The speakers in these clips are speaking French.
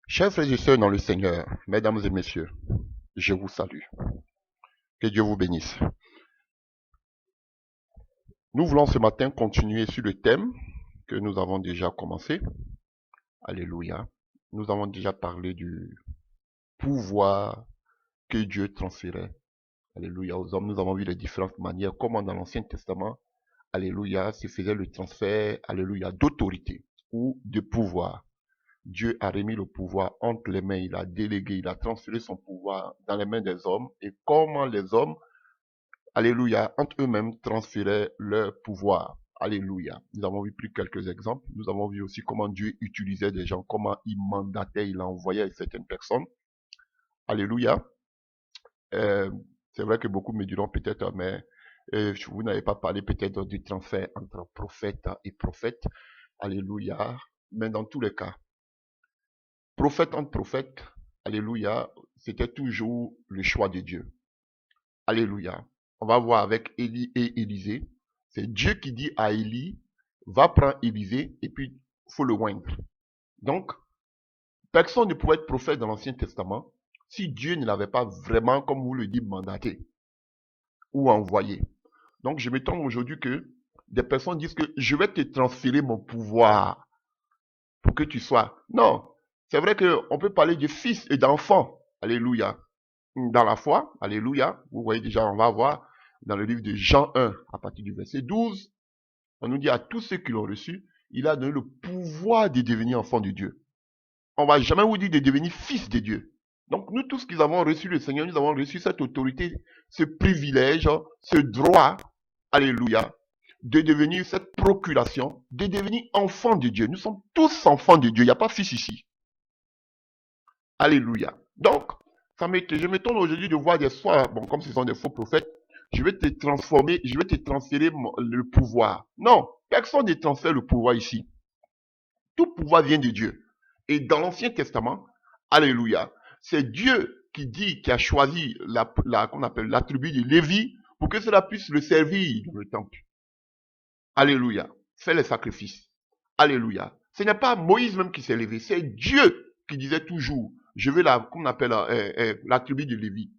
Chers frères et sœurs dans le Seigneur, mesdames et messieurs, je vous salue. Que Dieu vous bénisse. Nous voulons ce matin continuer sur le thème que nous avons déjà commencé. Alléluia. Nous avons déjà parlé du pouvoir que Dieu transférait. Alléluia. Aux hommes, nous avons vu les différentes manières, comment dans l'Ancien Testament, alléluia, se faisait le transfert, alléluia, d'autorité ou de pouvoir. Dieu a remis le pouvoir entre les mains, il a délégué, il a transféré son pouvoir dans les mains des hommes et comment les hommes, alléluia, entre eux-mêmes transféraient leur pouvoir. Alléluia. Nous avons vu plus quelques exemples. Nous avons vu aussi comment Dieu utilisait des gens, comment il mandatait, il envoyait certaines personnes. Alléluia. Euh, c'est vrai que beaucoup me diront peut-être, mais vous n'avez pas parlé peut-être du transfert entre prophète et prophète. Alléluia. Mais dans tous les cas, prophète entre prophète, alléluia, c'était toujours le choix de Dieu. Alléluia. On va voir avec Élie et Élisée. C'est Dieu qui dit à Élie, va prendre Élisée et puis il faut le oindre. Donc, personne ne pouvait être prophète dans l'Ancien Testament si Dieu ne l'avait pas vraiment, comme vous le dites, mandaté ou envoyé. Donc, je m'étonne aujourd'hui que des personnes disent que je vais te transférer mon pouvoir pour que tu sois. Non, c'est vrai qu'on peut parler de fils et d'enfants. Alléluia. Dans la foi, alléluia. Vous voyez déjà, on va voir dans le livre de Jean 1, à partir du verset 12, on nous dit à tous ceux qui l'ont reçu, il a donné le pouvoir de devenir enfant de Dieu. On ne va jamais vous dire de devenir fils de Dieu. Donc nous tous qui avons reçu le Seigneur, nous avons reçu cette autorité, ce privilège, ce droit, alléluia, de devenir cette procuration, de devenir enfant de Dieu. Nous sommes tous enfants de Dieu, il n'y a pas fils ici. Alléluia. Donc, je m'étonne aujourd'hui de voir des soirs, bon, comme ce sont des faux prophètes, je vais te transformer, je vais te transférer le pouvoir. Non, personne ne transfère le pouvoir ici. Tout pouvoir vient de Dieu. Et dans l'Ancien Testament, alléluia, c'est Dieu qui dit, qui a choisi qu'on appelle la tribu de Lévi pour que cela puisse le servir dans le temple. Alléluia. Fait les sacrifices. Alléluia. Ce n'est pas Moïse même qui s'est levé, c'est Dieu qui disait toujours, je veux qu'on appelle la tribu de Lévi.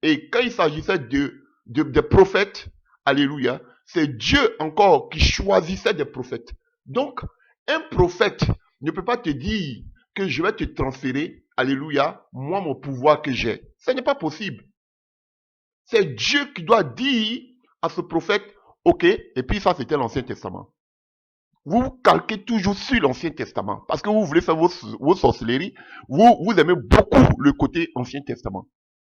Et quand il s'agissait de prophètes, alléluia, c'est Dieu encore qui choisissait des prophètes. Donc, un prophète ne peut pas te dire que je vais te transférer, alléluia, moi mon pouvoir que j'ai. Ce n'est pas possible. C'est Dieu qui doit dire à ce prophète, ok, et puis ça c'était l'Ancien Testament. Vous calquez toujours sur l'Ancien Testament parce que vous voulez faire vos sorcelleries. Vous aimez beaucoup le côté Ancien Testament.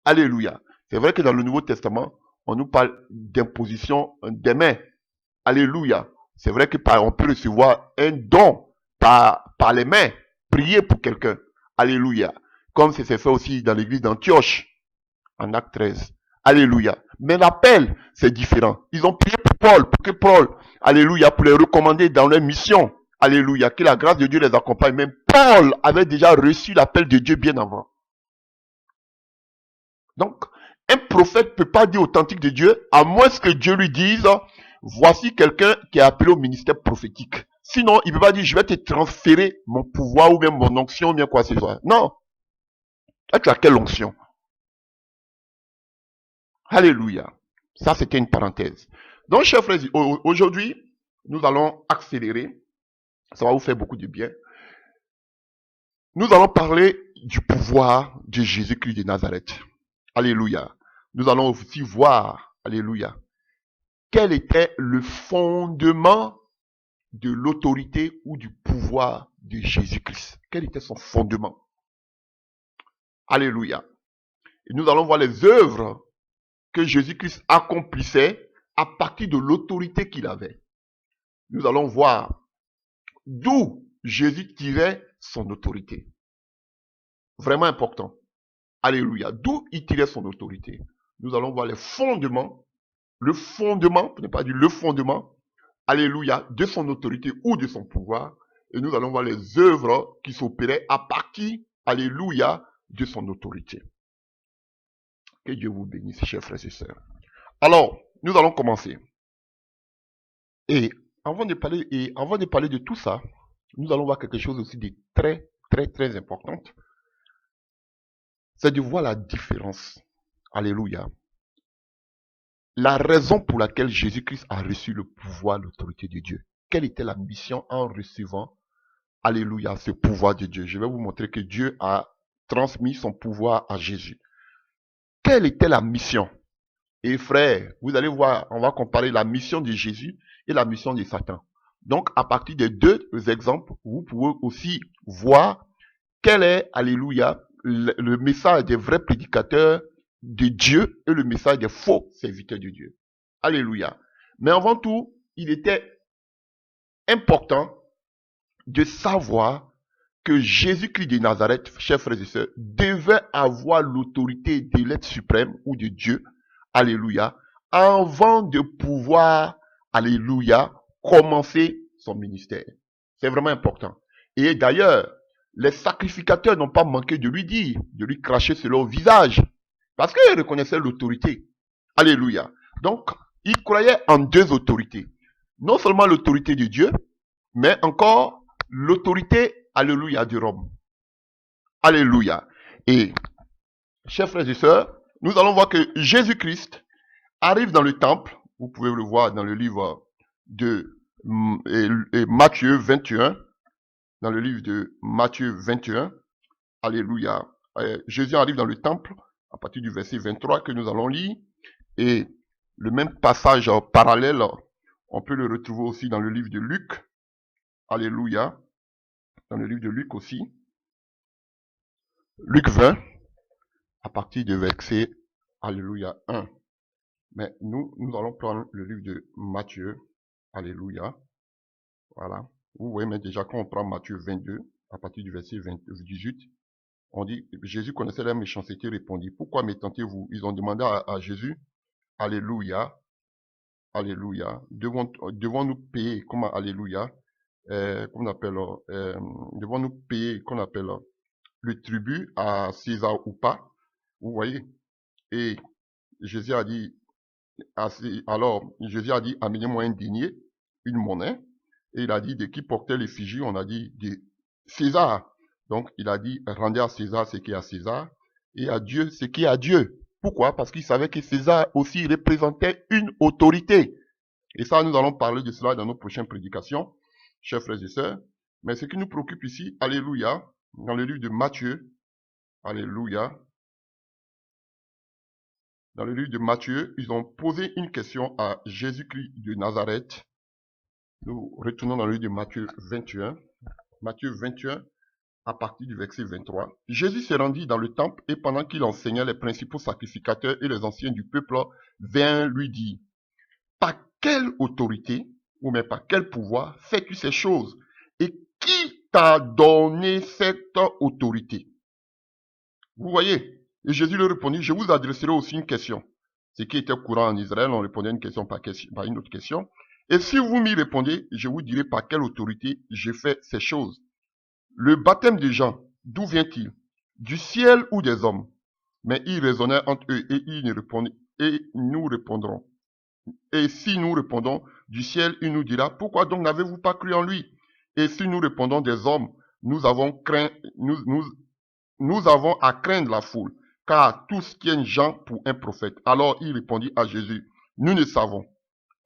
Alléluia. C'est vrai que dans le Nouveau Testament, on nous parle d'imposition des mains. Alléluia. C'est vrai que on peut recevoir un don par les mains. Prier pour quelqu'un. Alléluia. Comme c'est fait aussi dans l'église d'Antioche, en acte 13. Alléluia. Mais l'appel, c'est différent. Ils ont prié pour Paul, pour que Paul, alléluia, pour les recommander dans leur mission. Alléluia. Que la grâce de Dieu les accompagne. Même Paul avait déjà reçu l'appel de Dieu bien avant. Donc, un prophète ne peut pas dire authentique de Dieu, à moins que Dieu lui dise, voici quelqu'un qui est appelé au ministère prophétique. Sinon, il ne peut pas dire, je vais te transférer mon pouvoir ou bien mon onction ou bien quoi que ce soit. Non. Là, tu as quelle onction? Alléluia. Ça, c'était une parenthèse. Donc, chers frères, aujourd'hui, nous allons accélérer. Ça va vous faire beaucoup de bien. Nous allons parler du pouvoir de Jésus-Christ de Nazareth. Alléluia. Nous allons aussi voir, alléluia, quel était le fondement de l'autorité ou du pouvoir de Jésus-Christ. Quel était son fondement? Alléluia. Et nous allons voir les œuvres que Jésus-Christ accomplissait à partir de l'autorité qu'il avait. Nous allons voir d'où Jésus tirait son autorité. Vraiment important. Alléluia. D'où il tirait son autorité. Nous allons voir les fondements, pour ne pas dire le fondement, alléluia, de son autorité ou de son pouvoir. Et nous allons voir les œuvres qui s'opéraient à partir, alléluia, de son autorité. Que Dieu vous bénisse, chers frères et sœurs. Alors, nous allons commencer. Et avant de parler de tout ça, nous allons voir quelque chose aussi de très, très, très important. c'est de voir la différence. Alléluia. La raison pour laquelle Jésus-Christ a reçu le pouvoir, l'autorité de Dieu. Quelle était la mission en recevant, alléluia, ce pouvoir de Dieu? Je vais vous montrer que Dieu a transmis son pouvoir à Jésus. Quelle était la mission? Et frère, vous allez voir, on va comparer la mission de Jésus et la mission de Satan. Donc, à partir des deux exemples, vous pouvez aussi voir quel est, alléluia, le message des vrais prédicateurs de Dieu et le message des faux serviteurs de Dieu. Alléluia. Mais avant tout, il était important de savoir que Jésus-Christ de Nazareth, chers frères et sœurs, devait avoir l'autorité de l'être suprême ou de Dieu, alléluia, avant de pouvoir, alléluia, commencer son ministère. C'est vraiment important. Et d'ailleurs, les sacrificateurs n'ont pas manqué de lui dire, de lui cracher sur leur visage, parce qu'ils reconnaissaient l'autorité. Alléluia. Donc, ils croyaient en deux autorités. Non seulement l'autorité de Dieu, mais encore l'autorité, alléluia, de Rome. Alléluia. Et, chers frères et sœurs, nous allons voir que Jésus-Christ arrive dans le temple. Vous pouvez le voir dans le livre de Matthieu 21. Dans le livre de Matthieu 21. Alléluia. Jésus arrive dans le temple à partir du verset 23 que nous allons lire. Et le même passage parallèle, on peut le retrouver aussi dans le livre de Luc. Alléluia. Dans le livre de Luc aussi. Luc 20, à partir du verset, alléluia, 1. Mais nous allons prendre le livre de Matthieu. Alléluia. Voilà. Vous voyez, mais déjà, quand on prend Matthieu 22, à partir du verset 18, on dit, Jésus connaissait la méchanceté, répondit, pourquoi me tentez-vous? Ils ont demandé à Jésus, alléluia, alléluia, devons-nous payer, comment, alléluia, qu'on appelle, devons-nous payer, qu'on appelle, le tribut à César ou pas? Vous voyez? Et Jésus a dit, alors, Jésus a dit, amenez-moi un denier, une monnaie, et il a dit, de qui portait l'effigie? On a dit, de César. Donc, il a dit, rendez à César ce qui est à César, et à Dieu ce qui est à Dieu. Pourquoi? Parce qu'il savait que César aussi représentait une autorité. Et ça, nous allons parler de cela dans nos prochaines prédications, chers frères et sœurs. Mais ce qui nous préoccupe ici, alléluia, dans le livre de Matthieu, alléluia, dans le livre de Matthieu, ils ont posé une question à Jésus-Christ de Nazareth. Nous retournons dans le livre de Matthieu 21. Matthieu 21, à partir du verset 23. Jésus se rendit dans le temple et pendant qu'il enseignait, les principaux sacrificateurs et les anciens du peuple vinrent lui dire, par quelle autorité, ou même par quel pouvoir, fais-tu ces choses? Et qui t'a donné cette autorité? Vous voyez? Et Jésus leur répondit, je vous adresserai aussi une question. Ce qui était courant en Israël, on répondait une question par une autre question. Et si vous m'y répondez, je vous dirai par quelle autorité j'ai fait ces choses. Le baptême de Jean, d'où vient-il? Du ciel ou des hommes? Mais ils raisonnaient entre eux et nous répondrons. Et si nous répondons du ciel, il nous dira, pourquoi donc n'avez-vous pas cru en lui? Et si nous répondons des hommes, nous avons à craindre la foule, car tous tiennent Jean pour un prophète. Alors il répondit à Jésus, nous ne savons.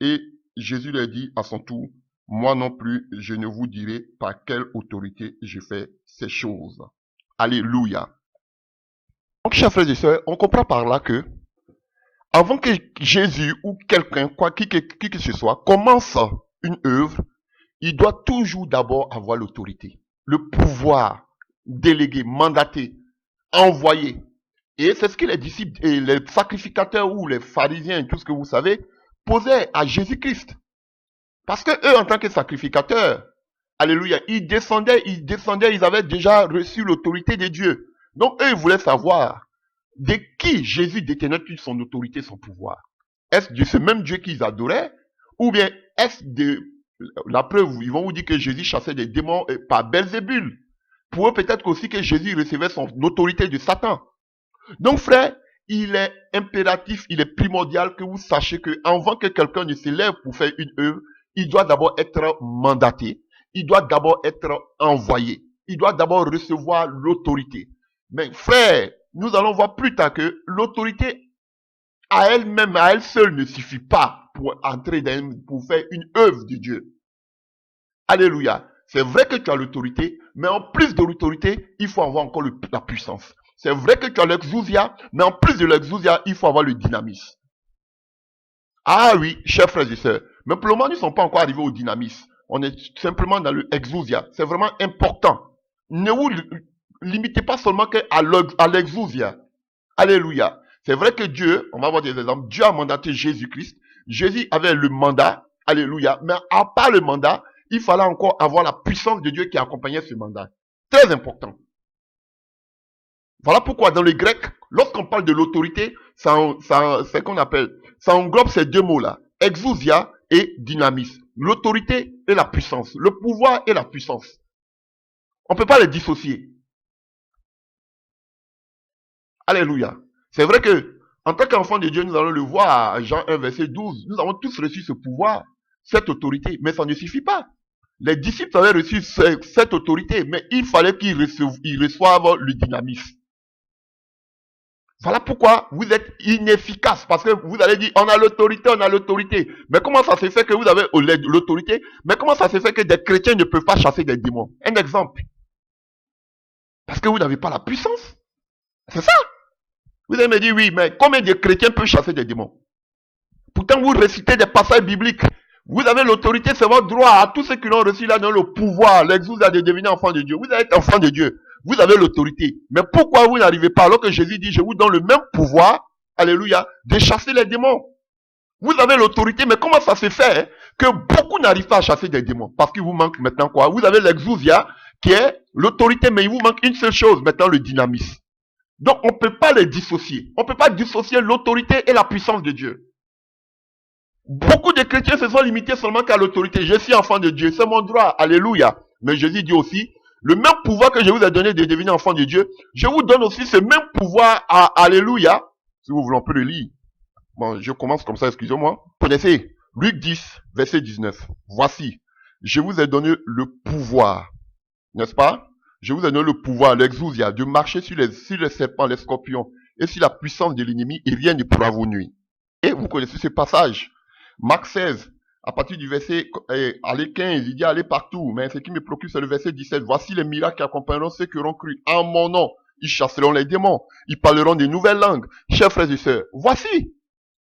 Et Jésus leur dit à son tour, moi non plus, je ne vous dirai par quelle autorité je fais ces choses. Alléluia. Donc, chers frères et sœurs, on comprend par là que, avant que Jésus ou quelqu'un, qui que ce soit, commence une œuvre, il doit toujours d'abord avoir l'autorité, le pouvoir, délégué, mandaté, envoyé. Et c'est ce que les disciples et les sacrificateurs ou les pharisiens, tout ce que vous savez, posaient à Jésus-Christ. Parce que eux, en tant que sacrificateurs, alléluia, ils descendaient, ils avaient déjà reçu l'autorité de Dieu. Donc eux, ils voulaient savoir de qui Jésus détenait-il son autorité, son pouvoir. Est-ce de ce même Dieu qu'ils adoraient? Ou bien est-ce de la preuve, ils vont vous dire que Jésus chassait des démons par Belzébul. Pour eux, peut-être aussi que Jésus recevait son autorité de Satan. Donc, frère, il est impératif, il est primordial que vous sachiez que avant que quelqu'un ne se lève pour faire une œuvre, il doit d'abord être mandaté, il doit d'abord être envoyé, il doit d'abord recevoir l'autorité. Mais frère, nous allons voir plus tard que l'autorité à elle-même, à elle seule, ne suffit pas pour entrer pour faire une œuvre de Dieu. Alléluia. C'est vrai que tu as l'autorité, mais en plus de l'autorité, il faut avoir encore la puissance. C'est vrai que tu as l'exousia, mais en plus de l'exousia, il faut avoir le dynamisme. Ah oui, chers frères et sœurs, mais pour le moment, nous ne sommes pas encore arrivés au dynamisme. On est simplement dans le exousia. C'est vraiment important. Ne vous limitez pas seulement à l'exousia. Alléluia. C'est vrai que Dieu, on va voir des exemples, Dieu a mandaté Jésus-Christ. Jésus avait le mandat. Alléluia. Mais à part le mandat, il fallait encore avoir la puissance de Dieu qui accompagnait ce mandat. Très important. Voilà pourquoi dans le grec, lorsqu'on parle de l'autorité, c'est qu'on appelle, ça englobe ces deux mots-là. Exousia et dynamisme. L'autorité et la puissance. Le pouvoir et la puissance. On ne peut pas les dissocier. Alléluia. C'est vrai que, en tant qu'enfant de Dieu, nous allons le voir à Jean 1, verset 12. Nous avons tous reçu ce pouvoir, cette autorité, mais ça ne suffit pas. Les disciples avaient reçu cette autorité, mais il fallait qu'ils reçoivent le dynamisme. Voilà pourquoi vous êtes inefficace, parce que vous allez dire, on a l'autorité. Mais comment ça se fait que vous avez l'autorité? Mais comment ça se fait que des chrétiens ne peuvent pas chasser des démons? Un exemple. Parce que vous n'avez pas la puissance. C'est ça. Vous allez me dire, oui, mais combien de chrétiens peuvent chasser des démons? Pourtant, vous récitez des passages bibliques. Vous avez l'autorité, c'est votre droit. À tous ceux qui l'ont reçu là, dans le pouvoir, l'exousia de devenir enfant de Dieu. Vous êtes enfant de Dieu. Vous avez l'autorité. Mais pourquoi vous n'arrivez pas, alors que Jésus dit, je vous donne le même pouvoir, alléluia, de chasser les démons? Vous avez l'autorité, mais comment ça se fait que beaucoup n'arrivent pas à chasser des démons? Parce qu'il vous manque maintenant quoi? Vous avez l'exousia, qui est l'autorité, mais il vous manque une seule chose, maintenant le dynamisme. Donc on ne peut pas les dissocier. On ne peut pas dissocier l'autorité et la puissance de Dieu. Beaucoup de chrétiens se sont limités seulement qu'à l'autorité. Je suis enfant de Dieu, c'est mon droit, alléluia. Mais Jésus dit aussi, le même pouvoir que je vous ai donné de devenir enfant de Dieu, je vous donne aussi ce même pouvoir à alléluia. Si vous voulez, on peut le lire. Bon, je commence comme ça, excusez-moi. Connaissez, Luc 10, verset 19. Voici, je vous ai donné le pouvoir, n'est-ce pas? Je vous ai donné le pouvoir, l'exousia, de marcher sur les serpents, les scorpions, et sur la puissance de l'ennemi, et rien ne pourra vous nuire. Et vous connaissez ce passage. Marc 16, à partir du verset allez 15, il dit allez partout, mais ce qui me préoccupe c'est le verset 17. Voici les miracles qui accompagneront ceux qui auront cru en mon nom. Ils chasseront les démons, ils parleront de nouvelles langues. Chers frères et sœurs, voici.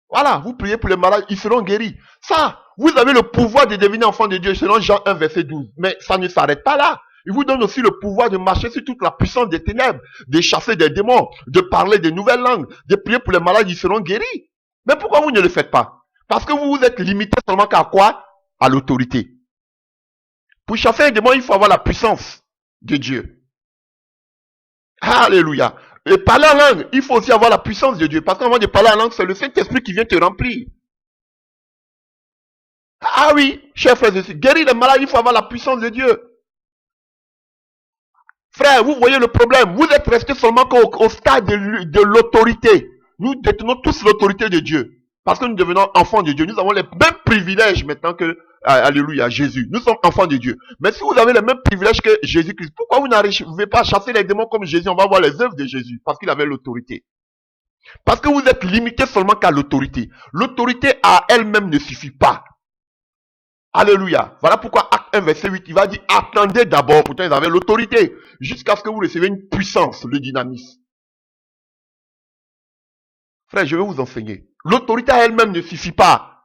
Voilà, vous priez pour les malades, ils seront guéris. Ça, vous avez le pouvoir de devenir enfant de Dieu, selon Jean 1, verset 12. Mais ça ne s'arrête pas là. Il vous donne aussi le pouvoir de marcher sur toute la puissance des ténèbres, de chasser des démons, de parler de nouvelles langues, de prier pour les malades, ils seront guéris. Mais pourquoi vous ne le faites pas? Parce que vous vous êtes limité seulement qu'à quoi? À l'autorité. Pour chasser un démon, il faut avoir la puissance de Dieu. Alléluia. Et parler en langue, il faut aussi avoir la puissance de Dieu. Parce qu'avant de parler en langue, c'est le Saint-Esprit qui vient te remplir. Ah oui, chers frères et sœurs, guérir les malades, il faut avoir la puissance de Dieu. Frère, vous voyez le problème. Vous êtes resté seulement au stade de l'autorité. Nous détenons tous l'autorité de Dieu. Parce que nous devenons enfants de Dieu. Nous avons les mêmes privilèges maintenant que, alléluia, Jésus. Nous sommes enfants de Dieu. Mais si vous avez les mêmes privilèges que Jésus-Christ, pourquoi vous n'arrivez pas à chasser les démons comme Jésus? On va voir les œuvres de Jésus. Parce qu'il avait l'autorité. Parce que vous êtes limité seulement qu'à l'autorité. L'autorité à elle-même ne suffit pas. Alléluia. Voilà pourquoi Acte 1, verset 8, il va dire, attendez d'abord, pourtant ils avaient l'autorité, jusqu'à ce que vous receviez une puissance, le dynamisme. Frère, je vais vous enseigner. L'autorité à elle-même ne suffit pas.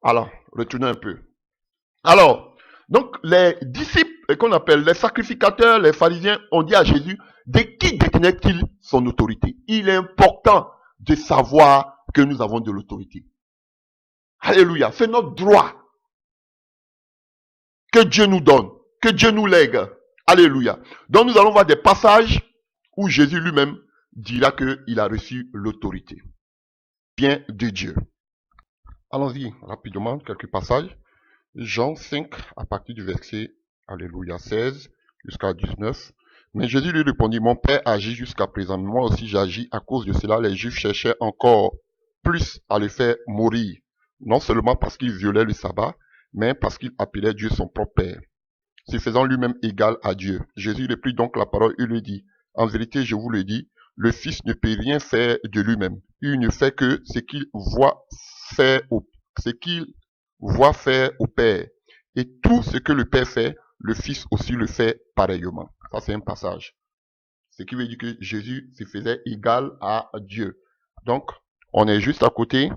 Alors, retournons un peu. Alors, donc les disciples, qu'on appelle les sacrificateurs, les pharisiens, ont dit à Jésus, de qui détenait-il son autorité? Il est important de savoir que nous avons de l'autorité. Alléluia, c'est notre droit que Dieu nous donne, que Dieu nous lègue. Alléluia. Donc nous allons voir des passages où Jésus lui-même dira qu'il a reçu l'autorité. Bien de Dieu. Allons-y rapidement, quelques passages. Jean 5, à partir du verset, alléluia, 16 jusqu'à 19. Mais Jésus lui répondit, mon Père agit jusqu'à présent, moi aussi j'agis. À cause de cela, les Juifs cherchaient encore plus à le faire mourir. Non seulement parce qu'il violait le sabbat, mais parce qu'il appelait Dieu son propre Père. se faisant lui-même égal à Dieu. Jésus reprit donc la parole et lui dit, en vérité, je vous le dis, le Fils ne peut rien faire de lui-même. Il ne fait que ce qu'il voit faire au Père. Et tout ce que le Père fait, le Fils aussi le fait pareillement. Ça, c'est un passage. Ce qui veut dire que Jésus se faisait égal à Dieu. Donc, on est juste à côté.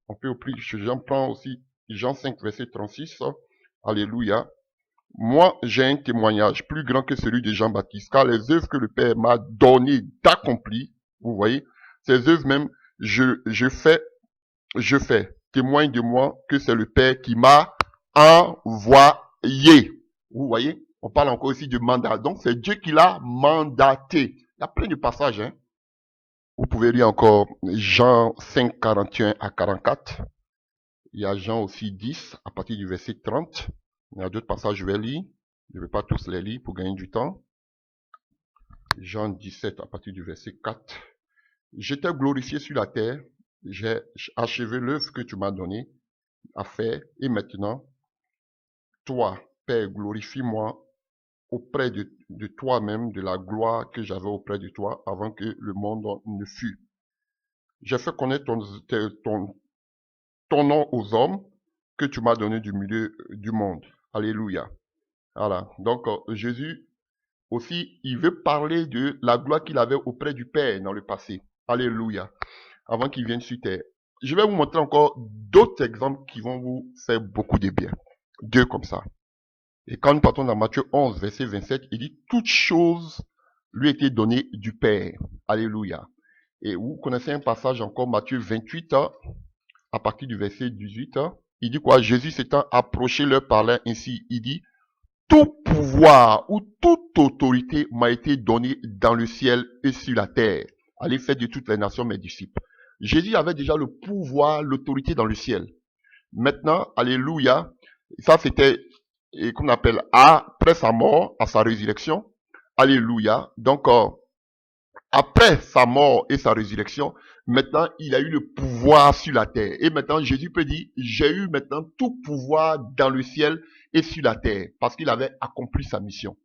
On peut plus, j'en prends aussi Jean 5, verset 36. Alléluia. Moi, j'ai un témoignage plus grand que celui de Jean-Baptiste, car les œuvres que le Père m'a donné d'accomplir, vous voyez, ces œuvres même, je fais, témoigne de moi que c'est le Père qui m'a envoyé. Vous voyez, on parle encore aussi de mandat. Donc, c'est Dieu qui l'a mandaté. Il y a plein de passages, hein. Vous pouvez lire encore Jean 5, 41 à 44. Il y a Jean aussi 10, à partir du verset 30. Il y a d'autres passages, je vais lire. Je ne vais pas tous les lire pour gagner du temps. Jean 17, à partir du verset 4. J'étais glorifié sur la terre. J'ai achevé l'œuvre que tu m'as donnée à faire. Et maintenant, toi, Père, glorifie-moi auprès de toi-même, de la gloire que j'avais auprès de toi avant que le monde ne fût. J'ai fait connaître ton nom aux hommes que tu m'as donné du milieu du monde. Alléluia. Voilà. Donc, Jésus aussi, il veut parler de la gloire qu'il avait auprès du Père dans le passé. Alléluia. Avant qu'il vienne sur terre. Je vais vous montrer encore d'autres exemples qui vont vous faire beaucoup de bien. Deux comme ça. Et quand nous partons dans Matthieu 11, verset 27, il dit, toute chose lui était donnée du Père. Alléluia. Et vous connaissez un passage encore, Matthieu 28, à partir du verset 18. Il dit quoi? Jésus s'étant approché leur parlait ainsi. Il dit, tout pouvoir ou toute autorité m'a été donnée dans le ciel et sur la terre. Allez faire de toutes les nations mes disciples. Jésus avait déjà le pouvoir, l'autorité dans le ciel. Maintenant, alléluia, ça c'était, qu'on appelle après sa mort, à sa résurrection. Alléluia. Donc, après sa mort et sa résurrection, maintenant, il a eu le pouvoir sur la terre. Et maintenant, Jésus peut dire, j'ai eu maintenant tout pouvoir dans le ciel et sur la terre, parce qu'il avait accompli sa mission.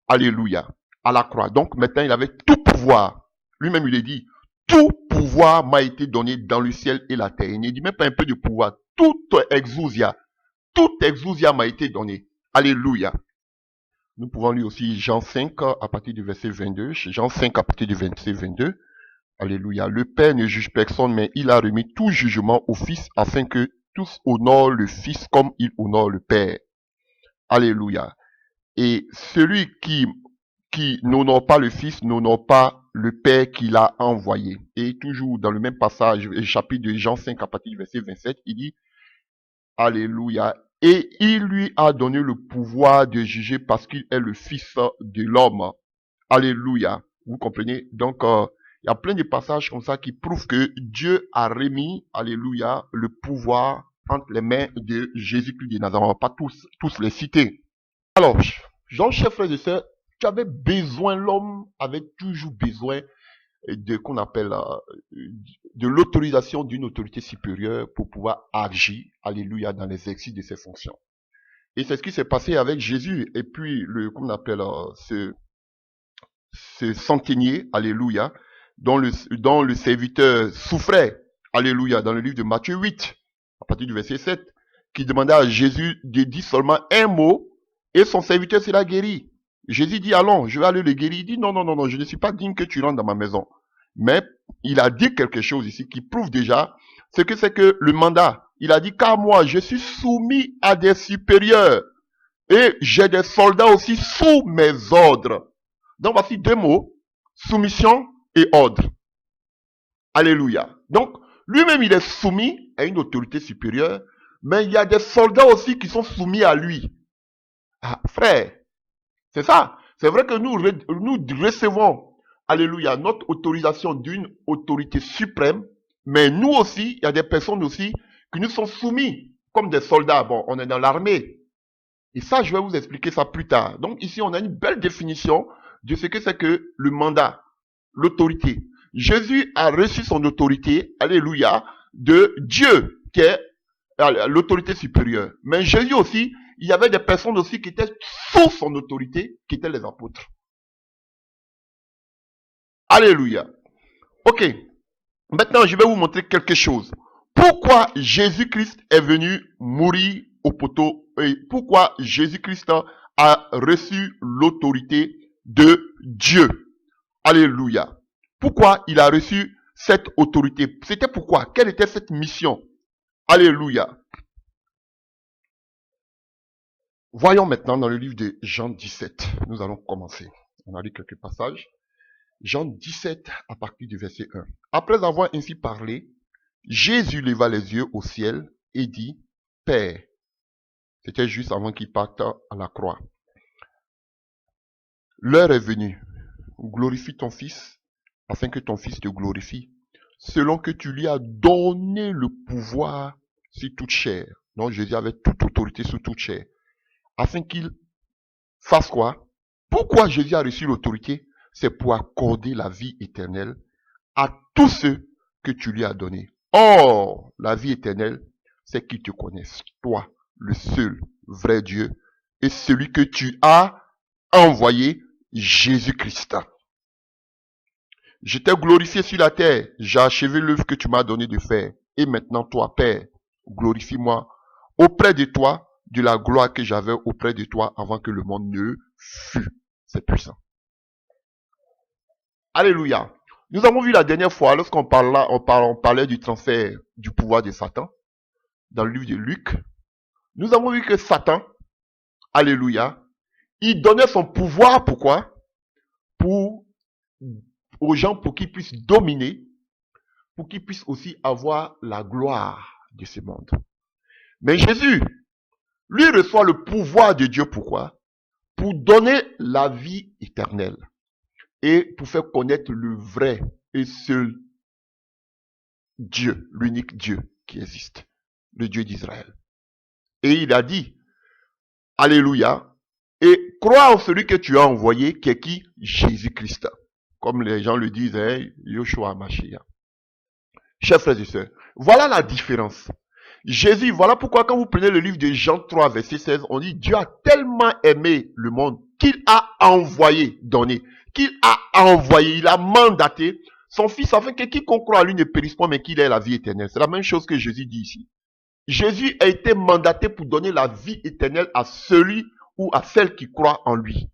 Alléluia. À la croix. Donc, maintenant, il avait tout pouvoir. Lui-même, il a dit, tout pouvoir m'a été donné dans le ciel et la terre. Il ne dit même pas un peu de pouvoir. Toute exousia m'a été donnée. Alléluia. Nous pouvons lire aussi Jean 5 à partir du verset 22. Jean 5 à partir du verset 22. Alléluia. Le Père ne juge personne, mais il a remis tout jugement au Fils afin que tous honorent le Fils comme il honore le Père. Alléluia. Et celui qui n'honore pas le Fils n'honore pas le Père qui l'a envoyé. Et toujours dans le même passage, chapitre de Jean 5 à partir du verset 27, il dit, Alléluia. Et il lui a donné le pouvoir de juger parce qu'il est le Fils de l'homme. Alléluia. Vous comprenez? Donc, il y a plein de passages comme ça qui prouvent que Dieu a remis, alléluia, le pouvoir entre les mains de Jésus-Christ de Nazareth. On ne va pas tous les citer. Alors, chers frères et sœurs, tu avais besoin, l'homme avait toujours besoin de qu'on appelle de l'autorisation d'une autorité supérieure pour pouvoir agir, alléluia, dans l'exercice de ses fonctions. Et c'est ce qui s'est passé avec Jésus et puis qu'on appelle ce centenier, alléluia, dont le serviteur souffrait, alléluia, dans le livre de Matthieu 8, à partir du verset 7, qui demandait à Jésus de dire seulement un mot et son serviteur sera guéri. Jésus dit, allons, je vais aller le guérir. Il dit, non, je ne suis pas digne que tu rentres dans ma maison. Mais il a dit quelque chose ici qui prouve déjà ce que c'est que le mandat. Il a dit, car moi, je suis soumis à des supérieurs et j'ai des soldats aussi sous mes ordres. Donc voici deux mots, soumission et ordre. Alléluia. Donc, lui-même, il est soumis à une autorité supérieure, mais il y a des soldats aussi qui sont soumis à lui. Ah, frère, c'est ça. C'est vrai que nous recevons, alléluia, notre autorisation d'une autorité suprême, mais nous aussi, il y a des personnes aussi qui nous sont soumis comme des soldats. Bon, on est dans l'armée. Et ça, je vais vous expliquer ça plus tard. Donc ici, on a une belle définition de ce que c'est que le mandat, l'autorité. Jésus a reçu son autorité, alléluia, de Dieu, qui est l'autorité supérieure. Mais Jésus aussi, il y avait des personnes aussi qui étaient sous son autorité, qui étaient les apôtres. Alléluia. Ok. Maintenant, je vais vous montrer quelque chose. Pourquoi Jésus-Christ est venu mourir au poteau et pourquoi Jésus-Christ a reçu l'autorité de Dieu. Alléluia. Pourquoi il a reçu cette autorité? C'était pourquoi? Quelle était cette mission? Alléluia. Voyons maintenant dans le livre de Jean 17. Nous allons commencer. On a lu quelques passages. Jean 17 à partir du verset 1. Après avoir ainsi parlé, Jésus leva les yeux au ciel et dit, Père, c'était juste avant qu'il parte à la croix. L'heure est venue. Glorifie ton Fils, afin que ton Fils te glorifie, selon que tu lui as donné le pouvoir sur toute chair. Donc Jésus avait toute autorité sur toute chair. Afin qu'il fasse quoi? Pourquoi Jésus a reçu l'autorité? C'est pour accorder la vie éternelle à tous ceux que tu lui as donnés. Or, la vie éternelle, c'est qu'ils te connaissent, toi, le seul vrai Dieu, et celui que tu as envoyé, Jésus-Christ. Je t'ai glorifié sur la terre, j'ai achevé l'œuvre que tu m'as donné de faire. Et maintenant, toi, Père, glorifie-moi auprès de toi de la gloire que j'avais auprès de toi avant que le monde ne fût. C'est puissant. Alléluia. Nous avons vu la dernière fois, lorsqu'on parlait du transfert du pouvoir de Satan, dans le livre de Luc, nous avons vu que Satan, alléluia, il donnait son pouvoir, pourquoi? Aux gens pour qu'ils puissent dominer, pour qu'ils puissent aussi avoir la gloire de ce monde. Mais Jésus, lui reçoit le pouvoir de Dieu, pourquoi? Pour donner la vie éternelle. Et pour faire connaître le vrai et seul Dieu, l'unique Dieu qui existe, le Dieu d'Israël. Et il a dit, alléluia, et crois en celui que tu as envoyé, qui est qui? Jésus-Christ. Comme les gens le disent, hein, Yoshua Mashiach. Chers frères et sœurs, voilà la différence. Jésus, voilà pourquoi quand vous prenez le livre de Jean 3, verset 16, on dit, Dieu a tellement aimé le monde qu'il a envoyé, donné, qu'il a envoyé, il a mandaté son Fils afin que quiconque croit à lui ne périsse pas, mais qu'il ait la vie éternelle. C'est la même chose que Jésus dit ici. Jésus a été mandaté pour donner la vie éternelle à celui ou à celle qui croit en lui.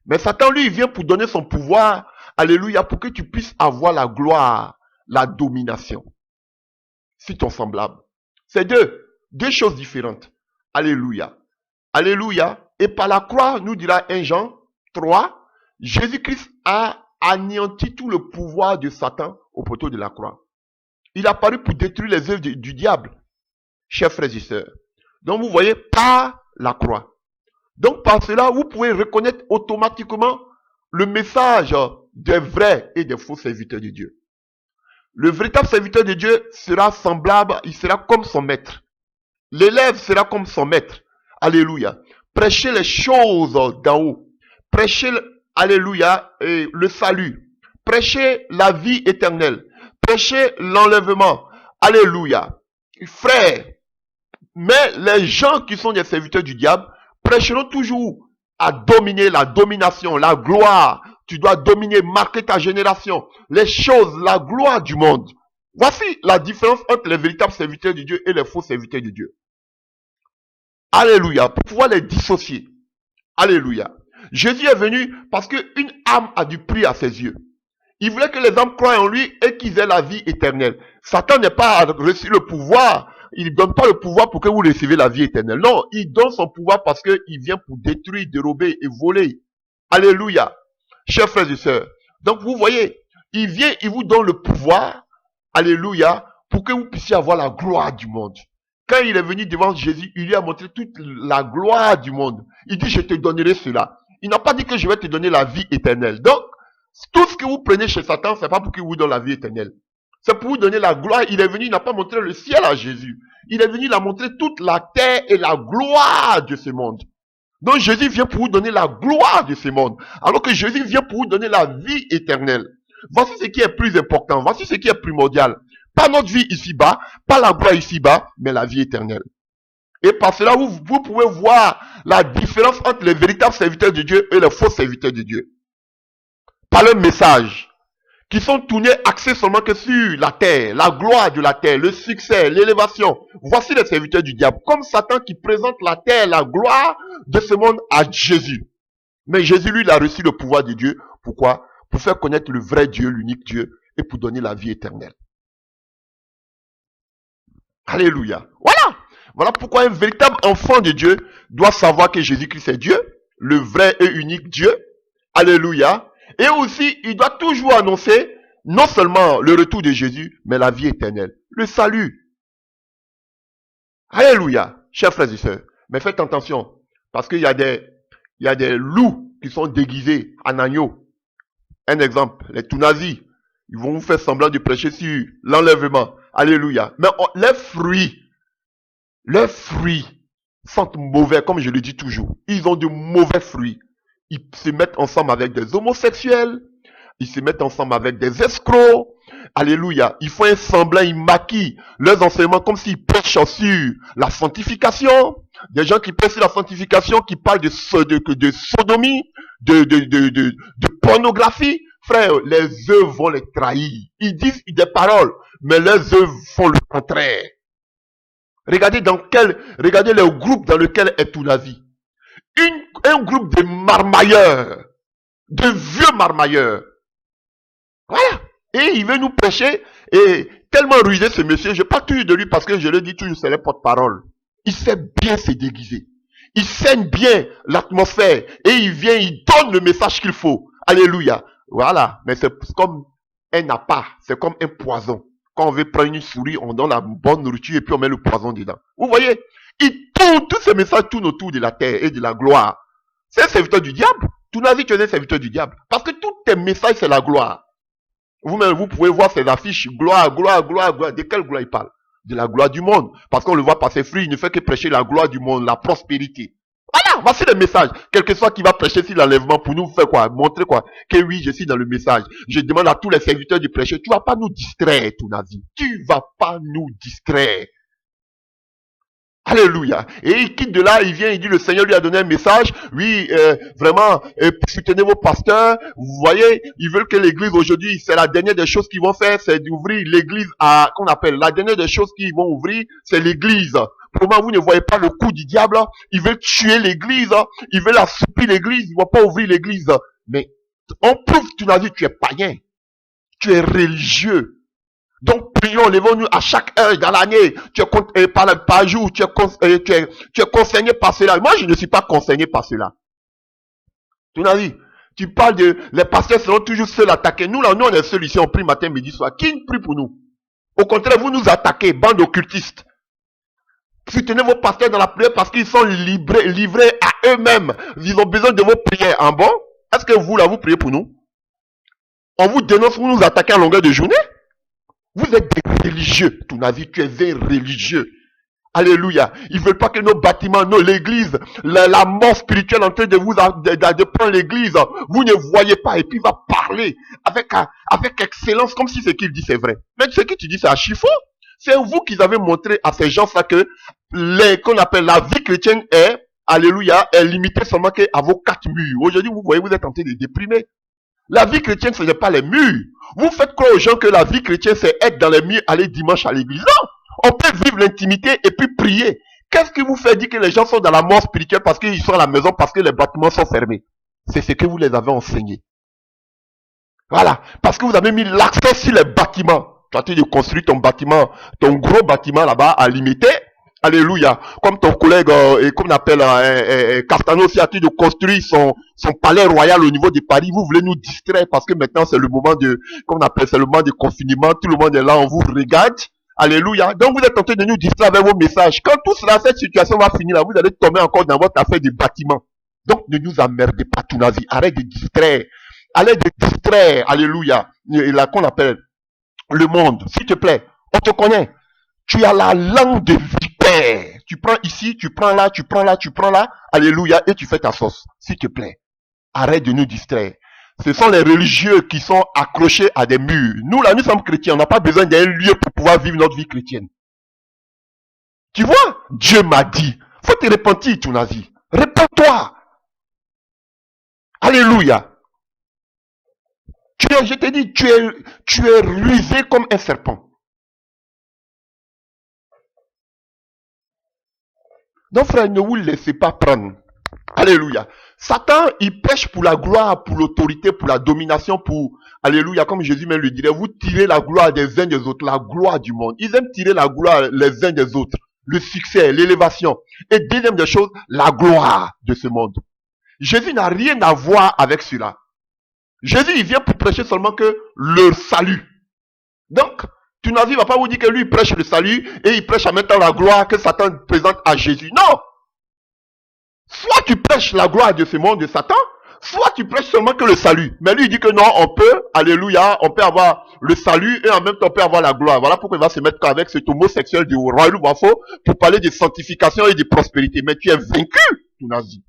Mais Satan, lui, il vient pour donner son pouvoir, alléluia, pour que tu puisses avoir la gloire, la domination. C'est ton semblable. C'est deux choses différentes. Alléluia. Alléluia. Et par la croix, nous dira 1 Jean 3, Jésus-Christ a anéanti tout le pouvoir de Satan au poteau de la croix. Il a paru pour détruire les œuvres du diable. Chers frères et sœurs. Donc vous voyez, par la croix. Donc par cela, vous pouvez reconnaître automatiquement le message des vrais et des faux serviteurs de Dieu. Le véritable serviteur de Dieu sera semblable, il sera comme son maître. L'élève sera comme son maître. Alléluia. Prêchez les choses d'en haut. Prêchez, alléluia, le salut. Prêchez la vie éternelle. Prêchez l'enlèvement. Alléluia. Frères, mais les gens qui sont des serviteurs du diable prêcheront toujours à dominer, la domination, la gloire. Tu dois dominer, marquer ta génération, les choses, la gloire du monde. Voici la différence entre les véritables serviteurs de Dieu et les faux serviteurs de Dieu. Alléluia. Pour pouvoir les dissocier. Alléluia. Jésus est venu parce qu'une âme a du prix à ses yeux. Il voulait que les âmes croient en lui et qu'ils aient la vie éternelle. Satan n'est pas reçu le pouvoir. Il ne donne pas le pouvoir pour que vous receviez la vie éternelle. Non, il donne son pouvoir parce qu'il vient pour détruire, dérober et voler. Alléluia. Chers frères et sœurs. Donc vous voyez, il vient, il vous donne le pouvoir. Alléluia. Pour que vous puissiez avoir la gloire du monde. Quand il est venu devant Jésus, il lui a montré toute la gloire du monde. Il dit, je te donnerai cela. Il n'a pas dit que je vais te donner la vie éternelle. Donc, tout ce que vous prenez chez Satan, c'est pas pour qu'il vous donne la vie éternelle. C'est pour vous donner la gloire. Il est venu, il n'a pas montré le ciel à Jésus. Il est venu, il a montré toute la terre et la gloire de ce monde. Donc Jésus vient pour vous donner la gloire de ce monde. Alors que Jésus vient pour vous donner la vie éternelle. Voici ce qui est plus important. Voici ce qui est primordial. Pas notre vie ici-bas, pas la gloire ici-bas, mais la vie éternelle. Et par cela, vous pouvez voir la différence entre les véritables serviteurs de Dieu et les faux serviteurs de Dieu. Par leur message, qui sont tournés, axés seulement que sur la terre, la gloire de la terre, le succès, l'élévation. Voici les serviteurs du diable. Comme Satan qui présente la terre, la gloire de ce monde à Jésus. Mais Jésus, lui, il a reçu le pouvoir de Dieu. Pourquoi? Pour faire connaître le vrai Dieu, l'unique Dieu, et pour donner la vie éternelle. Alléluia. Voilà pourquoi un véritable enfant de Dieu doit savoir que Jésus-Christ est Dieu, le vrai et unique Dieu. Alléluia. Et aussi, il doit toujours annoncer non seulement le retour de Jésus, mais la vie éternelle, le salut. Alléluia, chers frères et sœurs. Mais faites attention, parce qu'il y a des loups qui sont déguisés en agneaux. Un exemple, les tout-nazis, ils vont vous faire semblant de prêcher sur l'enlèvement. Alléluia. Mais leurs fruits sentent mauvais, comme je le dis toujours. Ils ont de mauvais fruits. Ils se mettent ensemble avec des homosexuels. Ils se mettent ensemble avec des escrocs. Alléluia. Ils font un semblant, ils maquillent leurs enseignements comme s'ils prêchent sur la sanctification. Des gens qui prêchent sur la sanctification, qui parlent de sodomie, de pornographie. Frère, les œuvres vont les trahir. Ils disent des paroles, mais leurs œuvres font le contraire. Regardez le groupe dans lequel est toute la vie. Un groupe de marmailleurs, de vieux marmailleurs. Voilà. Et il veut nous prêcher, et tellement rusé ce monsieur, je parle toujours de lui parce que je le dis toujours, c'est le porte-parole. Il sait bien se déguiser. Il saigne bien l'atmosphère, et il donne le message qu'il faut. Alléluia. Voilà. Mais c'est comme un appât, c'est comme un poison. Quand on veut prendre une souris, on donne la bonne nourriture et puis on met le poison dedans. Vous voyez? Tous ces messages tournent autour de la terre et de la gloire. C'est un serviteur du diable. Tout la vie, tu es un serviteur du diable. Parce que tous tes messages, c'est la gloire. Vous-même, vous pouvez voir ces affiches. Gloire, gloire, gloire, gloire. De quelle gloire il parle? De la gloire du monde. Parce qu'on le voit par ses fruits, il ne fait que prêcher la gloire du monde, la prospérité. Voilà, voici le message. Quel que soit qui va prêcher sur l'enlèvement pour nous faire quoi? Montrer quoi? Que oui, je suis dans le message. Je demande à tous les serviteurs de prêcher. Tu vas pas nous distraire, ton avis. Tu vas pas nous distraire. Alléluia. Et il quitte de là, il vient, il dit, le Seigneur lui a donné un message. Oui, vraiment, soutenez vos pasteurs. Vous voyez, ils veulent que l'église aujourd'hui, c'est la dernière des choses qu'ils vont faire, c'est d'ouvrir l'église à, qu'on appelle, la dernière des choses qu'ils vont ouvrir, c'est l'église. Pour moi, vous ne voyez pas le coup du diable. Ils veulent tuer l'église. Ils veulent assoupir l'église. Ils ne vont pas ouvrir l'église. Mais on prouve, tu n'as dit, tu es païen. Tu es religieux. Donc, prions, levons-nous à chaque heure dans l'année. Tu es par jour, tu es concerné par cela. Moi, je ne suis pas concerné par cela. Tu n'as dit, tu parles de, les pasteurs seront toujours seuls attaqués. Nous, là, nous, on est seuls ici, on prie matin, midi, soir. Qui prie pour nous? Au contraire, vous nous attaquez, bande occultiste. Soutenez vos pasteurs dans la prière parce qu'ils sont livrés à eux-mêmes. Ils ont besoin de vos prières. En bon? Est-ce que vous, là, vous priez pour nous? On vous dénonce, vous nous attaquez en longueur de journée? Vous êtes des religieux. Ton avis, tu es un religieux. Alléluia. Ils veulent pas que nos bâtiments, l'église, la mort spirituelle en train de vous, de prendre l'église. Vous ne voyez pas. Et puis il va parler avec excellence, comme si ce qu'il dit c'est vrai. Mais ce que tu dis c'est archi faux. C'est vous qui avez montré à ces gens-là que qu'on appelle la vie chrétienne est, alléluia, est limitée seulement à vos 4 murs. Aujourd'hui, vous voyez, vous êtes en train de déprimer. La vie chrétienne, ce n'est pas les murs. Vous faites croire aux gens que la vie chrétienne, c'est être dans les murs, aller dimanche à l'église. Non! On peut vivre l'intimité et puis prier. Qu'est-ce qui vous fait dire que les gens sont dans la mort spirituelle parce qu'ils sont à la maison, parce que les bâtiments sont fermés? C'est ce que vous les avez enseigné. Voilà. Parce que vous avez mis l'accent sur les bâtiments. Tu as train de construire ton bâtiment, ton gros bâtiment là-bas à limiter. Alléluia. Comme ton collègue, comme on appelle, Castano aussi a train de construire son palais royal au niveau de Paris. Vous voulez nous distraire parce que maintenant c'est le moment comme on appelle, c'est le moment de confinement. Tout le monde est là, on vous regarde. Alléluia. Donc vous êtes en train de nous distraire avec vos messages. Quand tout cela, cette situation va finir là, vous allez tomber encore dans votre affaire de bâtiment. Donc ne nous emmerdez pas, tout nazi. Arrête de distraire. Arrête de distraire. Alléluia. Et là qu'on appelle le monde. S'il te plaît, on te connaît. Tu as la langue de vipère. Tu prends ici, tu prends là, tu prends là, tu prends là. Alléluia. Et tu fais ta sauce. S'il te plaît. Arrête de nous distraire. Ce sont les religieux qui sont accrochés à des murs. Nous, là, nous sommes chrétiens. On n'a pas besoin d'un lieu pour pouvoir vivre notre vie chrétienne. Tu vois, Dieu m'a dit. Faut te repentir, ton avis. Répands-toi. Alléluia. Je te dis, tu es rusé comme un serpent. Donc, frère, ne vous laissez pas prendre. Alléluia. Satan, il pêche pour la gloire, pour l'autorité, pour la domination, pour... Alléluia, comme Jésus même le dirait, vous tirez la gloire des uns des autres, la gloire du monde. Ils aiment tirer la gloire les uns des autres. Le succès, l'élévation. Et deuxième des choses, la gloire de ce monde. Jésus n'a rien à voir avec cela. Jésus, il vient pour prêcher seulement que le salut. Donc, Tunazi ne va pas vous dire que lui, il prêche le salut et il prêche en même temps la gloire que Satan présente à Jésus. Non! Soit tu prêches la gloire de ce monde de Satan, soit tu prêches seulement que le salut. Mais lui, il dit que non, on peut, alléluia, on peut avoir le salut et en même temps on peut avoir la gloire. Voilà pourquoi il va se mettre avec cet homosexuel du roi Loubafo pour parler de sanctification et de prospérité. Mais tu es vaincu, Tunazi.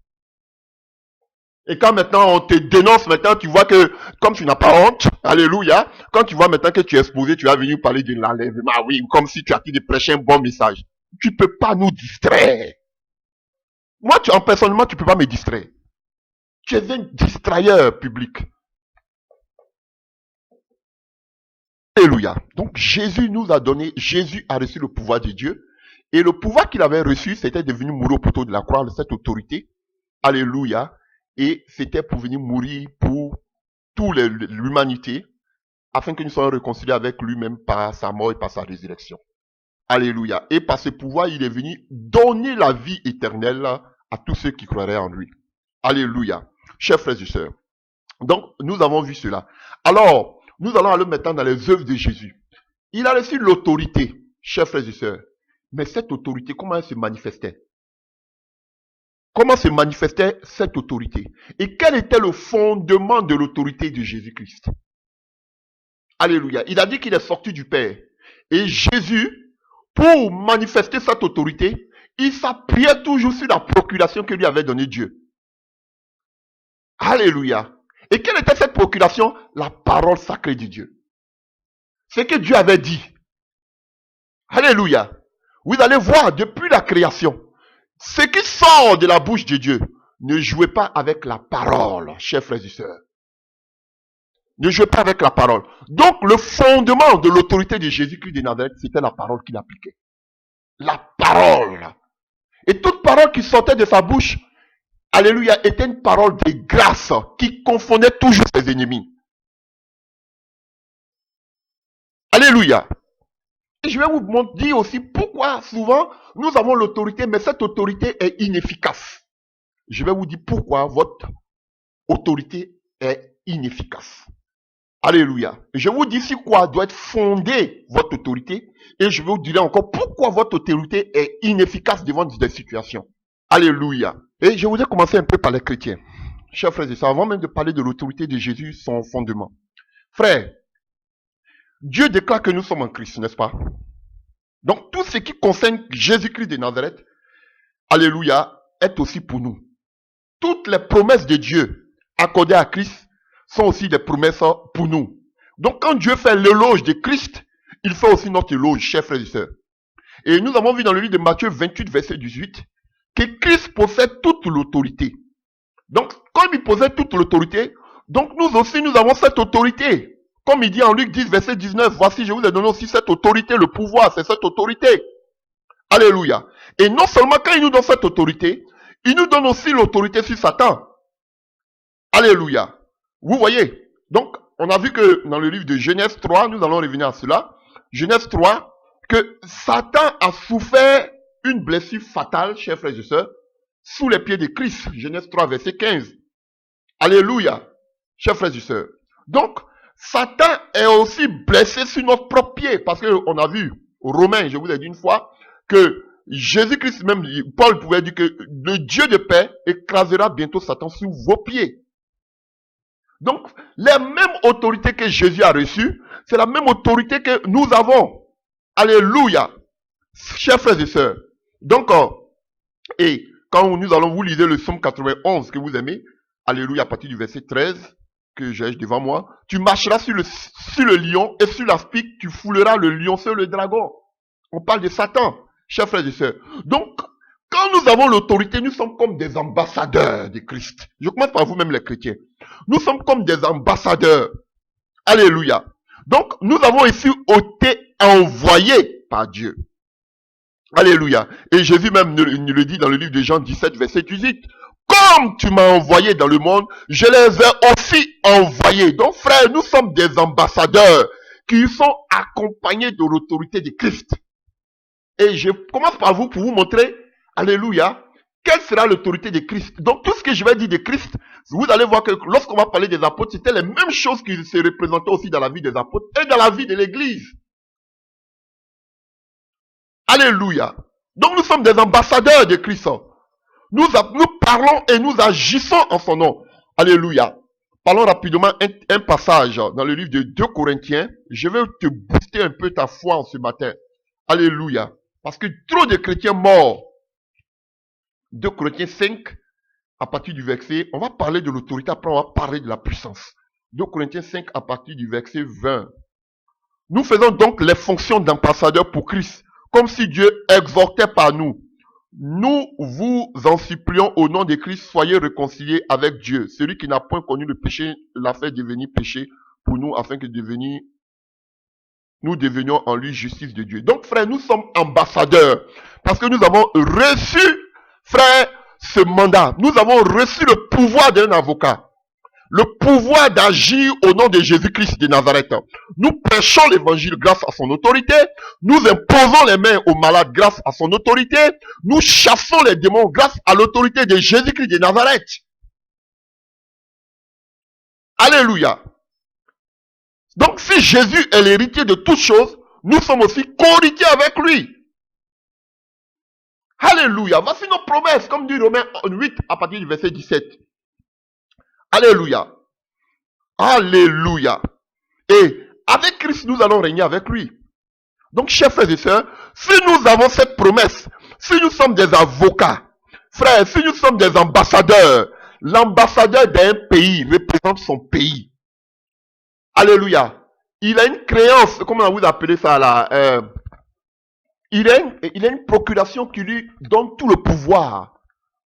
Et quand maintenant on te dénonce, maintenant tu vois que, comme tu n'as pas honte, alléluia, quand tu vois maintenant que tu es exposé, tu vas venir parler de l'enlèvement, oui, comme si tu as dit de prêcher un bon message. Tu peux pas nous distraire. Moi, personnellement, tu peux pas me distraire. Tu es un distrailleur public. Alléluia. Donc Jésus nous a donné, Jésus a reçu le pouvoir de Dieu. Et le pouvoir qu'il avait reçu, c'était de venir mourir au poteau de la croix, de cette autorité. Alléluia. Et c'était pour venir mourir pour toute l'humanité, afin que nous soyons réconciliés avec lui-même par sa mort et par sa résurrection. Alléluia. Et par ce pouvoir, il est venu donner la vie éternelle à tous ceux qui croiraient en lui. Alléluia. Chers frères et sœurs. Donc, nous avons vu cela. Alors, nous allons aller maintenant dans les œuvres de Jésus. Il a reçu l'autorité, chers frères et sœurs. Mais cette autorité, comment elle se manifestait? Comment se manifestait cette autorité? Et quel était le fondement de l'autorité de Jésus-Christ? Alléluia. Il a dit qu'il est sorti du Père. Et Jésus, pour manifester cette autorité, il s'appuyait toujours sur la procuration que lui avait donnée Dieu. Alléluia. Et quelle était cette procuration? La parole sacrée de Dieu. Ce que Dieu avait dit. Alléluia. Vous allez voir, depuis la création, ce qui sort de la bouche de Dieu, ne jouez pas avec la parole, chers frères et sœurs. Ne jouez pas avec la parole. Donc, le fondement de l'autorité de Jésus-Christ de Nazareth, c'était la parole qu'il appliquait. La parole. Et toute parole qui sortait de sa bouche, alléluia, était une parole de grâce qui confondait toujours ses ennemis. Alléluia. Et je vais vous dire aussi pourquoi souvent nous avons l'autorité, mais cette autorité est inefficace. Je vais vous dire pourquoi votre autorité est inefficace. Alléluia. Je vous dis sur quoi doit être fondée votre autorité et je vais vous dire encore pourquoi votre autorité est inefficace devant des situations. Alléluia. Et je voudrais commencer un peu par les chrétiens. Chers frères et sœurs, avant même de parler de l'autorité de Jésus, son fondement. Frères, Dieu déclare que nous sommes en Christ, n'est-ce pas? Donc tout ce qui concerne Jésus-Christ de Nazareth, alléluia, est aussi pour nous. Toutes les promesses de Dieu accordées à Christ sont aussi des promesses pour nous. Donc quand Dieu fait l'éloge de Christ, il fait aussi notre éloge, chers frères et sœurs. Et nous avons vu dans le livre de Matthieu 28, verset 18, que Christ possède toute l'autorité. Donc, comme il possède toute l'autorité, donc nous aussi nous avons cette autorité. Comme il dit en Luc 10, verset 19, voici, je vous ai donné aussi cette autorité, le pouvoir, c'est cette autorité. Alléluia. Et non seulement quand il nous donne cette autorité, il nous donne aussi l'autorité sur Satan. Alléluia. Vous voyez? Donc, on a vu que dans le livre de Genèse 3, nous allons revenir à cela. Genèse 3, que Satan a souffert une blessure fatale, chers frères et sœurs, sous les pieds de Christ. Genèse 3, verset 15. Alléluia. Chers frères et sœurs. Donc, Satan est aussi blessé sur notre propre pied. Parce qu'on a vu, Romains, je vous ai dit une fois, que Jésus-Christ même, Paul pouvait dire que le Dieu de paix écrasera bientôt Satan sous vos pieds. Donc, les mêmes autorités que Jésus a reçues, c'est la même autorité que nous avons. Alléluia. Chers frères et sœurs. Donc, et quand nous allons vous lire le psaume 91 que vous aimez, alléluia, à partir du verset 13, que j'ai devant moi, tu marcheras sur le lion et sur l'aspic, tu fouleras le lion sur le dragon. On parle de Satan. Chers frères et sœurs. Donc, quand nous avons l'autorité, nous sommes comme des ambassadeurs de Christ. Je commence par vous-même les chrétiens. Nous sommes comme des ambassadeurs. Alléluia. Donc, nous avons ici été envoyés par Dieu. Alléluia. Et Jésus même nous le dit dans le livre de Jean 17, verset 18. Comme tu m'as envoyé dans le monde, je les ai aussi envoyés. Donc, frères, nous sommes des ambassadeurs qui sont accompagnés de l'autorité de Christ. Et je commence par vous pour vous montrer, alléluia, quelle sera l'autorité de Christ. Donc, tout ce que je vais dire de Christ, vous allez voir que lorsqu'on va parler des apôtres, c'était les mêmes choses qui se représentaient aussi dans la vie des apôtres et dans la vie de l'Église. Alléluia. Donc, nous sommes des ambassadeurs de Christ. Nous parlons et nous agissons en son nom. Alléluia. Parlons rapidement un passage dans le livre de 2 Corinthiens. Je vais te booster un peu ta foi en ce matin. Alléluia. Parce que trop de chrétiens morts. 2 Corinthiens 5, à partir du verset, on va parler de l'autorité, après on va parler de la puissance. 2 Corinthiens 5, à partir du verset 20. Nous faisons donc les fonctions d'ambassadeurs pour Christ, comme si Dieu exhortait par nous. Nous vous en supplions au nom de Christ, soyez réconciliés avec Dieu. Celui qui n'a point connu le péché l'a fait devenir péché pour nous, afin que nous devenions en lui justice de Dieu. Donc, frère, nous sommes ambassadeurs, parce que nous avons reçu, frère, ce mandat. Nous avons reçu le pouvoir d'un avocat. Le pouvoir d'agir au nom de Jésus-Christ de Nazareth. Nous prêchons l'évangile grâce à son autorité. Nous imposons les mains aux malades grâce à son autorité. Nous chassons les démons grâce à l'autorité de Jésus-Christ de Nazareth. Alléluia. Donc si Jésus est l'héritier de toutes choses, nous sommes aussi co-héritiers avec lui. Alléluia. Voici nos promesses, comme dit Romains 8 à partir du verset 17. Alléluia. Alléluia. Et avec Christ, nous allons régner avec lui. Donc, chers frères et sœurs, si nous avons cette promesse, si nous sommes des avocats, frères, si nous sommes des ambassadeurs, l'ambassadeur d'un pays représente son pays. Alléluia. Il a une créance, comment vous appelez ça là, il a une procuration qui lui donne tout le pouvoir.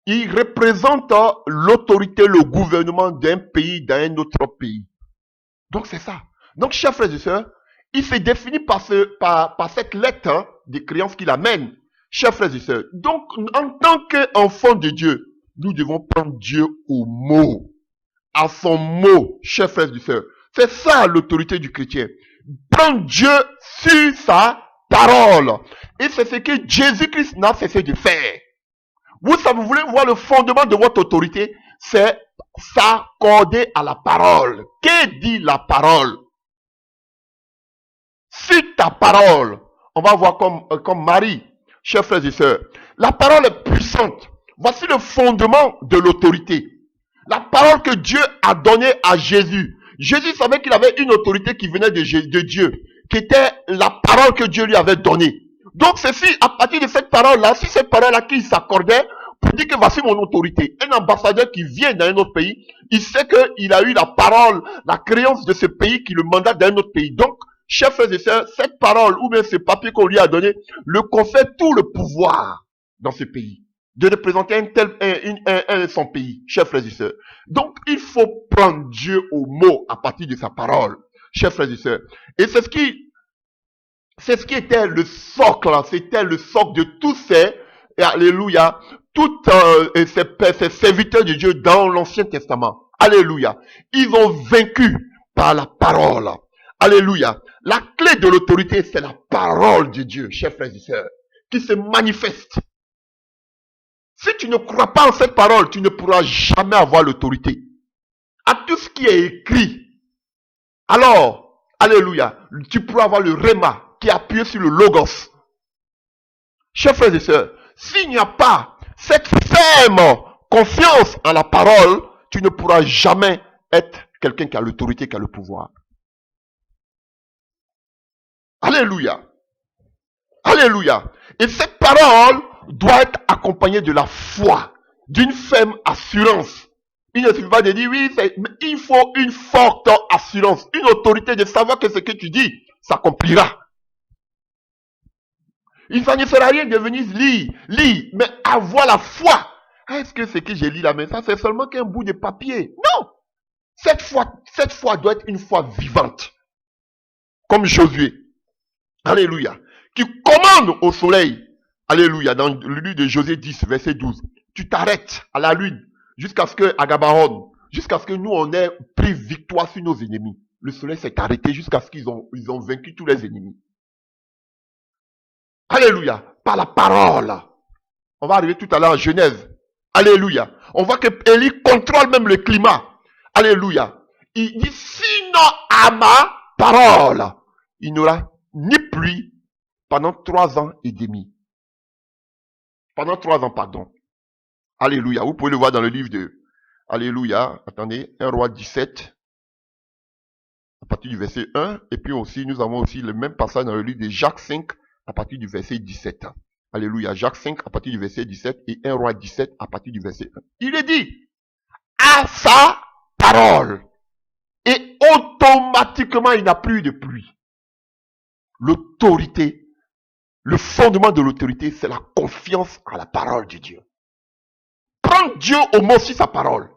Il représente l'autorité, le gouvernement d'un pays, d'un autre pays. Donc c'est ça. Donc, chers frères et sœurs, il se définit par cette lettre de créance qu'il amène. Chers frères et sœurs, donc en tant qu'enfant de Dieu, nous devons prendre Dieu au mot, à son mot, chers frères et sœurs. C'est ça l'autorité du chrétien. Prendre Dieu sur sa parole. Et c'est ce que Jésus-Christ n'a cessé de faire. Vous voulez voir le fondement de votre autorité, c'est s'accorder à la parole. Que dit la parole? Si ta parole, on va voir comme Marie, chers frères et sœurs, la parole est puissante. Voici le fondement de l'autorité. La parole que Dieu a donnée à Jésus. Jésus savait qu'il avait une autorité qui venait de Dieu, qui était la parole que Dieu lui avait donnée. Donc c'est si, à partir de cette parole-là, si cette parole-là qui s'accordait pour dire que voici mon autorité, un ambassadeur qui vient d'un autre pays, il sait qu'il a eu la parole, la créance de ce pays qui le mandate d'un autre pays. Donc, chers frères et sœurs, cette parole ou bien ce papier qu'on lui a donné le confère tout le pouvoir dans ce pays, de représenter son pays, chers frères et sœurs. Donc, il faut prendre Dieu au mot à partir de sa parole, chers frères et sœurs. Et c'est ce qui était le socle, c'était le socle de tous ces, alléluia, tous ces serviteurs de Dieu dans l'Ancien Testament. Alléluia. Ils ont vaincu par la parole. Alléluia. La clé de l'autorité, c'est la parole de Dieu, chers frères et sœurs, qui se manifeste. Si tu ne crois pas en cette parole, tu ne pourras jamais avoir l'autorité. À tout ce qui est écrit, alors, alléluia, tu pourras avoir le réma qui est appuyé sur le logos. Chers frères et sœurs, s'il n'y a pas cette ferme confiance en la parole, tu ne pourras jamais être quelqu'un qui a l'autorité, qui a le pouvoir. Alléluia. Alléluia. Et cette parole doit être accompagnée de la foi, d'une ferme assurance. Il ne suffit pas de dire oui, il faut une forte assurance, une autorité de savoir que ce que tu dis s'accomplira. Ça ne sert à rien de venir lire, mais avoir la foi. Est-ce que ce que j'ai lu là, mais ça c'est seulement qu'un bout de papier? Non! Cette foi doit être une foi vivante. Comme Josué. Alléluia. Qui commande au soleil. Alléluia. Dans le livre de Josué 10, verset 12. Tu t'arrêtes à la lune jusqu'à ce que, à Gabaron, jusqu'à ce que nous on ait pris victoire sur nos ennemis. Le soleil s'est arrêté jusqu'à ce qu'ils ont vaincu tous les ennemis. Alléluia. Par la parole. On va arriver tout à l'heure en Genèse. Alléluia. On voit que Élie contrôle même le climat. Alléluia. Il dit, sinon à ma parole, il n'y aura ni pluie pendant 3 ans et demi. Pendant 3 ans, pardon. Alléluia. Vous pouvez le voir dans le livre de Alléluia. Attendez, 1 Roi 17. À partir du verset 1. Et puis aussi, nous avons aussi le même passage dans le livre de Jacques 5 à partir du verset 17. Alléluia. Jacques 5 à partir du verset 17 et 1 Roi 17 à partir du verset 1. Il est dit, à sa parole. Et automatiquement, il n'a plus de pluie. L'autorité, le fondement de l'autorité, c'est la confiance en la parole de Dieu. Prends Dieu au mot sur sa parole.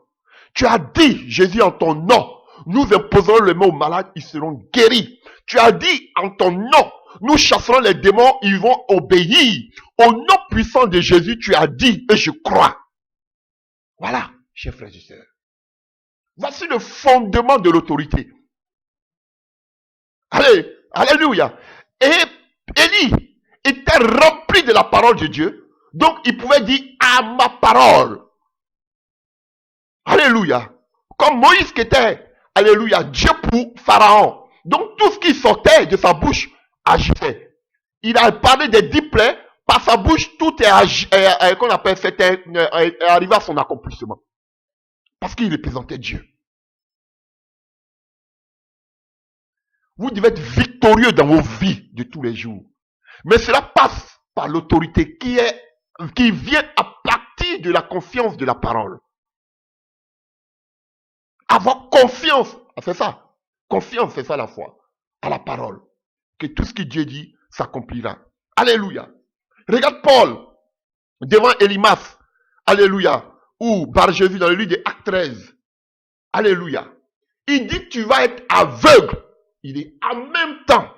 Tu as dit, Jésus, en ton nom, nous imposerons le mot aux malades, ils seront guéris. Tu as dit, en ton nom, nous chasserons les démons, ils vont obéir. Au nom puissant de Jésus, tu as dit, et je crois. Voilà, chers frères et sœurs. Voici le fondement de l'autorité. Allez, alléluia. Et Élie était rempli de la parole de Dieu. Donc, il pouvait dire à ma parole. Alléluia. Comme Moïse qui était, alléluia, Dieu pour Pharaon. Donc, tout ce qui sortait de sa bouche agissait. Il a parlé des 10 plaies. Par sa bouche, tout est, qu'on appelle, est arrivé à son accomplissement. Parce qu'il représentait Dieu. Vous devez être victorieux dans vos vies de tous les jours. Mais cela passe par l'autorité qui vient à partir de la confiance de la parole. Avoir confiance, c'est ça. Confiance, c'est ça la foi. À la parole. Que tout ce que Dieu dit s'accomplira. Alléluia. Regarde Paul devant Élimas. Alléluia. Ou Bar-Jésus dans le livre de Actes 13. Alléluia. Il dit tu vas être aveugle. Il est en même temps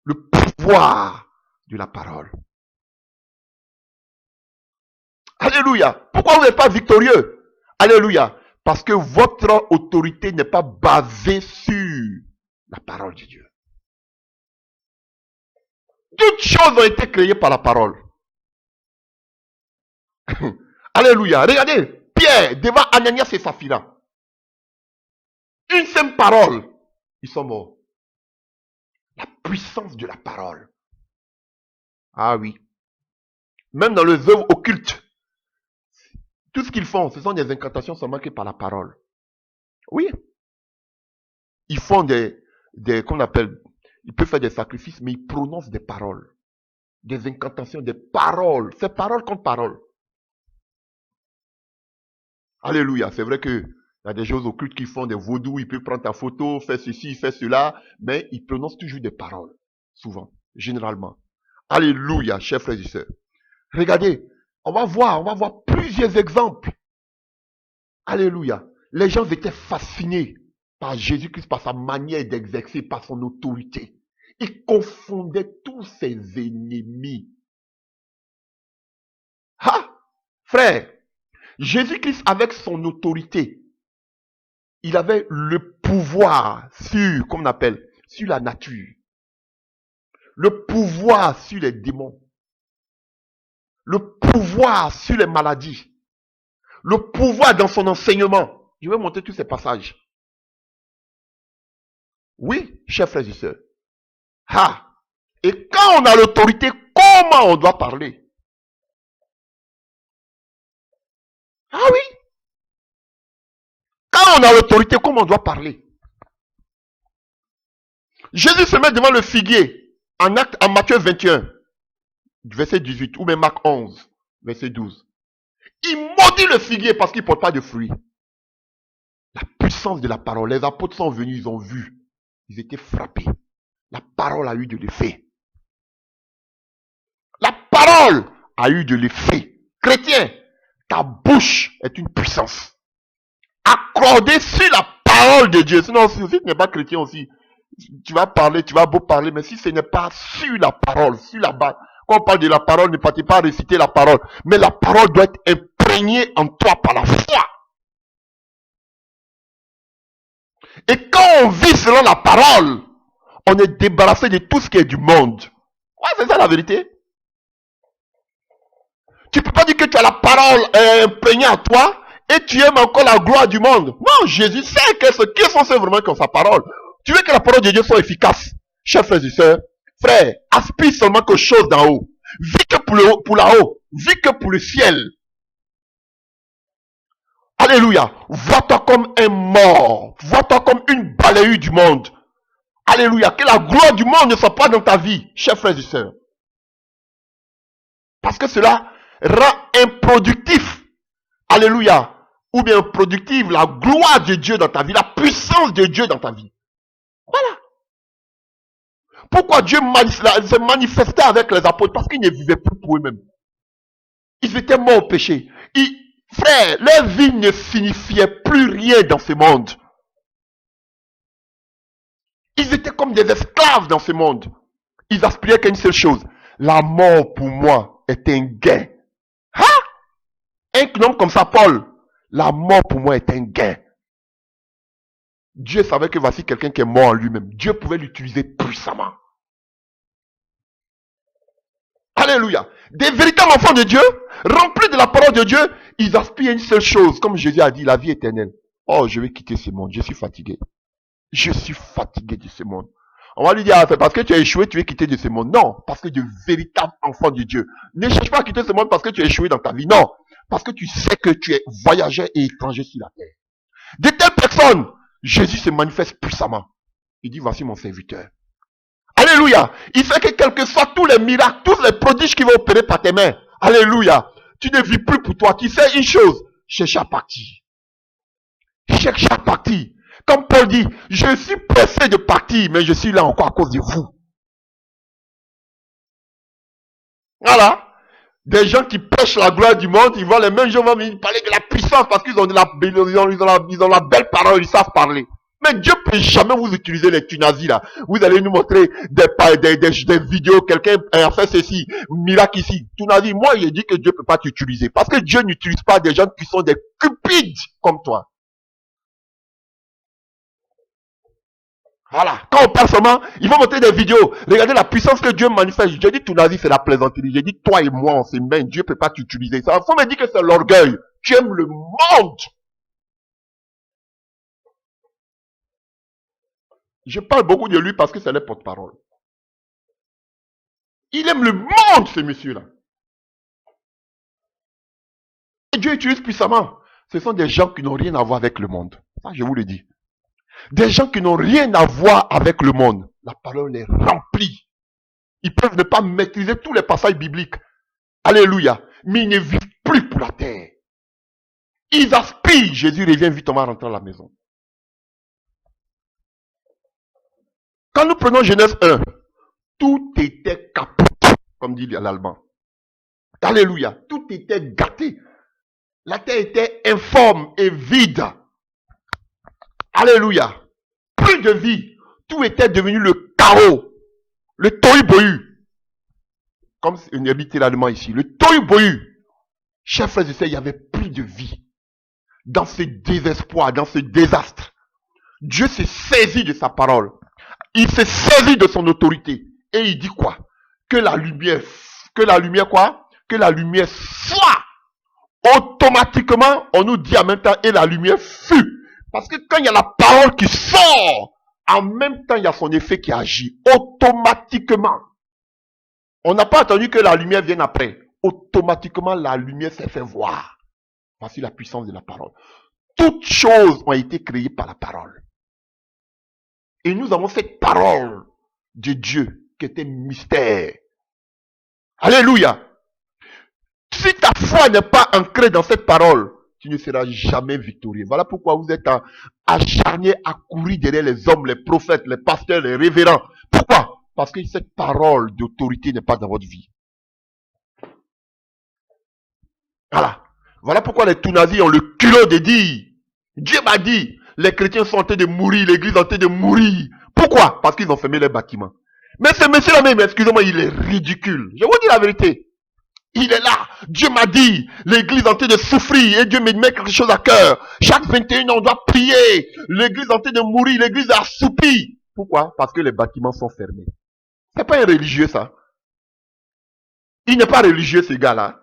le pouvoir de la parole. Alléluia. Pourquoi vous n'êtes pas victorieux? Alléluia. Parce que votre autorité n'est pas basée sur la parole de Dieu. Toutes choses ont été créées par la parole. Alléluia. Regardez, Pierre devant Ananias et Saphira. Une seule parole, ils sont morts. La puissance de la parole. Ah oui. Même dans les œuvres occultes, tout ce qu'ils font, ce sont des incantations seulement que par la parole. Oui. Ils font qu'on appelle, ils peuvent faire des sacrifices, mais ils prononcent des paroles. Des incantations, des paroles. C'est parole contre parole. Alléluia. C'est vrai que il y a des choses occultes qui font des vaudous, ils peuvent prendre ta photo, faire ceci, faire cela, mais ils prononcent toujours des paroles. Souvent, généralement. Alléluia, chers frères et sœurs. Regardez, on va voir plusieurs exemples. Alléluia. Les gens étaient fascinés par Jésus-Christ, par sa manière d'exercer, par son autorité. Il confondait tous ses ennemis. Ah, frère, Jésus-Christ avec son autorité, il avait le pouvoir sur, comme on appelle, sur la nature. Le pouvoir sur les démons. Le pouvoir sur les maladies. Le pouvoir dans son enseignement. Je vais montrer tous ces passages. Oui, chers frères et sœurs. Ah! Et quand on a l'autorité, comment on doit parler? Ah oui! Quand on a l'autorité, comment on doit parler? Jésus se met devant le figuier en Matthieu 21, verset 18, ou même Marc 11, verset 12. Il maudit le figuier parce qu'il ne porte pas de fruits. La puissance de la parole. Les apôtres sont venus, ils ont vu. Ils étaient frappés. La parole a eu de l'effet. La parole a eu de l'effet. Chrétien, ta bouche est une puissance. Accordée sur la parole de Dieu. Sinon, si tu n'es pas chrétien aussi, tu vas parler, tu vas beau parler, mais si ce n'est pas sur la parole, sur la base, quand on parle de la parole, ne partez pas réciter la parole, mais la parole doit être imprégnée en toi par la foi. Et quand on vit selon la parole, on est débarrassé de tout ce qui est du monde. Ouais, c'est ça la vérité. Tu ne peux pas dire que tu as la parole imprégnée en toi et tu aimes encore la gloire du monde. Non, Jésus sait quels sont ceux vraiment qui ont sa parole. Tu veux que la parole de Dieu soit efficace, chers frères et sœurs, frère, aspire seulement quelque chose d'en haut. Vis que pour la haut. Vis que pour le ciel. Alléluia. Vois-toi comme un mort. Vois-toi comme une balayure du monde. Alléluia. Que la gloire du monde ne soit pas dans ta vie, chers frères et sœurs. Parce que cela rend improductif. Alléluia. Ou bien productive la gloire de Dieu dans ta vie, la puissance de Dieu dans ta vie. Voilà. Pourquoi Dieu s'est manifesté avec les apôtres? Parce qu'ils ne vivaient plus pour eux-mêmes. Ils étaient morts au péché. Frère, leur vie ne signifiait plus rien dans ce monde. Ils étaient comme des esclaves dans ce monde. Ils aspiraient qu'à une seule chose. La mort pour moi est un gain. Hein? Un homme comme ça, Paul. La mort pour moi est un gain. Dieu savait que voici quelqu'un qui est mort en lui-même. Dieu pouvait l'utiliser puissamment. Alléluia. Des véritables enfants de Dieu, remplis de la parole de Dieu, ils aspirent à une seule chose. Comme Jésus a dit, la vie éternelle. Oh, je vais quitter ce monde. Je suis fatigué. Je suis fatigué de ce monde. On va lui dire, ah, c'est parce que tu as échoué, tu veux quitter de ce monde. Non, parce que de véritables enfants de Dieu. Ne cherche pas à quitter ce monde parce que tu as échoué dans ta vie. Non, parce que tu sais que tu es voyageur et étranger sur la terre. De telles personnes, Jésus se manifeste puissamment. Il dit, voici mon serviteur. Alléluia. Il fait que quel que soient tous les miracles, tous les prodiges qui vont opérer par tes mains. Alléluia. Tu ne vis plus pour toi. Tu sais une chose. Cherche à partir. Cherche à partir. Comme Paul dit, je suis pressé de partir, mais je suis là encore à cause de vous. Voilà. Des gens qui prêchent la gloire du monde, ils voient les mêmes gens vont venir parler de la puissance parce qu'ils ont la belle parole, ils savent parler. Mais Dieu ne peut jamais vous utiliser les tunazis là. Vous allez nous montrer des vidéos, quelqu'un a fait ceci, miracle ici. Tunazi, moi je dis que Dieu ne peut pas t'utiliser. Parce que Dieu n'utilise pas des gens qui sont des cupides comme toi. Voilà. Quand on parle seulement, ils vont montrer des vidéos. Regardez la puissance que Dieu manifeste. J'ai dit Tunazi, c'est la plaisanterie. J'ai dit toi et moi, on s'aime. Dieu ne peut pas t'utiliser. Ça faut me dire que c'est l'orgueil. Tu aimes le monde. Je parle beaucoup de lui parce que c'est le porte-parole. Il aime le monde, ce monsieur-là. Et Dieu utilise puissamment. Ce sont des gens qui n'ont rien à voir avec le monde. Ça, je vous le dis. Des gens qui n'ont rien à voir avec le monde. La parole est remplie. Ils peuvent ne pas maîtriser tous les passages bibliques. Alléluia. Mais ils ne vivent plus pour la terre. Ils aspirent. Jésus revient vite, on va rentrer à la maison. Quand nous prenons Genèse 1, tout était caput, comme dit l'allemand. Alléluia. Tout était gâté. La terre était informe et vide. Alléluia. Plus de vie. Tout était devenu le chaos. Le tohu-bohu. Comme on dit littéralement ici. Le tohu-bohu. Chers frères et sœurs, il n'y avait plus de vie. Dans ce désespoir, dans ce désastre. Dieu s'est saisi de sa parole. Il s'est saisi de son autorité. Et il dit quoi? Que la lumière quoi? Que la lumière soit. Automatiquement, on nous dit en même temps, et la lumière fut. Parce que quand il y a la parole qui sort, en même temps, il y a son effet qui agit. Automatiquement. On n'a pas attendu que la lumière vienne après. Automatiquement, la lumière s'est fait voir. Voici la puissance de la parole. Toutes choses ont été créées par la parole. Et nous avons cette parole de Dieu qui était mystère. Alléluia. Si ta foi n'est pas ancrée dans cette parole, tu ne seras jamais victorieux. Voilà pourquoi vous êtes acharné à courir derrière les hommes, les prophètes, les pasteurs, les révérends. Pourquoi? Parce que cette parole d'autorité n'est pas dans votre vie. Voilà. Voilà pourquoi les tout-nazis ont le culot de dire, Dieu m'a dit, les chrétiens sont en train de mourir, l'église est en train de mourir. Pourquoi? Parce qu'ils ont fermé les bâtiments. Mais ce monsieur-là même, excusez-moi, il est ridicule. Je vous dis la vérité. Il est là. Dieu m'a dit, l'église est en train de souffrir et Dieu me met quelque chose à cœur. Chaque 21 ans, on doit prier. L'église est en train de mourir, l'église est assoupie. Pourquoi? Parce que les bâtiments sont fermés. C'est pas un religieux, ça. Il n'est pas religieux, ce gars-là.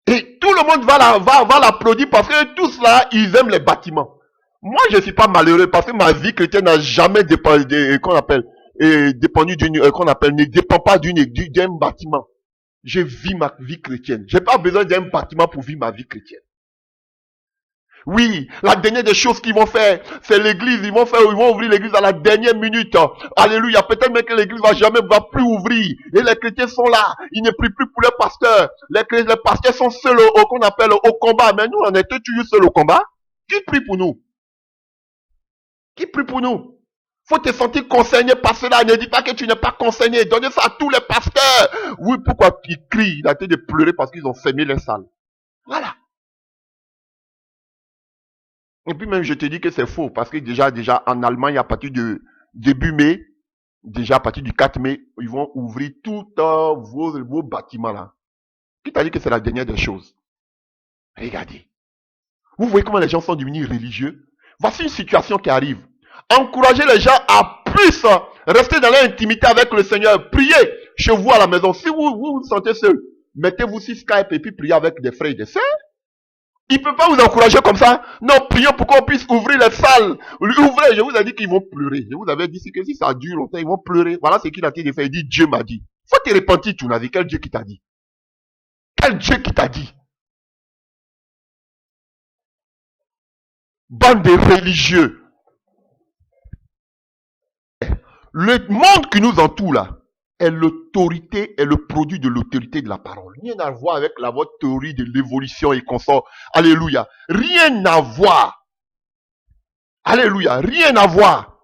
Et tout le monde va l'applaudir parce que tous là, ils aiment les bâtiments. Moi, je ne suis pas malheureux parce que ma vie chrétienne n'a jamais dépendu, qu'on appelle, dépendu d'une, qu'on appelle, ne dépend pas d'un bâtiment. Je vis ma vie chrétienne. J'ai pas besoin d'un bâtiment pour vivre ma vie chrétienne. Oui, la dernière des choses qu'ils vont faire, c'est l'église. Ils vont ouvrir l'église à la dernière minute. Alléluia. Peut-être même que l'église va plus ouvrir. Et les chrétiens sont là. Ils ne prient plus pour les pasteurs. Les pasteurs sont seuls qu'on appelle au combat. Mais nous, on est toujours seuls au combat. Qui prie pour nous? Qui prie pour nous? Faut te sentir concerné par cela. Ne dis pas que tu n'es pas concerné. Donnez ça à tous les pasteurs. Oui, pourquoi ils crient? Il a été de pleurer parce qu'ils ont fermé les salles. Voilà. Et puis même, je te dis que c'est faux. Parce que déjà, en Allemagne, à partir de début mai, déjà à partir du 4 mai, ils vont ouvrir tous vos bâtiments là. Qui t'a dit que c'est la dernière des choses? Regardez. Vous voyez comment les gens sont devenus religieux? Voici une situation qui arrive. Encouragez les gens à plus rester dans l'intimité avec le Seigneur. Priez chez vous à la maison. Si vous sentez seul, mettez-vous sur Skype et puis priez avec des frères et des sœurs. Il ne peut pas vous encourager comme ça. Non, prions pour qu'on puisse ouvrir les salles. Ouvrez, je vous ai dit qu'ils vont pleurer. Je vous avais dit que si ça dure longtemps, ils vont pleurer. Voilà ce qu'il a dit de faire. Il dit, Dieu m'a dit. Faut te repentir, tu n'as dit. Quel Dieu qui t'a dit? Quel Dieu qui t'a dit? Bande de religieux. Le monde qui nous entoure là est l'autorité, est le produit de l'autorité de la parole. Rien à voir avec votre théorie de l'évolution et consort. Alléluia. Rien à voir. Alléluia. Rien à voir.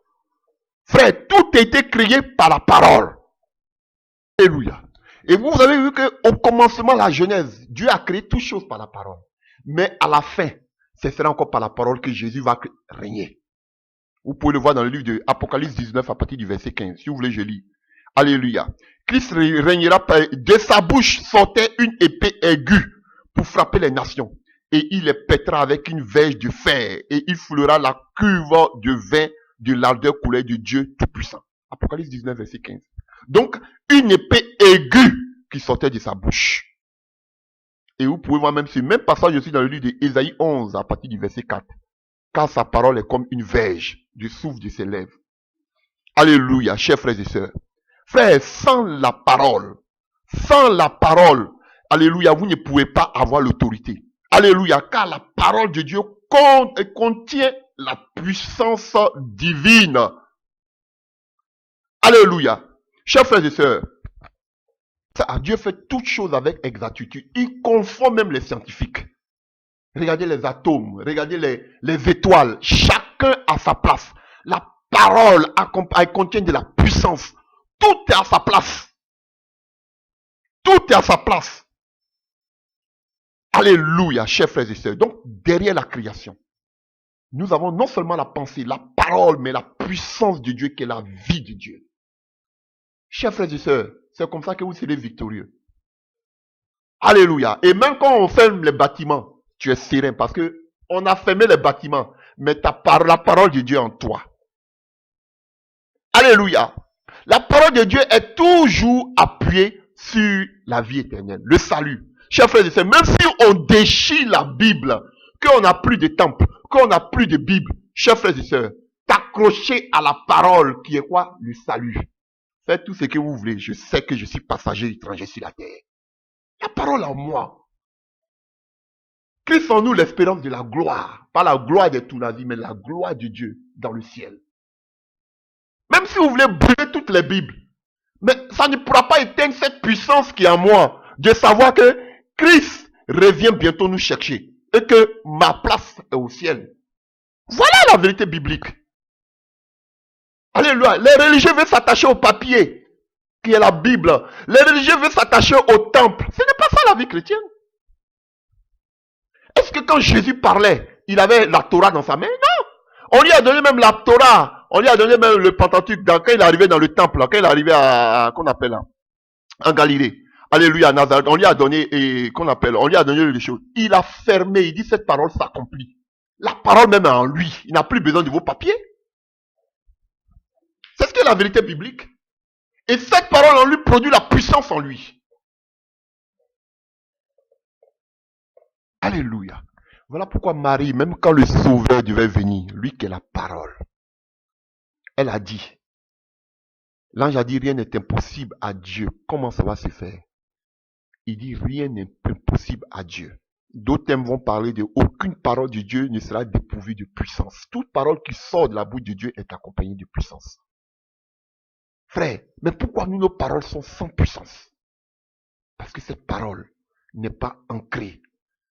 Frère, tout a été créé par la parole. Alléluia. Et vous avez vu qu'au commencement, la Genèse, Dieu a créé toutes choses par la parole. Mais à la fin, ce sera encore par la parole que Jésus va régner. Vous pouvez le voir dans le livre de Apocalypse 19 à partir du verset 15. Si vous voulez, je lis. Alléluia. Christ régnera de sa bouche sortait une épée aiguë pour frapper les nations. Et il les pètera avec une verge de fer. Et il foulera la cuve de vin de l'ardeur coulée de Dieu Tout-Puissant. Apocalypse 19, verset 15. Donc, une épée aiguë qui sortait de sa bouche. Et vous pouvez voir même ce même passage aussi dans le livre d'Ésaïe 11 à partir du verset 4. Car sa parole est comme une verge du souffle de ses lèvres. Alléluia, chers frères et sœurs. Frères, sans la parole, alléluia, vous ne pouvez pas avoir l'autorité. Alléluia, car la parole de Dieu contient la puissance divine. Alléluia. Chers frères et sœurs, Dieu fait toutes choses avec exactitude. Il confond même les scientifiques. Regardez les atomes, regardez les étoiles. Chacun a sa place. La parole elle contient de la puissance. Tout est à sa place. Tout est à sa place. Alléluia, chers frères et sœurs. Donc, derrière la création, nous avons non seulement la pensée, la parole, mais la puissance de Dieu qui est la vie de Dieu. Chers frères et sœurs, c'est comme ça que vous serez victorieux. Alléluia. Et même quand on ferme les bâtiments, tu es serein parce que on a fermé les bâtiments, mais la parole de Dieu en toi. Alléluia. La parole de Dieu est toujours appuyée sur la vie éternelle, le salut. Chers frères et sœurs, même si on déchire la Bible, qu'on n'a plus de temple, qu'on n'a plus de Bible, chers frères et sœurs, t'accrocher à la parole qui est quoi? Le salut. Faites tout ce que vous voulez. Je sais que je suis passager étranger sur la terre. La parole en moi. Christ en nous l'espérance de la gloire. Pas la gloire de tout la vie, mais la gloire de Dieu dans le ciel. Même si vous voulez brûler toutes les Bibles, mais ça ne pourra pas éteindre cette puissance qui est en moi, de savoir que Christ revient bientôt nous chercher et que ma place est au ciel. Voilà la vérité biblique. Alléluia. Les religieux veulent s'attacher au papier, qui est la Bible. Les religieux veulent s'attacher au temple. Ce n'est pas ça la vie chrétienne. que quand Jésus parlait, il avait la Torah dans sa main? Non. On lui a donné même la Torah. On lui a donné même le Pentateuque quand il est arrivé dans le temple, quand il est arrivé qu'on appelle là, en Galilée. Alléluia, à Nazareth. On lui a donné, on lui a donné les choses. Il a fermé, il dit cette parole s'accomplit. La parole même est en lui. Il n'a plus besoin de vos papiers. C'est ce qu'est la vérité biblique. Et cette parole en lui produit la puissance en lui. Alléluia. Voilà pourquoi Marie, même quand le Sauveur devait venir, lui qui est la parole, elle a dit, l'ange a dit rien n'est impossible à Dieu. Comment ça va se faire? Il dit rien n'est impossible à Dieu. D'autres vont parler de aucune parole de Dieu ne sera dépourvue de puissance. Toute parole qui sort de la bouche de Dieu est accompagnée de puissance. Frère, mais pourquoi nous, nos paroles sont sans puissance? Parce que cette parole n'est pas ancrée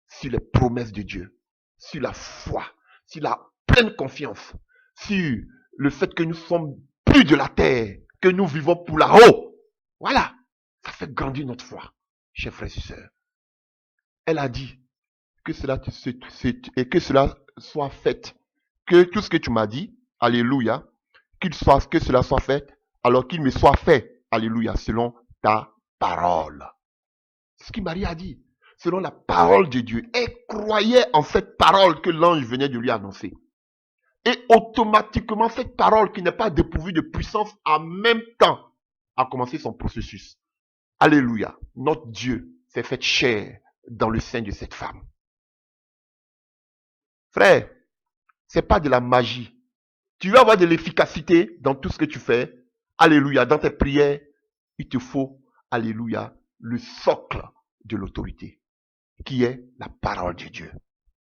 sur les promesses de Dieu, sur la foi, sur la pleine confiance, sur le fait que nous sommes plus de la terre, que nous vivons pour là-haut. Voilà, ça fait grandir notre foi, chers frères et sœurs. Elle a dit que cela soit fait, que tout ce que tu m'as dit, alléluia, que cela soit fait, alors qu'il me soit fait, alléluia, selon ta parole. C'est ce que Marie a dit, selon la parole de Dieu. Elle croyait en cette parole que l'ange venait de lui annoncer. Et automatiquement, cette parole qui n'est pas dépourvue de puissance en même temps a commencé son processus. Alléluia, notre Dieu s'est fait chair dans le sein de cette femme. Frère, c'est pas de la magie. Tu veux avoir de l'efficacité dans tout ce que tu fais. Alléluia, dans tes prières, il te faut, alléluia, le socle de l'autorité, qui est la parole de Dieu.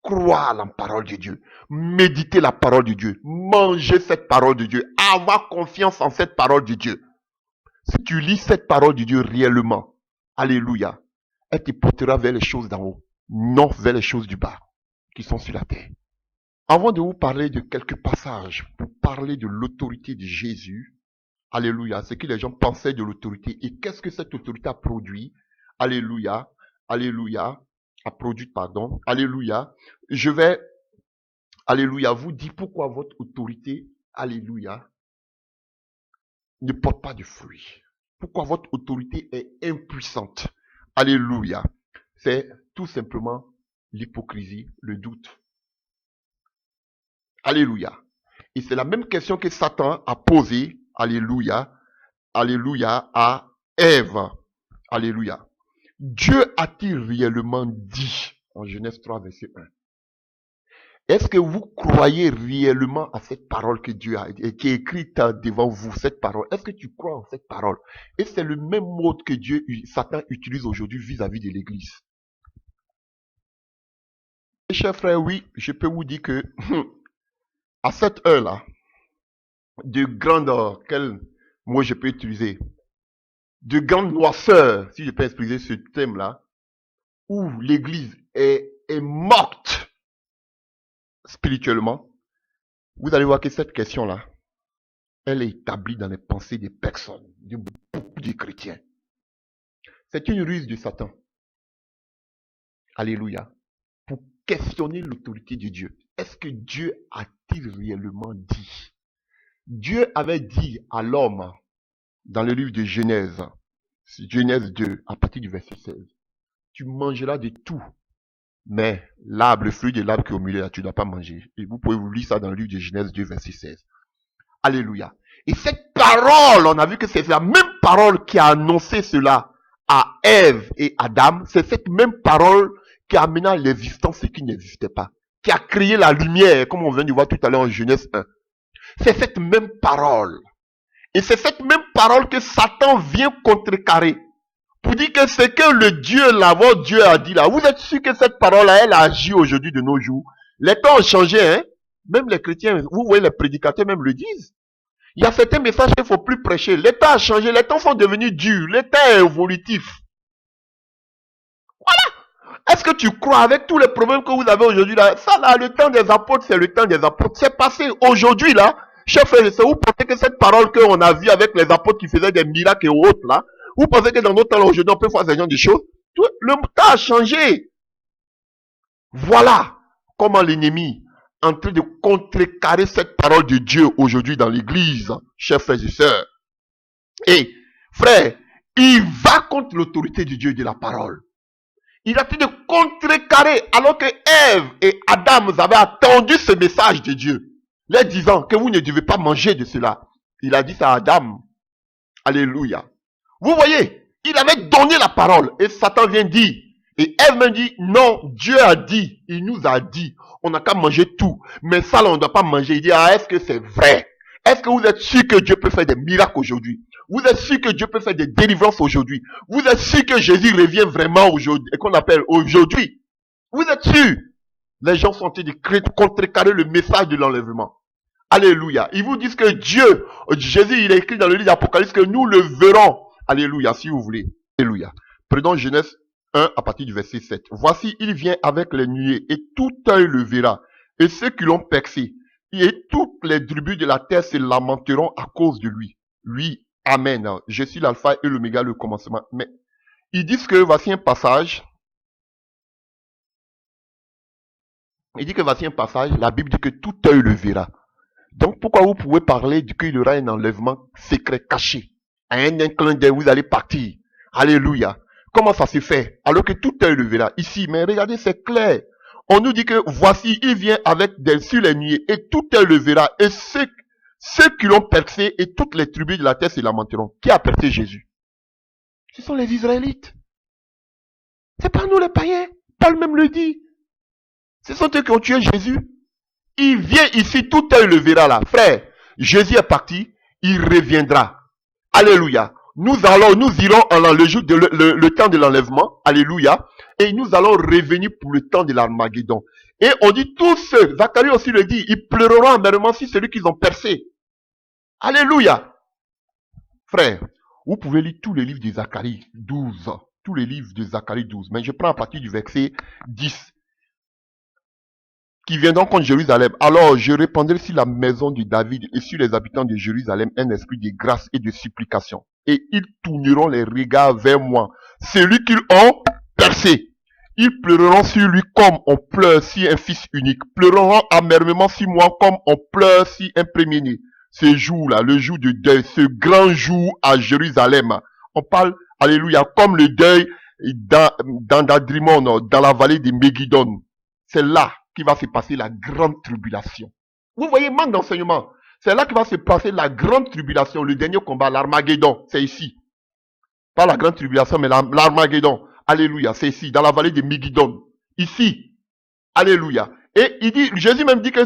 Croire à la parole de Dieu, méditer la parole de Dieu, manger cette parole de Dieu, avoir confiance en cette parole de Dieu. Si tu lis cette parole de Dieu réellement, alléluia, elle te portera vers les choses d'en haut, non vers les choses du bas, qui sont sur la terre. Avant de vous parler de quelques passages, pour parler de l'autorité de Jésus, alléluia, ce que les gens pensaient de l'autorité et qu'est-ce que cette autorité a produit, alléluia, alléluia, alléluia, je vais, alléluia, vous dire pourquoi votre autorité, alléluia, ne porte pas de fruits. Pourquoi votre autorité est impuissante. Alléluia. C'est tout simplement l'hypocrisie, le doute. Alléluia. Et c'est la même question que Satan a posée, alléluia, alléluia, à Ève. Alléluia. Dieu a-t-il réellement dit, en Genèse 3, verset 1, est-ce que vous croyez réellement à cette parole que Dieu a, et qui est écrite devant vous, cette parole? Est-ce que tu crois en cette parole? Et c'est le même mode que Satan utilise aujourd'hui vis-à-vis de l'Église. Et chers frères, oui, je peux vous dire que à cette heure-là, de grande, quel mot je peux utiliser, de grande noirceur, si je peux expliquer ce thème-là, où l'Église est morte spirituellement, vous allez voir que cette question-là, elle est établie dans les pensées des personnes, de beaucoup de chrétiens. C'est une ruse de Satan. Alléluia. Pour questionner l'autorité de Dieu. Est-ce que Dieu a-t-il réellement dit? Dieu avait dit à l'homme, dans le livre de Genèse, Genèse 2, à partir du verset 16, tu mangeras de tout, mais l'arbre, le fruit de l'arbre qui est au milieu, là, tu ne dois pas manger. Et vous pouvez vous lire ça dans le livre de Genèse 2, verset 16. Alléluia. Et cette parole, on a vu que c'est la même parole qui a annoncé cela à Ève et Adam. C'est cette même parole qui a amené à l'existence ce qui n'existait pas. Qui a créé la lumière, comme on vient de voir tout à l'heure en Genèse 1. C'est cette même parole. Et c'est cette même parole que Satan vient contrecarrer. Pour dire que c'est que le Dieu, là, votre Dieu a dit là. Vous êtes sûr que cette parole-là, elle agit aujourd'hui de nos jours? Les temps ont changé, hein. Même les chrétiens, vous voyez, les prédicateurs même le disent. Il y a certains messages qu'il ne faut plus prêcher. Les temps ont changé, les temps sont devenus durs, les temps est évolutif. Voilà. Est-ce que tu crois avec tous les problèmes que vous avez aujourd'hui là? Ça là, le temps des apôtres, c'est le temps des apôtres. C'est passé aujourd'hui là. Chers frères et sœurs, vous pensez que cette parole qu'on a vue avec les apôtres qui faisaient des miracles et autres là, vous pensez que dans notre temps aujourd'hui on peut faire ce genre de choses? Le temps a changé. Voilà. comment l'ennemi est en train de contrecarrer cette parole de Dieu aujourd'hui dans l'église, chers frères et sœurs. Et, frère, il va contre l'autorité de Dieu et de la parole. Il a fait de contrecarrer alors que Ève et Adam avaient attendu ce message de Dieu, leur disant que vous ne devez pas manger de cela. Il a dit ça à Adam. Alléluia. Vous voyez, il avait donné la parole et Satan vient dire. Et Ève me dit, non, Dieu a dit, il nous a dit, on n'a qu'à manger tout. Mais ça, là, on ne doit pas manger. Il dit, ah, est-ce que c'est vrai? Est-ce que vous êtes sûr que Dieu peut faire des miracles aujourd'hui? Vous êtes sûr que Dieu peut faire des délivrances aujourd'hui? Vous êtes sûr que Jésus revient vraiment aujourd'hui, et qu'on appelle aujourd'hui? Vous êtes sûr? Les gens sont en train de contrecarrer le message de l'enlèvement. Alléluia. Ils vous disent que Dieu, Jésus, il a écrit dans le livre d'Apocalypse que nous le verrons. Alléluia, si vous voulez. Alléluia. Prenons Genèse 1 à partir du verset 7. Voici, il vient avec les nuées et tout œil le verra. Et ceux qui l'ont percé, et toutes les tribus de la terre se lamenteront à cause de lui. Lui, amen. Je suis l'alpha et l'oméga, le commencement. Mais ils disent que voici un passage. Il dit que voici un passage. La Bible dit que tout œil le verra. Donc pourquoi vous pouvez parler qu'il y aura un enlèvement secret caché? À un clin d'œil, vous allez partir. Alléluia. Comment ça se fait? Alors que tout œil le verra. Ici, mais regardez, c'est clair. On nous dit que voici, il vient avec des sur les nuées et tout œil le verra. Et ceux qui l'ont percé et toutes les tribus de la terre se lamenteront. Qui a percé Jésus? Ce sont les Israélites. C'est pas nous les païens. Paul même le dit. Ce sont eux qui ont tué Jésus. Il vient ici, tout œil le verra là. Frère, Jésus est parti, il reviendra. Alléluia. Nous irons le temps de l'enlèvement. Alléluia. Et nous allons revenir pour le temps de l'Armageddon. Et on dit tous ceux, Zacharie aussi le dit, ils pleureront amèrement si celui qu'ils ont percé. Alléluia. Frère, vous pouvez lire tous les livres de Zacharie 12. Tous les livres de Zacharie 12. Mais je prends à partir du verset 10. Qui viendront contre Jérusalem. Alors je répandrai sur la maison de David et sur les habitants de Jérusalem un esprit de grâce et de supplication. Et ils tourneront les regards vers moi, celui qu'ils ont percé. Ils pleureront sur lui comme on pleure sur un fils unique. Pleureront amèrement sur moi comme on pleure sur un premier-né. Ce jour-là, le jour de deuil, ce grand jour à Jérusalem. On parle, alléluia, comme le deuil dans Dadrimon, dans la vallée de Megidon. C'est là qui va se passer la grande tribulation. Vous voyez, manque d'enseignement. C'est là que va se passer la grande tribulation, le dernier combat, l'Armageddon. C'est ici. Pas la grande tribulation, mais l'Armageddon. Alléluia. C'est ici, dans la vallée de Megidon. Ici. Alléluia. Et il dit, Jésus même dit que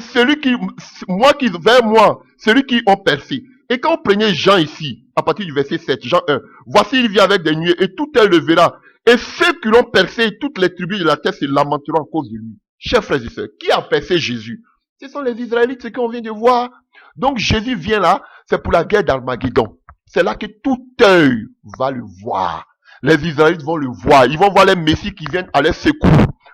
vers moi, celui qui ont percé. Et quand vous prenez Jean ici, à partir du verset 7, Jean 1, voici il vient avec des nuées et tout elle le verra. Et ceux qui l'ont percé, toutes les tribus de la terre se lamenteront à cause de lui. Chers frères et sœurs, qui a percé Jésus? Ce sont les Israélites, ce qu'on vient de voir. Donc Jésus vient là, c'est pour la guerre d'Armageddon. C'est là que tout œil va le voir. Les Israélites vont le voir. Ils vont voir les messies qui viennent à leur secours.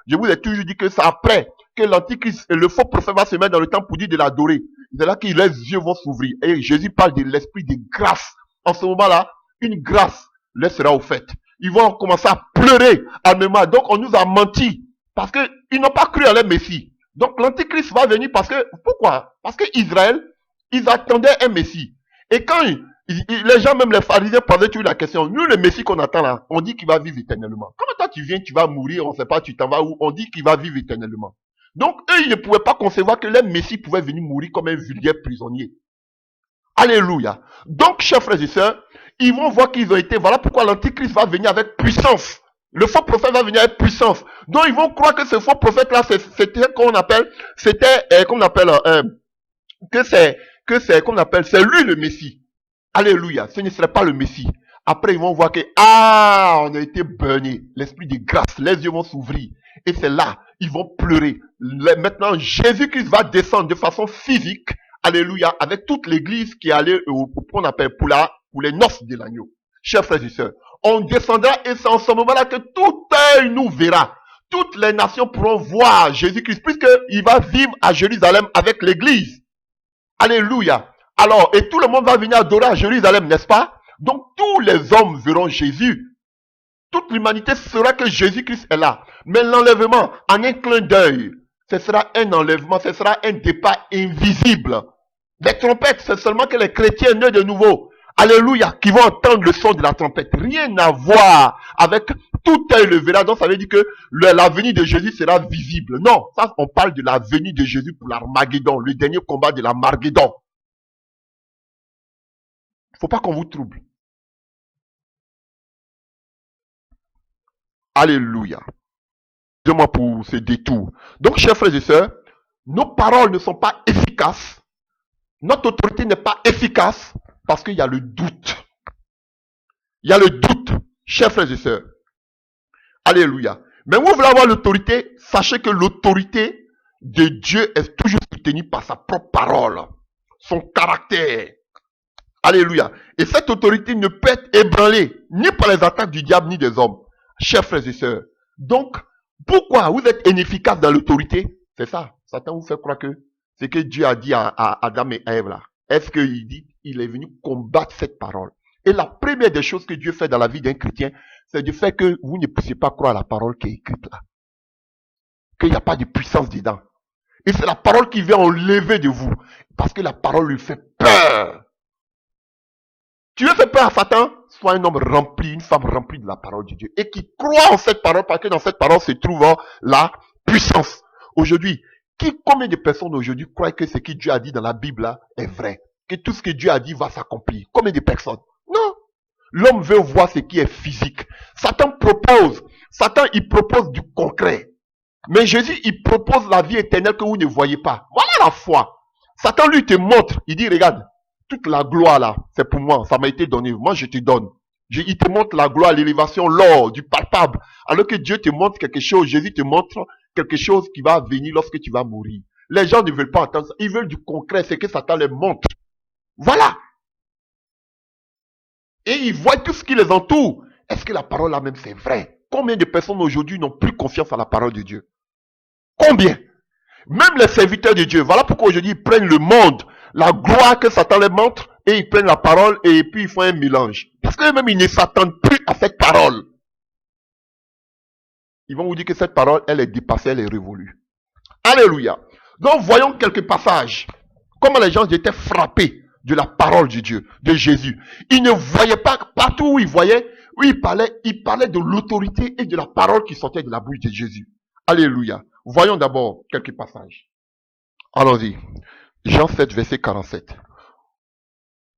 Je vous ai toujours dit que c'est après que l'antichrist, le faux prophète va se mettre dans le temple pour dire de l'adorer. C'est là que les yeux vont s'ouvrir. Et Jésus parle de l'esprit de grâce. En ce moment-là, une grâce leur sera offerte. Ils vont commencer à pleurer à mémoire. Donc on nous a menti. Parce qu'ils n'ont pas cru à leur Messie. Donc l'Antichrist va venir parce que, pourquoi? Parce que Israël, ils attendaient un Messie. Et quand les gens, même les pharisiens, posaient toujours la question, nous le Messie qu'on attend là, on dit qu'il va vivre éternellement. Comment toi tu viens, tu vas mourir, on ne sait pas, tu t'en vas où, on dit qu'il va vivre éternellement. Donc eux, ils ne pouvaient pas concevoir que leur Messie pouvait venir mourir comme un vulgaire prisonnier. Alléluia. Donc, chers frères et sœurs, ils vont voir qu'ils ont été, voilà pourquoi l'Antichrist va venir avec puissance. Le faux prophète va venir avec puissance. Donc ils vont croire que ce faux prophète-là, c'était qu'on appelle, c'est lui le Messie. Alléluia. Ce ne serait pas le Messie. Après ils vont voir que, on a été burné. L'esprit de grâce, les yeux vont s'ouvrir. Et c'est là, ils vont pleurer. Maintenant, Jésus-Christ va descendre de façon physique. Alléluia. Avec toute l'église qui est allée qu'on appelle pour les noces de l'agneau. Chers frères et sœurs, on descendra et c'est en ce moment-là que tout œil nous verra. Toutes les nations pourront voir Jésus-Christ puisqu'il va vivre à Jérusalem avec l'église. Alléluia. Alors, et tout le monde va venir adorer à Jérusalem, n'est-ce pas? Donc, tous les hommes verront Jésus. Toute l'humanité saura que Jésus-Christ est là. Mais l'enlèvement, en un clin d'œil, ce sera un enlèvement, ce sera un départ invisible. Les trompettes, c'est seulement que les chrétiens nés de nouveau, alléluia, qui vont entendre le son de la trompette. Rien à voir avec tout œil le verra. Donc ça veut dire que la venue de Jésus sera visible. Non, ça on parle de la venue de Jésus pour l'Armageddon, le dernier combat de l'Armageddon. Il ne faut pas qu'on vous trouble. Alléluia. Dieu-moi pour ce détour. Donc, chers frères et sœurs, nos paroles ne sont pas efficaces. Notre autorité n'est pas efficace parce qu'il y a le doute. Il y a le doute, chers frères et sœurs. Alléluia. Mais vous voulez avoir l'autorité, sachez que l'autorité de Dieu est toujours soutenue par sa propre parole, son caractère. Alléluia. Et cette autorité ne peut être ébranlée ni par les attaques du diable ni des hommes. Chers frères et sœurs. Donc, pourquoi vous êtes inefficace dans l'autorité? C'est ça. Satan vous fait croire que c'est que Dieu a dit à Adam et Ève là. Est-ce qu'il dit, il est venu combattre cette parole? Et la première des choses que Dieu fait dans la vie d'un chrétien, c'est du fait que vous ne puissiez pas croire à la parole qui est écrite là. Qu'il n'y a pas de puissance dedans. Et c'est la parole qui vient enlever de vous. Parce que la parole lui fait peur. Tu veux faire peur à Satan? Sois un homme rempli, une femme remplie de la parole de Dieu. Et qui croit en cette parole, parce que dans cette parole se trouve la puissance. Aujourd'hui, combien de personnes aujourd'hui croient que ce que Dieu a dit dans la Bible là est vrai? Que tout ce que Dieu a dit va s'accomplir? Combien de personnes? Non. L'homme veut voir ce qui est physique. Satan, il propose du concret. Mais Jésus, il propose la vie éternelle que vous ne voyez pas. Voilà la foi. Satan, lui, te montre. Il dit, regarde, toute la gloire là, c'est pour moi. Ça m'a été donné. Moi, je te donne. Il te montre la gloire, l'élévation, l'or, du palpable. Alors que Dieu te montre quelque chose. Jésus te montre quelque chose qui va venir lorsque tu vas mourir. Les gens ne veulent pas entendre ça. Ils veulent du concret. C'est que Satan les montre. Voilà. Et ils voient tout ce qui les entoure. Est-ce que la parole là même c'est vrai? Combien de personnes aujourd'hui n'ont plus confiance à la parole de Dieu? Combien? Même les serviteurs de Dieu. Voilà pourquoi aujourd'hui ils prennent le monde, la gloire que Satan les montre, et ils prennent la parole et puis ils font un mélange. Parce que même ils ne s'attendent plus à cette parole. Ils vont vous dire que cette parole, elle est dépassée, elle est révolue. Alléluia. Donc voyons quelques passages. Comment les gens étaient frappés de la parole de Dieu, de Jésus. Ils ne voyaient pas, partout où ils voyaient, où ils parlaient de l'autorité et de la parole qui sortait de la bouche de Jésus. Alléluia. Voyons d'abord quelques passages. Allons-y. Jean 7, verset 47.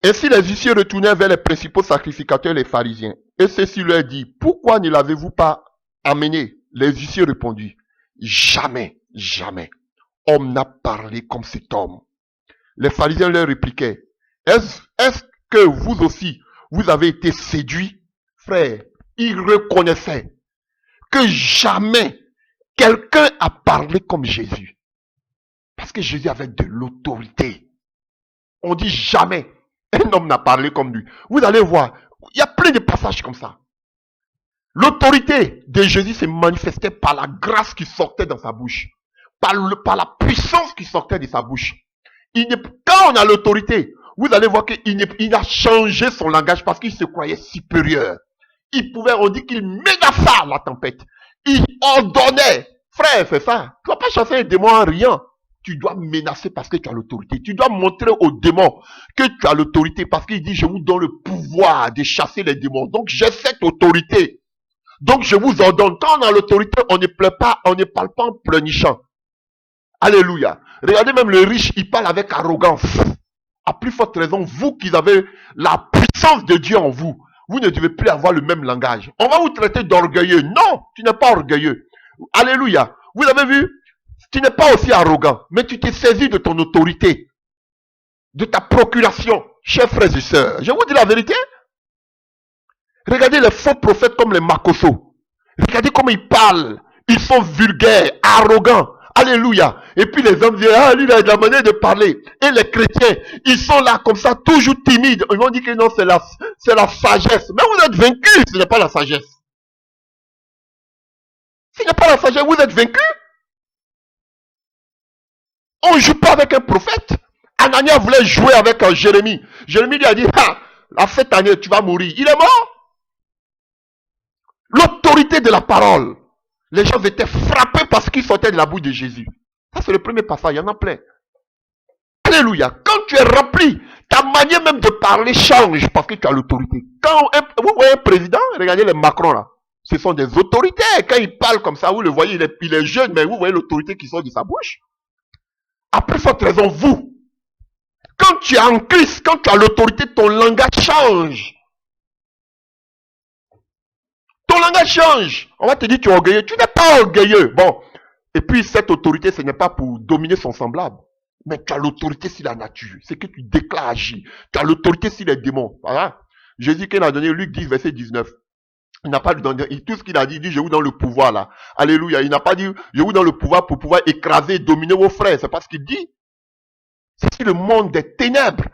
Ainsi les huissiers retournèrent vers les principaux sacrificateurs, les pharisiens. Et ceux-ci leur dit, pourquoi ne l'avez-vous pas amené? Les huissiers répondirent, jamais, jamais. Homme n'a parlé comme cet homme. Les pharisiens leur répliquaient, est-ce que vous aussi, vous avez été séduits? Frère, ils reconnaissaient que jamais quelqu'un a parlé comme Jésus. Parce que Jésus avait de l'autorité. On dit jamais un homme n'a parlé comme lui. Vous allez voir, il y a plein de passages comme ça. L'autorité de Jésus se manifestait par la grâce qui sortait dans sa bouche. Par la puissance qui sortait de sa bouche. Quand on a l'autorité, vous allez voir qu'il a changé son langage parce qu'il se croyait supérieur. On dit qu'il menaça la tempête. Il ordonnait. Frère, c'est ça. Tu ne vas pas chasser un démon en riant. Tu dois menacer parce que tu as l'autorité. Tu dois montrer aux démons que tu as l'autorité parce qu'il dit, je vous donne le pouvoir de chasser les démons. Donc, j'ai cette autorité. Donc, je vous ordonne. Quand on a l'autorité, on ne pleure pas, on ne parle pas en pleurnichant. Alléluia. Regardez même le riche, il parle avec arrogance. À plus forte raison, vous qui avez la puissance de Dieu en vous, vous ne devez plus avoir le même langage. On va vous traiter d'orgueilleux. Non, tu n'es pas orgueilleux. Alléluia. Vous avez vu? Tu n'es pas aussi arrogant, mais tu t'es saisi de ton autorité, de ta procuration, chers frères et sœurs. Je vous dis la vérité. Regardez les faux prophètes comme les Makoso. Regardez comment ils parlent. Ils sont vulgaires, arrogants. Alléluia. Et puis les hommes disent, ah, lui, il a de la manière de parler. Et les chrétiens, ils sont là comme ça, toujours timides. Ils vont dire que non, c'est la sagesse. Mais vous êtes vaincus, ce n'est pas la sagesse. Ce n'est pas la sagesse, vous êtes vaincus. On ne joue pas avec un prophète. Anania voulait jouer avec Jérémie. Jérémie lui a dit, ah, cette année, tu vas mourir. Il est mort. L'autorité de la parole. Les gens étaient frappés parce qu'ils sortaient de la bouche de Jésus. Ça, c'est le premier passage, il y en a plein. Alléluia. Quand tu es rempli, ta manière même de parler change parce que tu as l'autorité. Quand vous voyez un président, regardez les Macron là, ce sont des autorités. Quand il parle comme ça, vous le voyez, il est jeune, mais vous voyez l'autorité qui sort de sa bouche. À plus forte raison, vous. Quand tu es en Christ, quand tu as l'autorité, ton langage change. Ton langage change. On va te dire tu es orgueilleux. Tu n'es pas orgueilleux. Bon. Et puis cette autorité, ce n'est pas pour dominer son semblable. Mais tu as l'autorité sur la nature. C'est que tu déclares agir. Tu as l'autorité sur les démons. Voilà. Jésus qui a donné Luc 10, verset 19. Il n'a pas donné, tout ce qu'il a dit, il dit, je vous donne le pouvoir là. Alléluia. Il n'a pas dit, je vous donne le pouvoir pour pouvoir écraser, dominer vos frères. C'est pas ce qu'il dit. C'est le monde des ténèbres.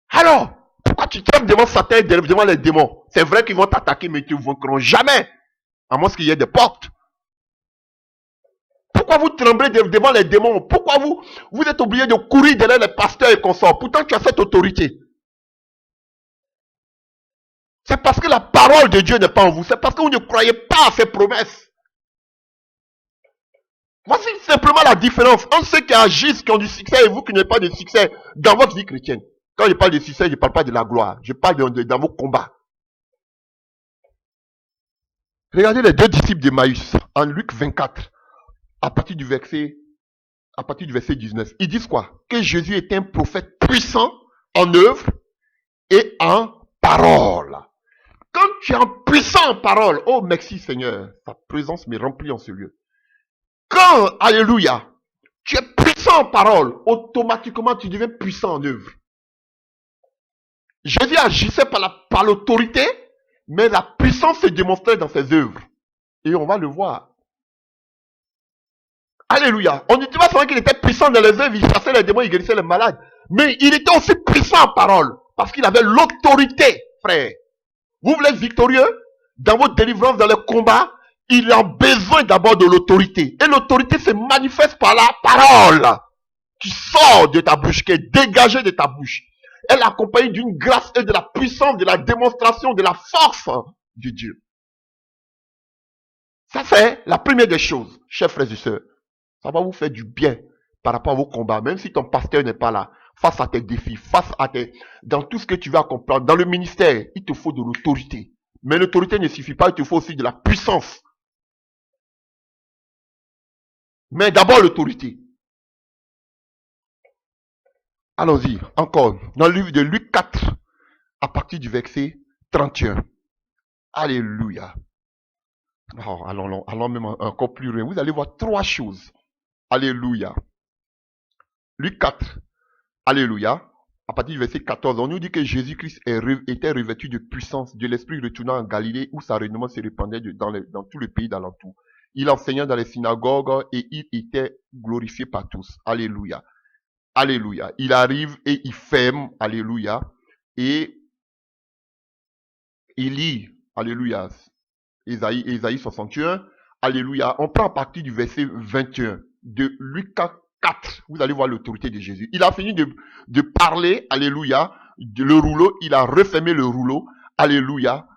Alors, pourquoi tu trembles devant Satan et devant les démons? C'est vrai qu'ils vont t'attaquer, mais ils ne vaincront jamais. À moins qu'il y ait des portes. Pourquoi vous tremblez devant les démons? Pourquoi vous êtes obligé de courir derrière les pasteurs et consorts? Pourtant, tu as cette autorité. C'est parce que la parole de Dieu n'est pas en vous. C'est parce que vous ne croyez pas à ses promesses. Voici simplement la différence entre ceux qui agissent, qui ont du succès et vous qui n'avez pas de succès dans votre vie chrétienne. Quand je parle de succès, je ne parle pas de la gloire. Je parle dans vos combats. Regardez les deux disciples d'Emmaüs en Luc 24, à partir du verset 19. Ils disent quoi? Que Jésus est un prophète puissant en œuvre et en parole. Quand tu es en puissant en parole, oh merci Seigneur, ta présence me remplit en ce lieu. Quand, alléluia, tu es puissant en parole, automatiquement tu deviens puissant en œuvre. Jésus agissait par l'autorité, mais la puissance se démontrait dans ses œuvres. Et on va le voir. Alléluia. On ne dit pas seulement qu'il était puissant dans les œuvres, il chassait les démons, il guérissait les malades. Mais il était aussi puissant en parole, parce qu'il avait l'autorité, frère. Vous voulez être victorieux dans votre délivrance, dans le combat, il a besoin d'abord de l'autorité. Et l'autorité se manifeste par la parole qui sort de ta bouche, qui est dégagée de ta bouche. Elle est accompagnée d'une grâce et de la puissance, de la démonstration, de la force de Dieu. Ça, c'est la première des choses, chers frères et sœurs. Ça va vous faire du bien par rapport à vos combats, même si ton pasteur n'est pas là, face à tes défis, dans tout ce que tu veux accomplir, dans le ministère, il te faut de l'autorité. Mais l'autorité ne suffit pas, il te faut aussi de la puissance. Mais d'abord l'autorité. Allons-y, encore, dans le livre de Luc 4, à partir du verset 31. Alléluia. Oh, allons même encore plus loin. Vous allez voir trois choses. Alléluia. Luc 4. Alléluia. À partir du verset 14, on nous dit que Jésus-Christ était revêtu de puissance, de l'Esprit retournant en Galilée, où sa rayonnement se répandait dans tout le pays d'alentour. Il enseignait dans les synagogues et il était glorifié par tous. Alléluia. Alléluia. Il arrive et il ferme. Alléluia. Et il lit. Alléluia. Ésaïe 61. Alléluia. On prend à partir du verset 21 de Luc 4. Vous allez voir l'autorité de Jésus. Il a fini de parler. Alléluia. Le rouleau. Il a refermé le rouleau. Alléluia.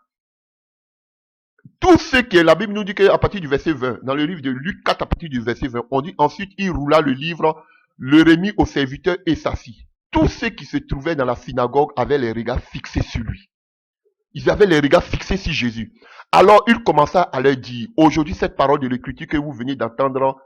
Tout ce que la Bible nous dit qu'à partir du verset 20, dans le livre de Luc 4, à partir du verset 20, on dit ensuite il roula le livre, le remit au serviteur et s'assit. Tous ceux qui se trouvaient dans la synagogue avaient les regards fixés sur lui. Ils avaient les regards fixés sur Jésus. Alors il commença à leur dire, aujourd'hui cette parole de l'écriture que vous venez d'entendre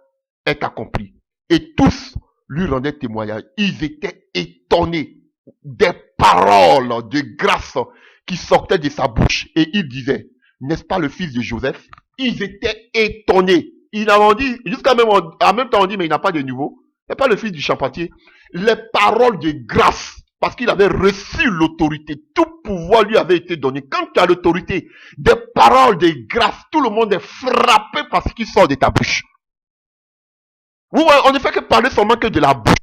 est accomplie. Et tous lui rendaient témoignage. Ils étaient étonnés des paroles de grâce qui sortaient de sa bouche. Et ils disaient, n'est-ce pas le fils de Joseph? Ils étaient étonnés. Ils avaient dit, jusqu'à même, en même temps on dit, mais il n'a pas de nouveau. Il n'est pas le fils du charpentier. Les paroles de grâce, parce qu'il avait reçu l'autorité. Tout pouvoir lui avait été donné. Quand tu as l'autorité, des paroles de grâce, tout le monde est frappé par ce qui sort de ta bouche. Vous voyez, on ne fait que parler seulement que de la bouche.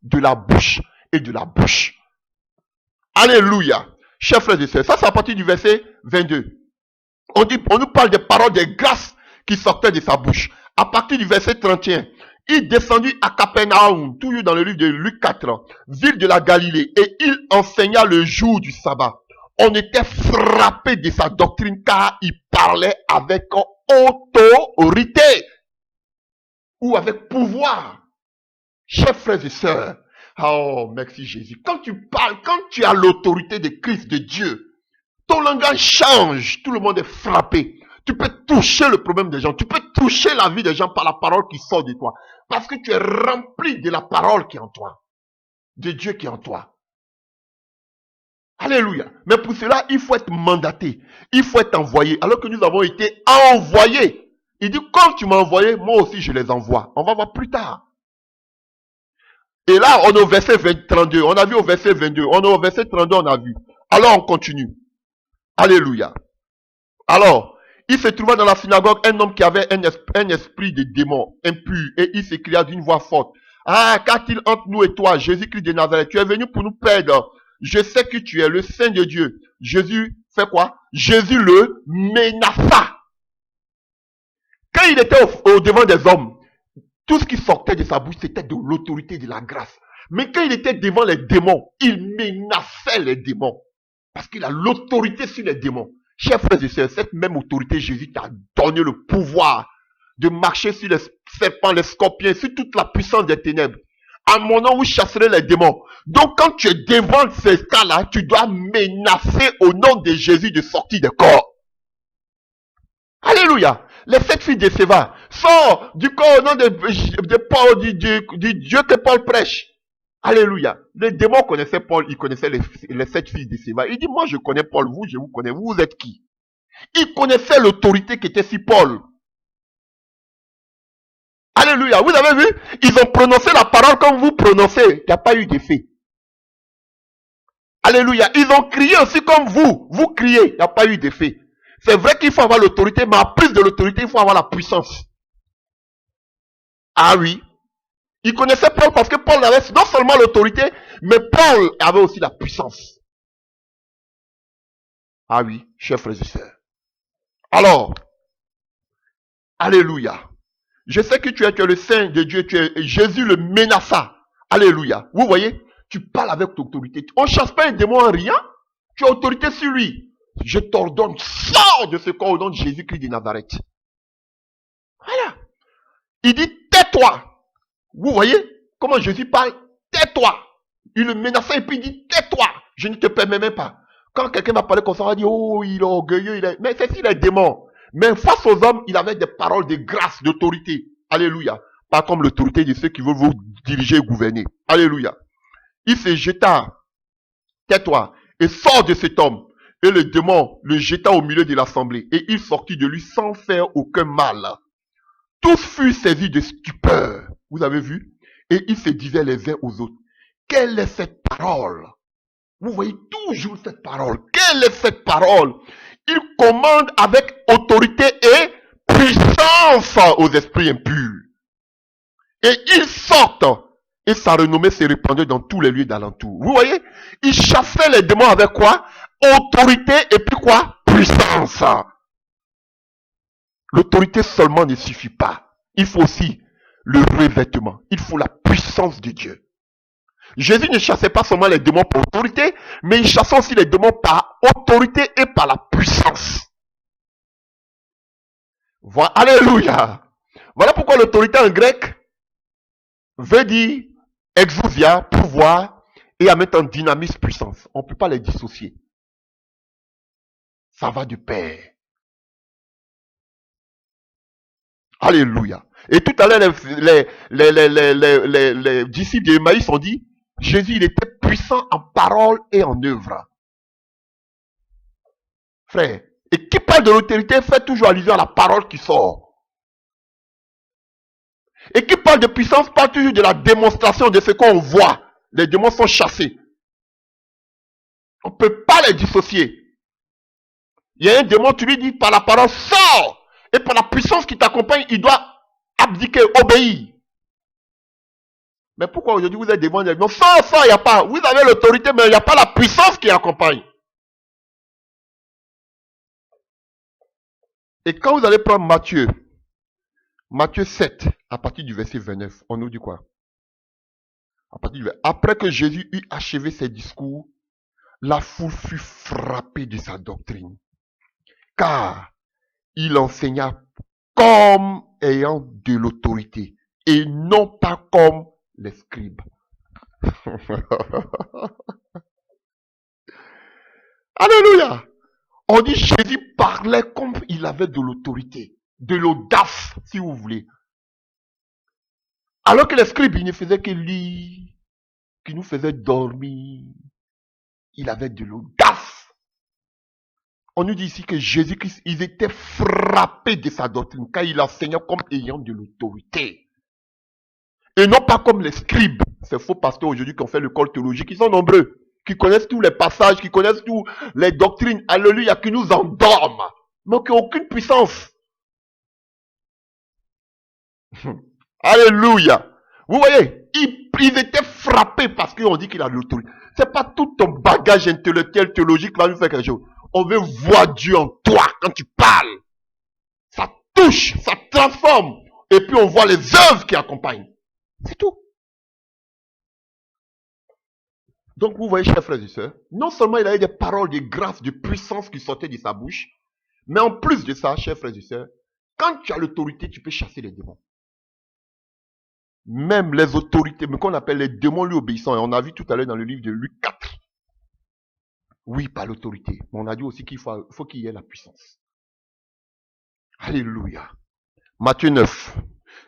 De la bouche et de la bouche. Alléluia. Chers frères et sœurs, ça c'est à partir du verset 22. On nous parle des paroles de grâce qui sortaient de sa bouche. À partir du verset 31, il descendit à Capernaum, toujours dans le livre de Luc 4, ville de la Galilée, et il enseigna le jour du sabbat. On était frappé de sa doctrine car il parlait avec autorité. ou avec pouvoir. Chers frères et sœurs, oh merci Jésus. Quand tu parles, quand tu as l'autorité de Christ, de Dieu, ton langage change, tout le monde est frappé. Tu peux toucher le problème des gens, tu peux toucher la vie des gens par la parole qui sort de toi. Parce que tu es rempli de la parole qui est en toi, de Dieu qui est en toi. Alléluia. Mais pour cela, il faut être mandaté, il faut être envoyé. Alors que nous avons été envoyés. Il dit, comme tu m'as envoyé, moi aussi je les envoie. On va voir plus tard. Et là, on est au verset 32. On a vu au verset 22. On est au verset 32, on a vu. Alors, on continue. Alléluia. Alors, il se trouva dans la synagogue un homme qui avait un esprit de démon impur. Et il s'écria d'une voix forte. Ah, qu'a-t-il entre nous et toi, Jésus-Christ de Nazareth? Tu es venu pour nous perdre. Je sais que tu es le Saint de Dieu. Jésus fait quoi? Jésus le menaça. Quand il était au devant des hommes, tout ce qui sortait de sa bouche, c'était de l'autorité, de la grâce. Mais quand il était devant les démons, il menaçait les démons. Parce qu'il a l'autorité sur les démons. Chers frères et sœurs, cette même autorité, Jésus t'a donné le pouvoir de marcher sur les serpents, les scorpions, sur toute la puissance des ténèbres. À mon nom, vous chasserez les démons. Donc, quand tu es devant ces cas-là, tu dois menacer au nom de Jésus de sortir des corps. Alléluia. Les 7 filles de Séva sortent du corps au nom de Paul, du Dieu que Paul prêche. Alléluia. Les démons connaissaient Paul, ils connaissaient les 7 fils de Séva. Il dit, moi je connais Paul, vous, je vous connais, vous êtes qui? Ils connaissaient l'autorité qui était sur Paul. Alléluia. Vous avez vu? Ils ont prononcé la parole comme vous prononcez. Il n'y a pas eu d'effet. Alléluia. Ils ont crié aussi comme vous criez. Il n'y a pas eu d'effet. C'est vrai qu'il faut avoir l'autorité, mais en plus de l'autorité, il faut avoir la puissance. Ah oui. Ils connaissaient Paul parce que Paul avait non seulement l'autorité, mais Paul avait aussi la puissance. Ah oui, chers frères et sœurs. Alors, alléluia. Je sais que tu es le Saint de Dieu, Jésus le menaça. Alléluia. Vous voyez, tu parles avec l'autorité. On ne chasse pas un démon en rien. Tu as autorité sur lui. Je t'ordonne, sors de ce corps au nom de Jésus-Christ de Nazareth. Voilà. Il dit, tais-toi. Vous voyez comment Jésus parle? Tais-toi. Il le menaçait et puis il dit, tais-toi. Je ne te permets même pas. Quand quelqu'un va parler comme ça, on va dire, oh, il est orgueilleux. Mais c'est s'il est démon. Mais face aux hommes, il avait des paroles de grâce, d'autorité. Alléluia. Pas comme l'autorité de ceux qui veulent vous diriger et gouverner. Alléluia. Il se jeta, tais-toi, et sort de cet homme. Et le démon le jeta au milieu de l'assemblée. Et il sortit de lui sans faire aucun mal. Tous furent saisis de stupeur. Vous avez vu? Et ils se disaient les uns aux autres, quelle est cette parole? Vous voyez toujours cette parole. Quelle est cette parole? Il commande avec autorité et puissance aux esprits impurs. Et ils sortent. Et sa renommée se répandait dans tous les lieux d'alentour. Vous voyez? Il chassait les démons avec quoi? Autorité et puis quoi? Puissance. L'autorité seulement ne suffit pas. Il faut aussi le revêtement. Il faut la puissance de Dieu. Jésus ne chassait pas seulement les démons par autorité, mais il chassait aussi les démons par autorité et par la puissance. Voilà, alléluia. Voilà pourquoi l'autorité en grec veut dire exousia, pouvoir, et en même temps dynamisme, puissance. On ne peut pas les dissocier. Ça va de pair. Alléluia. Et tout à l'heure, les disciples d'Emmaüs ont dit, Jésus, il était puissant en parole et en œuvre. Frère, et qui parle de l'autorité fait toujours allusion à la parole qui sort. Et qui parle de puissance parle toujours de la démonstration de ce qu'on voit. Les démons sont chassés. On ne peut pas les dissocier. Il y a un démon, tu lui dis par la parole, sors. Et par la puissance qui t'accompagne, il doit abdiquer, obéir. Mais pourquoi aujourd'hui vous êtes devant les démons? Sors, il n'y a pas. Vous avez l'autorité, mais il n'y a pas la puissance qui accompagne. Et quand vous allez prendre Matthieu 7, à partir du verset 29, on nous dit quoi? Après que Jésus eut achevé ses discours, la foule fut frappée de sa doctrine, car il enseigna comme ayant de l'autorité et non pas comme les scribes. Alléluia. On dit Jésus parlait comme il avait de l'autorité, de l'audace, si vous voulez. Alors que les scribes, ils ne faisaient que lire, qui nous faisaient dormir. Il avait de l'audace. On nous dit ici que Jésus-Christ, ils étaient frappés de sa doctrine, car il enseignait comme ayant de l'autorité. Et non pas comme les scribes, ces faux pasteurs aujourd'hui qui ont fait l'école théologique, ils sont nombreux, qui connaissent tous les passages, qui connaissent toutes les doctrines, alléluia, qui nous endorment, mais qui n'ont aucune puissance. Alléluia. Vous voyez, ils étaient frappés parce qu'on dit qu'il a de l'autorité. C'est pas tout ton bagage intellectuel, théologique, là, nous fait quelque chose. On veut voir Dieu en toi quand tu parles. Ça touche, ça transforme. Et puis on voit les œuvres qui accompagnent. C'est tout. Donc vous voyez, chers frères et sœurs, non seulement il avait des paroles de grâce, de puissance qui sortaient de sa bouche, mais en plus de ça, chers frères et sœurs, quand tu as l'autorité, tu peux chasser les démons. Même les autorités, mais qu'on appelle les démons lui obéissants, et on a vu tout à l'heure dans le livre de Luc 4. Oui, par l'autorité. Mais on a dit aussi qu'il faut qu'il y ait la puissance. Alléluia. Matthieu 9.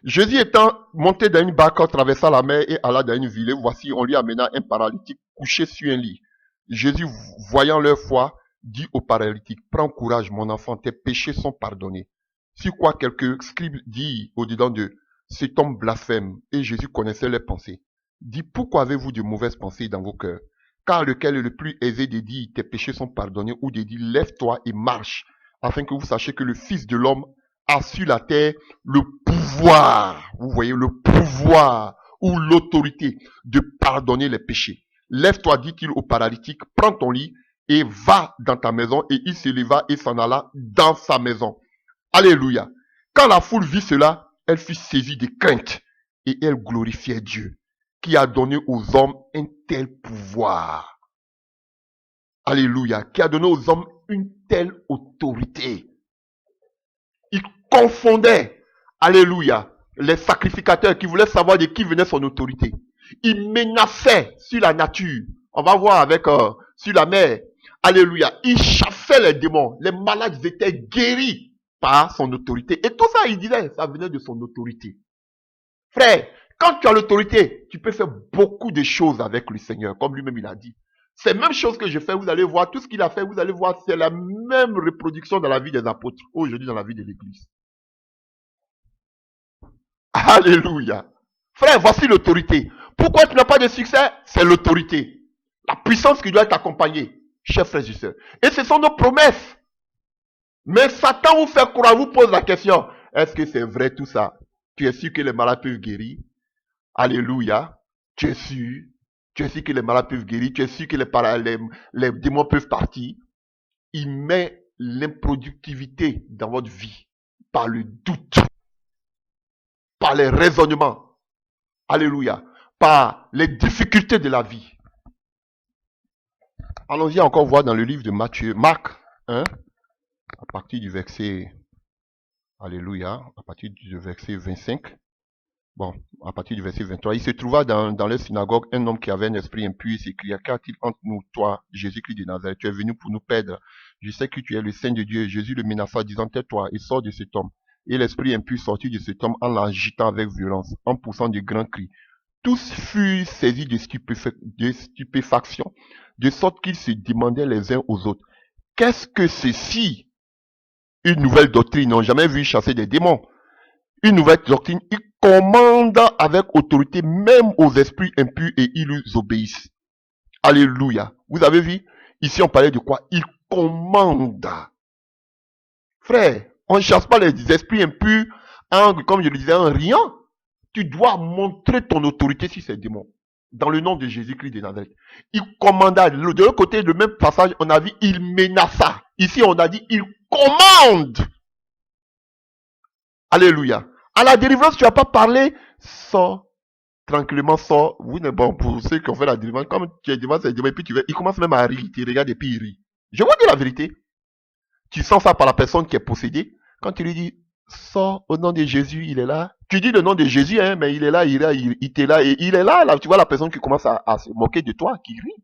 Jésus étant monté dans une barque, traversa la mer et alla dans une ville. Et voici, on lui amena un paralytique couché sur un lit. Jésus, voyant leur foi, dit au paralytique, prends courage, mon enfant, tes péchés sont pardonnés. Si quoi quelques scribes dit au-dedans d'eux, cet homme blasphème, et Jésus connaissait leurs pensées, dit, pourquoi avez-vous de mauvaises pensées dans vos cœurs? Car lequel est le plus aisé de dire, tes péchés sont pardonnés, ou de dire, lève-toi et marche, afin que vous sachiez que le Fils de l'homme a sur la terre le pouvoir, vous voyez, le pouvoir ou l'autorité de pardonner les péchés. Lève-toi, dit-il au paralytique, prends ton lit et va dans ta maison. Et il se leva et s'en alla dans sa maison. Alléluia. Quand la foule vit cela, elle fut saisie de crainte et elle glorifiait Dieu qui a donné aux hommes un tel pouvoir. Alléluia. Qui a donné aux hommes une telle autorité. Il confondait, alléluia, les sacrificateurs qui voulaient savoir de qui venait son autorité. Il menaçait sur la nature. On va voir avec sur la mer. Alléluia. Il chassait les démons. Les malades étaient guéris par son autorité. Et tout ça, il disait, ça venait de son autorité. Frère, quand tu as l'autorité, tu peux faire beaucoup de choses avec le Seigneur, comme lui-même il a dit. C'est la même chose que je fais, vous allez voir, tout ce qu'il a fait, vous allez voir, c'est la même reproduction dans la vie des apôtres, aujourd'hui dans la vie de l'Église. Alléluia. Frère, voici l'autorité. Pourquoi tu n'as pas de succès? C'est l'autorité. La puissance qui doit t'accompagner, chers frères et sœurs. Et ce sont nos promesses. Mais Satan vous fait croire, vous pose la question, est-ce que c'est vrai tout ça? Tu es sûr que les malades peuvent guérir? Alléluia. Tu es sûr? Tu es sûr que les malades peuvent guérir? Tu es sûr que les démons peuvent partir? Il met l'improductivité dans votre vie par le doute, par les raisonnements. Alléluia. Par les difficultés de la vie. Allons-y encore voir dans le livre de Marc 1, à partir du verset, alléluia, à partir du verset 25. Bon, à partir du verset 23, il se trouva dans la synagogue un homme qui avait un esprit impur et s'écria, qu'y-a-t-il entre nous, toi, Jésus-Christ de Nazareth? Tu es venu pour nous perdre. Je sais que tu es le Saint de Dieu. Jésus le menaça, disant, tais-toi et sors de cet homme. Et l'esprit impur sortit de cet homme en l'agitant avec violence, en poussant de grands cris. Tous furent saisis de stupéfaction, de sorte qu'ils se demandaient les uns aux autres, qu'est-ce que ceci? Une nouvelle doctrine, ils n'ont jamais vu chasser des démons. Une nouvelle doctrine, ils commandent avec autorité même aux esprits impurs et ils lui obéissent. Alléluia. Vous avez vu? Ici on parlait de quoi? Ils commandent. Frère, on ne chasse pas les esprits impurs comme je le disais, en riant. Tu dois montrer ton autorité sur ces démons. Dans le nom de Jésus-Christ de Nazareth. Il commanda. De l'autre côté, le même passage, on a vu, il menaça. Ici, on a dit, il commande. Alléluia. À la délivrance, tu n'as pas parlé. Sors. Tranquillement, sors. Vous n'êtes bon pour ceux qui ont fait la délivrance. Comme tu es devant ces démons, et puis il commence même à rire. Tu regardes et puis il rit. Je vous dis la vérité. Tu sens ça par la personne qui est possédée. Quand tu lui dis, Sors au nom de Jésus, il est là. Tu dis le nom de Jésus, hein, mais il est là, il était là, et il est là, là. Tu vois la personne qui commence à se moquer de toi, qui rit.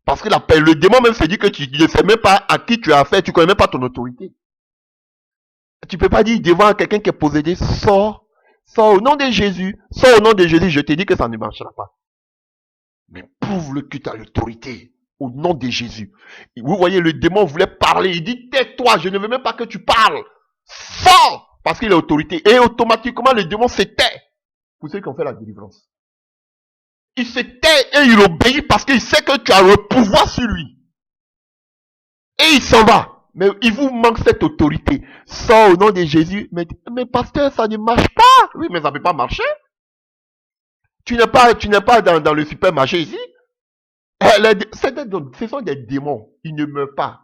Parce que le démon même se dit que tu ne sais même pas à qui tu as affaire, tu ne connais même pas ton autorité. Tu ne peux pas dire devant quelqu'un qui est possédé, sors au nom de Jésus, sors au nom de Jésus, je te dis que ça ne marchera pas. Mais prouve-le que tu as l'autorité au nom de Jésus. Et vous voyez, le démon voulait parler, il dit, tais-toi, je ne veux même pas que tu parles. Sors, parce qu'il a autorité. Et automatiquement, le démon se tait. Pour ceux qui ont fait la délivrance. Il se tait et il obéit parce qu'il sait que tu as le pouvoir sur lui. Et il s'en va. Mais il vous manque cette autorité. Sors au nom de Jésus. Mais pasteur, ça ne marche pas. Oui, mais ça ne peut pas marcher. Tu n'es pas dans le supermarché ici. Ce sont des démons. Ils ne meurent pas.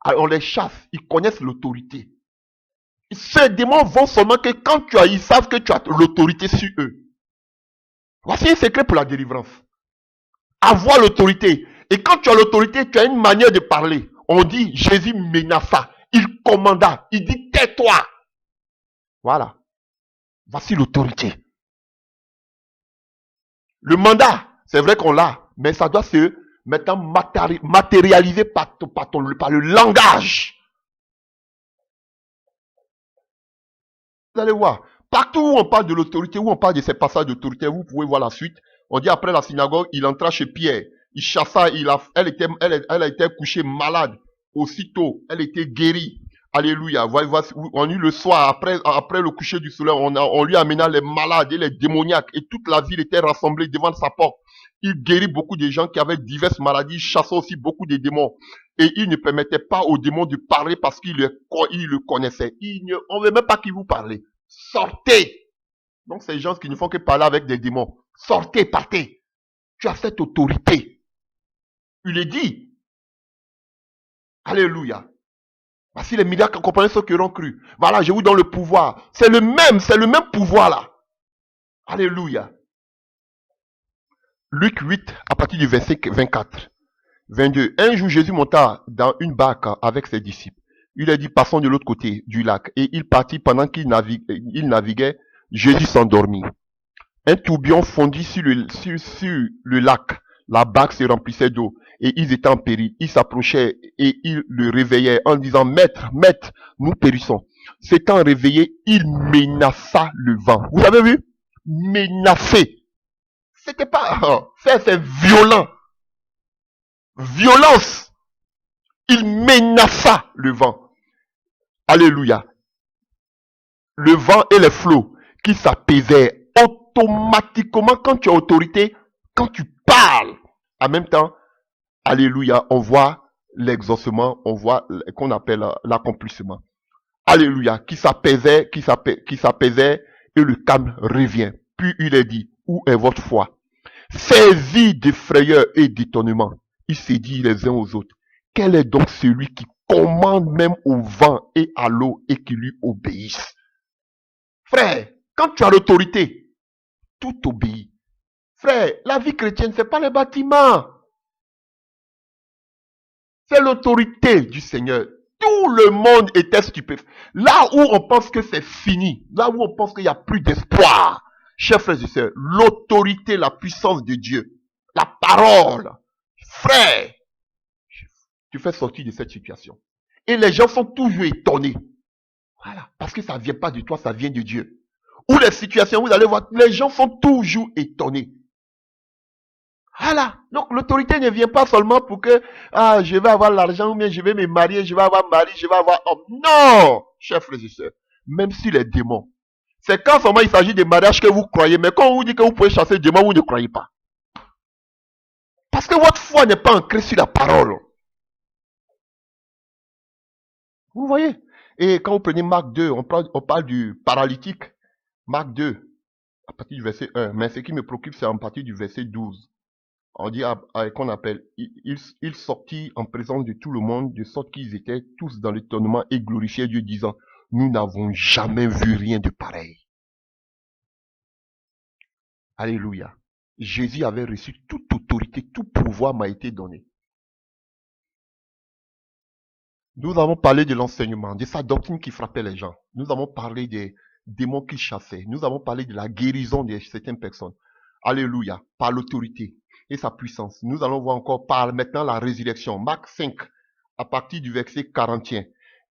Alors on les chasse. Ils connaissent l'autorité. Ces démons vont seulement que quand ils savent que tu as l'autorité sur eux. Voici un secret pour la délivrance. Avoir l'autorité. Et quand tu as l'autorité, tu as une manière de parler. On dit, Jésus menaça. Il commanda. Il dit, tais-toi. Voilà. Voici l'autorité. Le mandat, c'est vrai qu'on l'a, mais ça doit se maintenant matérialiser par le langage. Vous allez voir, partout où on parle de l'autorité, où on parle de ces passages d'autorité, vous pouvez voir la suite. On dit après la synagogue, il entra chez Pierre. Il chassa, elle était couchée malade. Aussitôt, elle était guérie. Alléluia. On eut le soir, après le coucher du soleil, on lui amena les malades et les démoniaques. Et toute la ville était rassemblée devant sa porte. Il guérit beaucoup de gens qui avaient diverses maladies. Il chassait aussi beaucoup de démons. Et il ne permettait pas aux démons de parler parce qu'il le connaissait. On ne veut même pas qu'il vous parle. Sortez. Donc, ces gens qui ne font que parler avec des démons. Sortez, partez. Tu as cette autorité. Il est dit. Alléluia. Voici les milliards qui accompagnaient ceux qui auront cru. Voilà, je vous donne le pouvoir. C'est le même pouvoir là. Alléluia. Luc 8, à partir du verset 24. 22. Un jour, Jésus monta dans une barque avec ses disciples. Il a dit, passons de l'autre côté du lac. Et il partit pendant qu'il naviguait. Jésus s'endormit. Un tourbillon fondit sur le lac. La barque se remplissait d'eau et ils étaient en péril. Ils s'approchaient et ils le réveillaient en disant, Maître, Maître, nous périssons. S'étant réveillé, il menaça le vent. Vous avez vu? Menacer. C'était pas... c'est violent. Violence. Il menaça le vent. Alléluia. Le vent et les flots qui s'apaisaient automatiquement quand tu as autorité, quand tu parles. En même temps, alléluia, on voit l'exaucement, on voit qu'on appelle l'accomplissement. Alléluia, qui s'apaisait et le calme revient. Puis il est dit, où est votre foi? Saisi de frayeur et d'étonnement, ils se disent les uns aux autres, quel est donc celui qui commande même au vent et à l'eau et qui lui obéissent? Frère, quand tu as l'autorité, tout obéit. Frère, la vie chrétienne, c'est pas les bâtiments. C'est l'autorité du Seigneur. Tout le monde était stupéfait. Là où on pense que c'est fini, là où on pense qu'il n'y a plus d'espoir, chers frères et sœurs, l'autorité, la puissance de Dieu, la parole, frère, tu fais sortir de cette situation. Et les gens sont toujours étonnés. Voilà, parce que ça ne vient pas de toi, ça vient de Dieu. Ou les situations, vous allez voir, les gens sont toujours étonnés. Voilà. Donc l'autorité ne vient pas seulement pour que je vais avoir l'argent ou bien je vais me marier, je vais avoir mari, je vais avoir homme. Non, chers frères et sœurs, même si les démons, c'est quand seulement il s'agit de mariage que vous croyez, mais quand on vous dit que vous pouvez chasser les démons, vous ne croyez pas. Parce que votre foi n'est pas ancrée sur la parole. Vous voyez? Et quand vous prenez Marc 2, on parle du paralytique. Marc 2, à partir du verset 1. Mais ce qui me préoccupe, c'est à partir du verset 12. On dit qu'on appelle, il sortit en présence de tout le monde, de sorte qu'ils étaient tous dans l'étonnement et glorifiaient Dieu, disant, nous n'avons jamais vu rien de pareil. Alléluia. Jésus avait reçu toute autorité, tout pouvoir m'a été donné. Nous avons parlé de l'enseignement, de sa doctrine qui frappait les gens. Nous avons parlé des démons qu'il chassait. Nous avons parlé de la guérison de certaines personnes. Alléluia, par l'autorité et sa puissance. Nous allons voir encore par maintenant la résurrection. Marc 5, à partir du verset 41.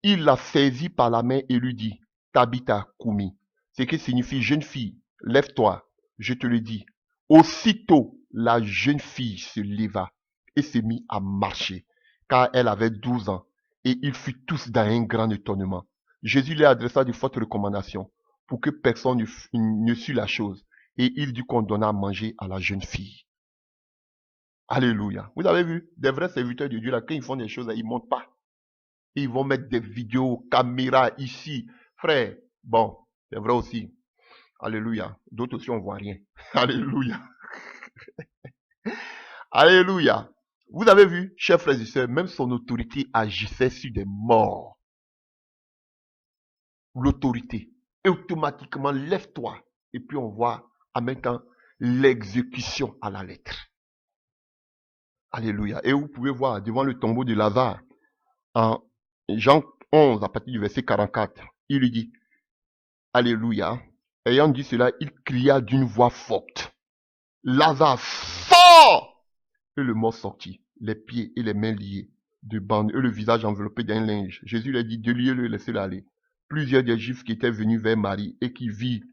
Il la saisit par la main et lui dit, Tabitha Koumi, ce qui signifie jeune fille, lève-toi, je te le dis. Aussitôt, la jeune fille se leva et se mit à marcher, car elle avait 12 ans. Et ils furent tous dans un grand étonnement. Jésus leur adressa de fortes recommandations pour que personne ne sût la chose. Et il dit qu'on donna à manger à la jeune fille. Alléluia. Vous avez vu, des vrais serviteurs de Dieu, là, quand ils font des choses, là, ils ne montent pas. Et ils vont mettre des vidéos, caméras ici. Frère, bon, c'est vrai aussi. Alléluia. D'autres aussi, on ne voit rien. Alléluia. Alléluia. Vous avez vu, chers frères et sœurs, même son autorité agissait sur des morts. L'autorité. Et automatiquement, lève-toi. Et puis on voit en même temps l'exécution à la lettre. Alléluia. Et vous pouvez voir devant le tombeau de Lazare, en Jean 11, à partir du verset 44, il lui dit, Alléluia. Ayant dit cela, il cria d'une voix forte, Lazare, sors! Et le mort sortit, les pieds et les mains liés de bandes et le visage enveloppé d'un linge. Jésus lui a dit, déliez-le, laissez-le aller. Plusieurs des Juifs qui étaient venus vers Marie et qui virent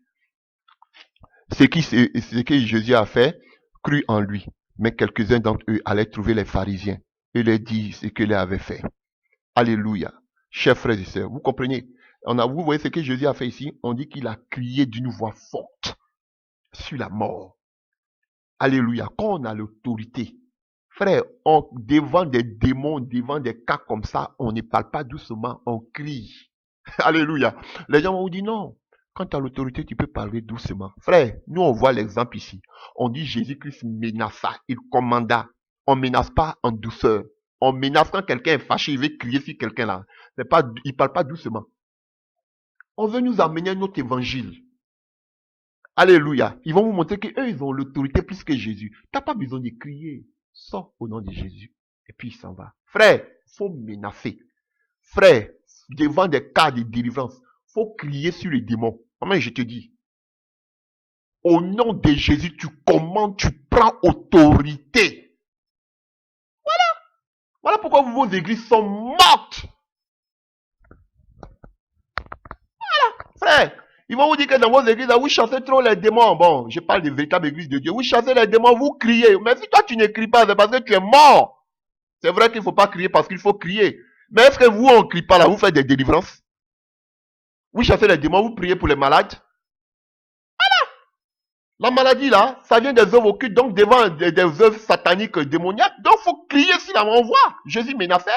ce que Jésus a fait, crurent en lui. Mais quelques-uns d'entre eux allaient trouver les pharisiens et leur dire ce qu'il avait fait. Alléluia. Chers frères et sœurs, vous comprenez? Vous voyez ce que Jésus a fait ici? On dit qu'il a crié d'une voix forte sur la mort. Alléluia. Quand on a l'autorité, frère, devant des démons, devant des cas comme ça, on ne parle pas doucement, on crie. Alléluia. Les gens vont vous dire non. Quand tu as l'autorité, tu peux parler doucement. Frère, nous on voit l'exemple ici. On dit Jésus-Christ menaça, il commanda. On ne menace pas en douceur. On menace quand quelqu'un est fâché, il veut crier sur quelqu'un là. Il ne parle pas doucement. On veut nous amener notre évangile. Alléluia. Ils vont vous montrer qu'eux, ils ont l'autorité plus que Jésus. Tu n'as pas besoin de crier. Sors au nom de Jésus. Et puis il s'en va. Frère, il faut menacer. Frère, devant des cas de délivrance, il faut crier sur les démons. Comment je te dis? Au nom de Jésus, tu commandes, tu prends autorité. Voilà pourquoi vos églises sont mortes. Frère, ils vont vous dire que dans vos églises, vous chassez trop les démons. Bon, je parle des véritables églises de Dieu. Vous chassez les démons, vous criez. Mais si toi tu ne cries pas, c'est parce que tu es mort. C'est vrai qu'il ne faut pas crier parce qu'il faut crier. Mais est-ce que vous, on ne crie pas là, vous faites des délivrances? Vous chassez les démons, vous priez pour les malades. La maladie là, ça vient des œuvres occultes, donc devant des œuvres sataniques démoniaques. Donc il faut crier si la on voit. Jésus menaçait.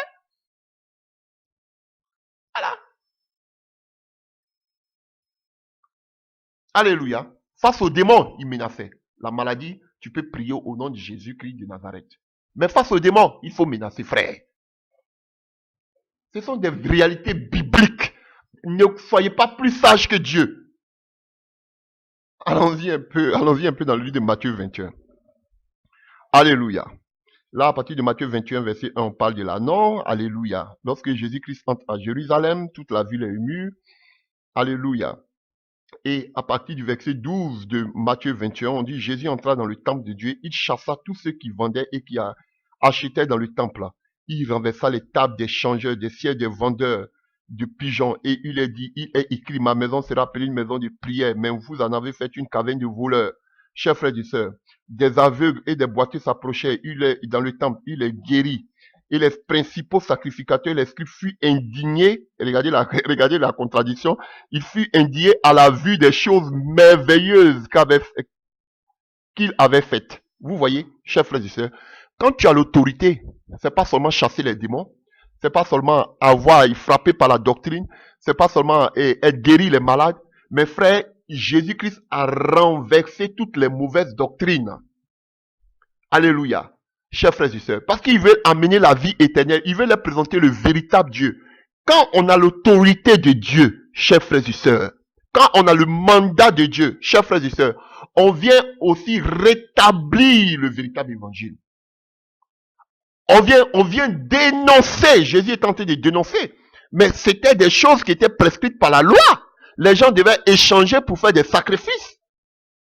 Voilà. Alléluia. Face aux démons, il menaçait. La maladie, tu peux prier au nom de Jésus-Christ de Nazareth. Mais face aux démons, il faut menacer, frère. Ce sont des réalités bibliques. Ne soyez pas plus sages que Dieu. Allons-y un peu dans le livre de Matthieu 21. Alléluia. Là, à partir de Matthieu 21, verset 1, on parle de la non. Alléluia. Lorsque Jésus-Christ entre à Jérusalem, toute la ville est émue. Alléluia. Et à partir du verset 12 de Matthieu 21, on dit Jésus entra dans le temple de Dieu, il chassa tous ceux qui vendaient et qui achetaient dans le temple. Il renversa les tables des changeurs, des sièges des vendeurs de pigeons et il est dit, il est écrit, ma maison sera appelée une maison de prière, mais vous en avez fait une caverne de voleurs. Chers frères et sœurs, des aveugles et des boiteux s'approchaient, il est dans le temple, il est guéri. Et les principaux sacrificateurs, les scribes furent indignés, regardez la contradiction, il fut indigné à la vue des choses merveilleuses qu'il avait faites. Vous voyez, chers frères et sœurs, quand tu as l'autorité, c'est pas seulement chasser les démons, c'est pas seulement avoir et frapper par la doctrine, c'est pas seulement être guéri les malades, mais frère, Jésus-Christ a renversé toutes les mauvaises doctrines. Alléluia. Chers frères et sœurs, parce qu'il veut amener la vie éternelle, il veut leur présenter le véritable Dieu. Quand on a l'autorité de Dieu, chers frères et sœurs, quand on a le mandat de Dieu, chers frères et sœurs, on vient aussi rétablir le véritable évangile. On vient dénoncer. Jésus est tenté de dénoncer. Mais c'était des choses qui étaient prescrites par la loi. Les gens devaient échanger pour faire des sacrifices.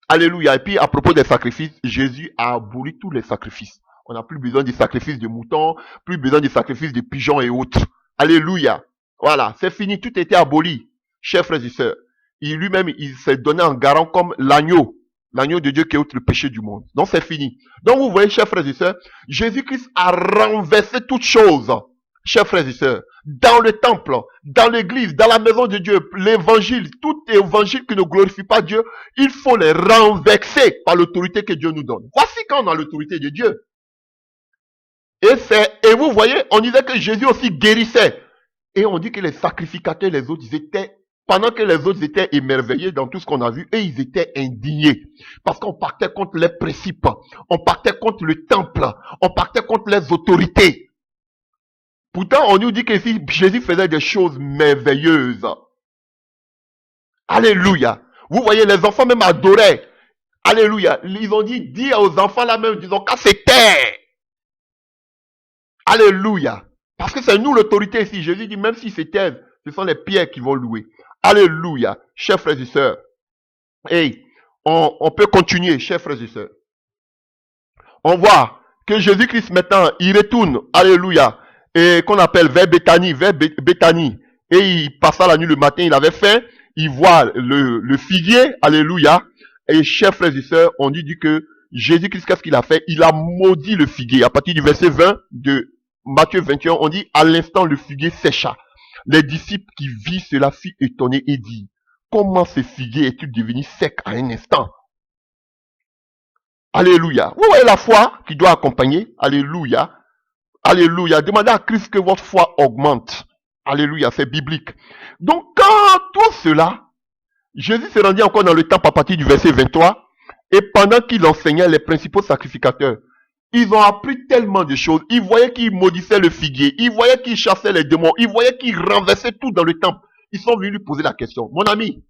Alléluia. Et puis, à propos des sacrifices, Jésus a aboli tous les sacrifices. On n'a plus besoin des sacrifices de moutons, plus besoin des sacrifices de pigeons et autres. Alléluia. Voilà, c'est fini, tout était aboli. Chers frères et sœurs, lui-même, il s'est donné en garant comme l'agneau de Dieu qui ôte le péché du monde. Donc c'est fini. Donc vous voyez, chers frères et sœurs, Jésus-Christ a renversé toutes choses. Chers frères et sœurs, dans le temple, dans l'église, dans la maison de Dieu, l'évangile, tout évangile qui ne glorifie pas Dieu, il faut les renverser par l'autorité que Dieu nous donne. Voici quand on a l'autorité de Dieu. Et vous voyez, on disait que Jésus aussi guérissait. Et on dit que les sacrificateurs, les autres, ils étaient, pendant que les autres étaient émerveillés dans tout ce qu'on a vu, et ils étaient indignés. Parce qu'on partait contre les principes, on partait contre le temple, on partait contre les autorités. Pourtant, on nous dit que Jésus faisait des choses merveilleuses. Alléluia. Vous voyez, les enfants même adoraient. Alléluia. Ils ont dit, dis aux enfants là même, disons, qu'à se taire. Alléluia. Parce que c'est nous l'autorité ici. Jésus dit, même s'ils se taisent, ce sont les pierres qui vont louer. Alléluia. Chers frères et sœurs. Hey, on peut continuer, chers frères et sœurs. On voit que Jésus-Christ maintenant, il retourne. Alléluia. Et qu'on appelle vers Béthanie, et il passa la nuit le matin, il avait faim, il voit le figuier, alléluia, et chers frères et sœurs, on dit que Jésus-Christ, qu'est-ce qu'il a fait? Il a maudit le figuier. À partir du verset 20 de Matthieu 21, on dit, à l'instant le figuier sécha. Les disciples qui virent cela furent étonnés et dirent, comment ce figuier est-il devenu sec à un instant? Alléluia. Vous voyez la foi qui doit accompagner? Alléluia. Alléluia. Demandez à Christ que votre foi augmente. Alléluia, c'est biblique. Donc, quand tout cela, Jésus se rendit encore dans le temple à partir du verset 23, et pendant qu'il enseignait les principaux sacrificateurs, ils ont appris tellement de choses. Ils voyaient qu'il maudissait le figuier, ils voyaient qu'il chassait les démons, ils voyaient qu'il renversait tout dans le temple. Ils sont venus lui poser la question. Mon ami,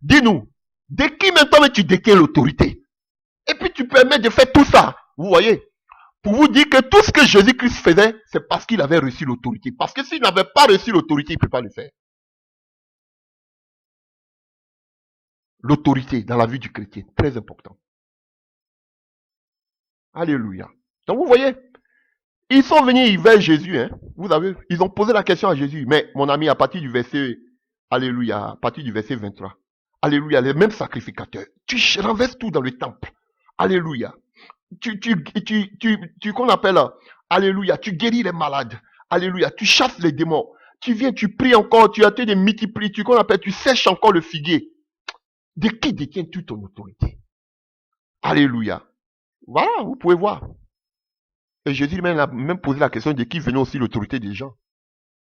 dis-nous, de qui maintenant tu détiens l'autorité? Et puis tu permets de faire tout ça. Vous voyez? Pour vous dire que tout ce que Jésus-Christ faisait, c'est parce qu'il avait reçu l'autorité. Parce que s'il n'avait pas reçu l'autorité, il ne peut pas le faire. L'autorité dans la vie du chrétien, très important. Alléluia. Donc vous voyez, ils sont venus vers Jésus. Hein. Ils ont posé la question à Jésus. Mais mon ami, à partir du verset, alléluia, à partir du verset 23, alléluia, les mêmes sacrificateurs, tu renverses tout dans le temple. Alléluia. Qu'on appelle, alléluia, tu guéris les malades, alléluia, tu chasses les démons, tu viens, tu pries encore, tu as été des multiplies, qu'on appelle, tu sèches encore le figuier. De qui détiens-tu ton autorité? Alléluia. Voilà, vous pouvez voir. Et Jésus a même posé la question de qui venait aussi l'autorité des gens.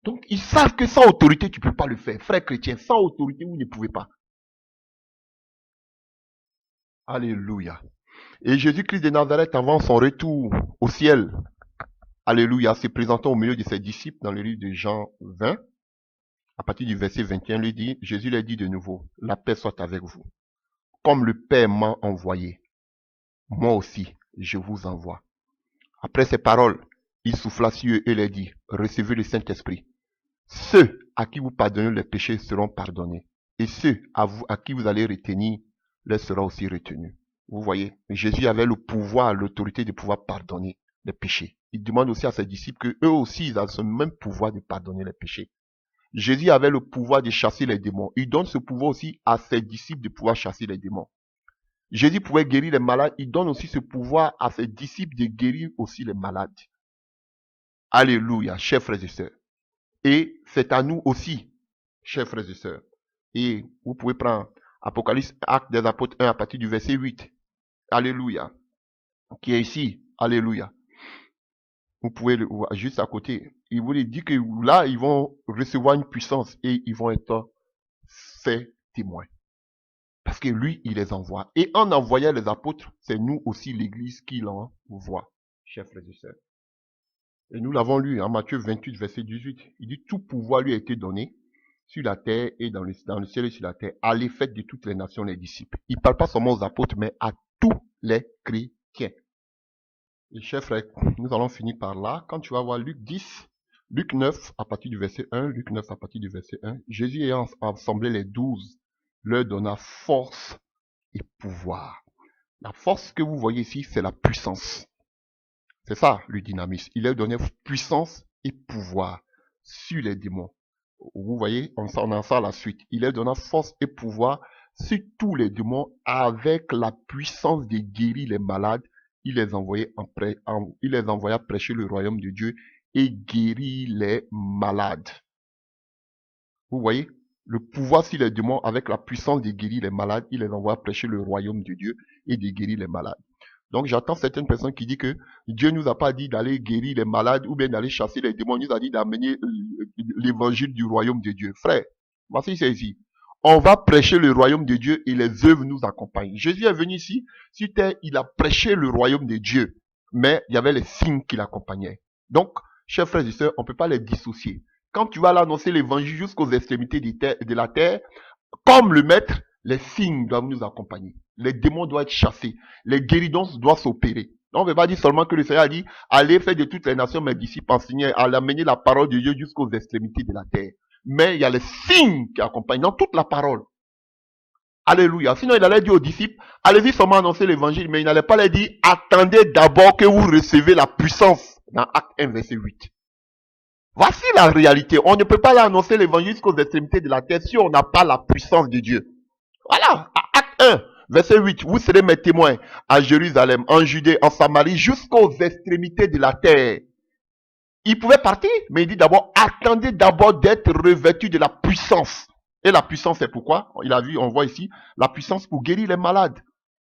Donc, ils savent que sans autorité, tu ne peux pas le faire. Frères chrétiens, sans autorité, vous ne pouvez pas. Alléluia. Et Jésus-Christ de Nazareth, avant son retour au ciel, alléluia, se présentant au milieu de ses disciples dans le livre de Jean 20, à partir du verset 21, Jésus leur dit de nouveau, la paix soit avec vous. Comme le Père m'a envoyé, moi aussi, je vous envoie. Après ces paroles, il souffla sur eux et leur dit, recevez le Saint-Esprit. Ceux à qui vous pardonnez les péchés seront pardonnés. Et ceux à qui vous allez retenir, les sera aussi retenus. Vous voyez, Jésus avait le pouvoir, l'autorité de pouvoir pardonner les péchés. Il demande aussi à ses disciples que eux aussi, ils ont ce même pouvoir de pardonner les péchés. Jésus avait le pouvoir de chasser les démons. Il donne ce pouvoir aussi à ses disciples de pouvoir chasser les démons. Jésus pouvait guérir les malades. Il donne aussi ce pouvoir à ses disciples de guérir aussi les malades. Alléluia, chers frères et sœurs. Et c'est à nous aussi, chers frères et sœurs. Et vous pouvez prendre Apocalypse, Actes des Apôtres 1 à partir du verset 8. Alléluia. Qui est ici. Alléluia. Vous pouvez le voir juste à côté. Il vous dit que là, ils vont recevoir une puissance et ils vont être faits témoins. Parce que lui, il les envoie. Et en envoyant les apôtres, c'est nous aussi l'église qui l'envoie, chers frères et sœurs. Et nous l'avons lu en Matthieu 28, verset 18. Il dit, tout pouvoir lui a été donné sur la terre et dans le ciel et sur la terre. Allez, faites de toutes les nations les disciples. Il ne parle pas seulement aux apôtres, mais à tous les chrétiens. Et chers frères, nous allons finir par là. Quand tu vas voir Luc 10, Luc 9 à partir du verset 1, Luc 9 à partir du verset 1, Jésus ayant assemblé les 12, leur donna force et pouvoir. La force que vous voyez ici, c'est la puissance. C'est ça le dynamisme. Il leur donnait puissance et pouvoir sur les démons. Vous voyez, on en sort la suite. Il leur donna force et pouvoir sur tous les démons avec la puissance de guérir les malades. Il les envoyait prêcher le royaume de Dieu et guérir les malades. Vous voyez, le pouvoir sur les démons avec la puissance de guérir les malades, il les envoie prêcher le royaume de Dieu et de guérir les malades. Donc j'entends certaines personnes qui disent que Dieu nous a pas dit d'aller guérir les malades ou bien d'aller chasser les démons, il nous a dit d'amener l'évangile du royaume de Dieu. Frère, voici c'est ici. On va prêcher le royaume de Dieu et les œuvres nous accompagnent. Jésus est venu ici, sur terre, il a prêché le royaume de Dieu, mais il y avait les signes qui l'accompagnaient. Donc, chers frères et sœurs, on ne peut pas les dissocier. Quand tu vas l'annoncer l'évangile jusqu'aux extrémités de la terre, comme le maître, les signes doivent nous accompagner. Les démons doivent être chassés. Les guéridons doivent s'opérer. On ne veut pas dire seulement que le Seigneur a dit, allez faire de toutes les nations mes disciples, enseigner, à amener la parole de Dieu jusqu'aux extrémités de la terre. Mais il y a les signes qui accompagnent dans toute la parole. Alléluia. Sinon, il allait dire aux disciples, allez-y seulement annoncer l'évangile, mais il n'allait pas leur dire, attendez d'abord que vous recevez la puissance. Dans Acte 1, verset 8. Voici la réalité. On ne peut pas annoncer l'évangile jusqu'aux extrémités de la terre si on n'a pas la puissance de Dieu. Voilà. Acte 1, verset 8. Vous serez mes témoins à Jérusalem, en Judée, en Samarie, jusqu'aux extrémités de la terre. Il pouvait partir, mais il dit d'abord, attendez d'abord d'être revêtu de la puissance. Et la puissance, c'est pourquoi? On voit ici, la puissance pour guérir les malades,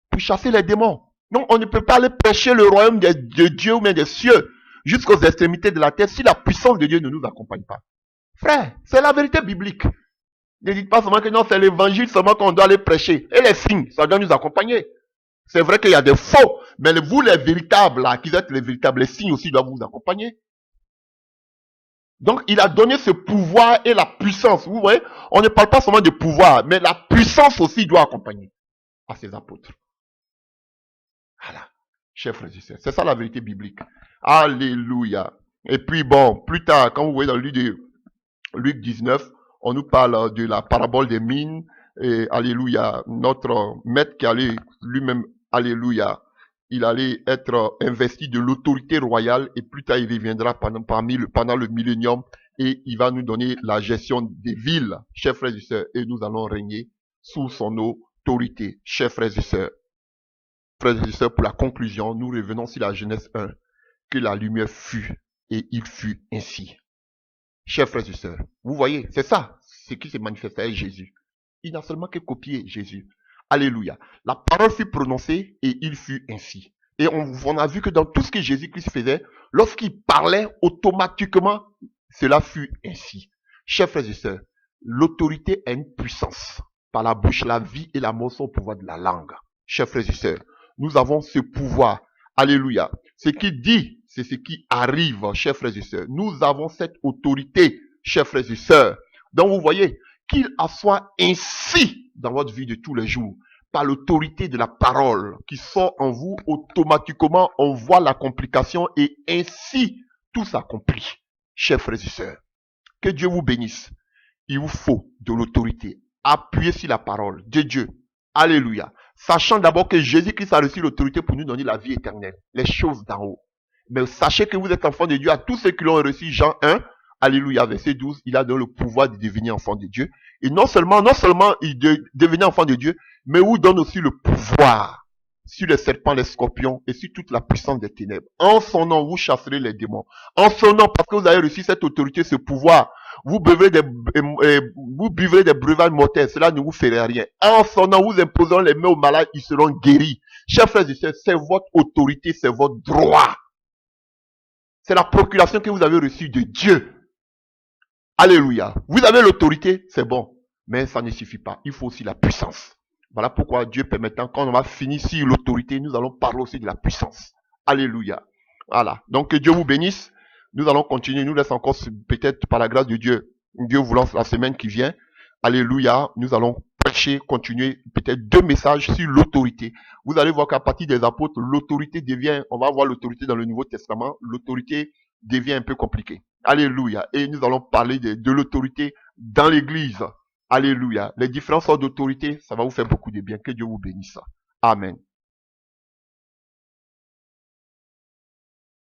pour chasser les démons. Non, on ne peut pas aller prêcher le royaume de Dieu ou bien des cieux jusqu'aux extrémités de la terre si la puissance de Dieu ne nous accompagne pas. Frère, c'est la vérité biblique. Ne dites pas seulement que non, c'est l'évangile seulement qu'on doit aller prêcher. Et les signes, ça doit nous accompagner. C'est vrai qu'il y a des faux, mais vous les véritables, là, qui êtes les véritables, les signes aussi doivent vous accompagner. Donc, il a donné ce pouvoir et la puissance. Vous voyez, on ne parle pas seulement de pouvoir, mais la puissance aussi doit accompagner à ses apôtres. Voilà. Chers frères et sœurs, c'est ça la vérité biblique. Alléluia. Et puis bon, plus tard, quand vous voyez dans le livre de Luc 19, on nous parle de la parabole des mines. Et alléluia, notre maître qui allait lui-même, alléluia, il allait être investi de l'autorité royale et plus tard il reviendra pendant le millénium et il va nous donner la gestion des villes, chers frères et sœurs, et nous allons régner sous son autorité. Chers frères et sœurs, pour la conclusion, nous revenons sur la Genèse 1, que la lumière fut et il fut ainsi. Chers frères et sœurs, vous voyez, c'est ça, ce qui s'est manifesté avec Jésus. Il n'a seulement que copié Jésus. Alléluia. La parole fut prononcée et il fut ainsi. Et on a vu que dans tout ce que Jésus-Christ faisait, lorsqu'il parlait automatiquement, cela fut ainsi. Chers frères et sœurs, l'autorité a une puissance. Par la bouche, la vie et la mort sont au pouvoir de la langue. Chers frères et sœurs, nous avons ce pouvoir. Alléluia. Ce qu'il dit, c'est ce qui arrive, chers frères et sœurs. Nous avons cette autorité, chers frères et sœurs. Donc vous voyez, qu'il assoit ainsi dans votre vie de tous les jours, par l'autorité de la parole qui sort en vous, automatiquement, on voit la complication et ainsi tout s'accomplit. Chers frères et sœurs, que Dieu vous bénisse. Il vous faut de l'autorité. Appuyez sur la parole de Dieu. Alléluia. Sachant d'abord que Jésus-Christ a reçu l'autorité pour nous donner la vie éternelle, les choses d'en haut. Mais sachez que vous êtes enfants de Dieu. À tous ceux qui l'ont reçu, Jean 1, alléluia, verset 12, il a donné le pouvoir de devenir enfant de Dieu. Et non seulement il devenait enfant de Dieu, mais il vous donne aussi le pouvoir sur les serpents, les scorpions et sur toute la puissance des ténèbres. En son nom, vous chasserez les démons. En son nom, parce que vous avez reçu cette autorité, ce pouvoir, vous buvrez des breuvages mortels, cela ne vous ferait rien. En son nom, vous imposerez les mains aux malades, ils seront guéris. Chers frères et sœurs, c'est votre autorité, c'est votre droit. C'est la procuration que vous avez reçue de Dieu. Alléluia. Vous avez l'autorité, c'est bon. Mais ça ne suffit pas. Il faut aussi la puissance. Voilà pourquoi Dieu permettant, quand on va finir sur l'autorité, nous allons parler aussi de la puissance. Alléluia. Voilà. Donc que Dieu vous bénisse. Nous allons continuer. Nous laisse encore peut-être par la grâce de Dieu. Dieu voulant la semaine qui vient. Alléluia. Nous allons prêcher, continuer peut-être 2 messages sur l'autorité. Vous allez voir qu'à partir des apôtres, l'autorité devient, on va voir l'autorité dans le Nouveau Testament, l'autorité devient un peu compliquée. Alléluia. Et nous allons parler de l'autorité dans l'église. Alléluia. Les différentes sortes d'autorité, ça va vous faire beaucoup de bien. Que Dieu vous bénisse. Amen.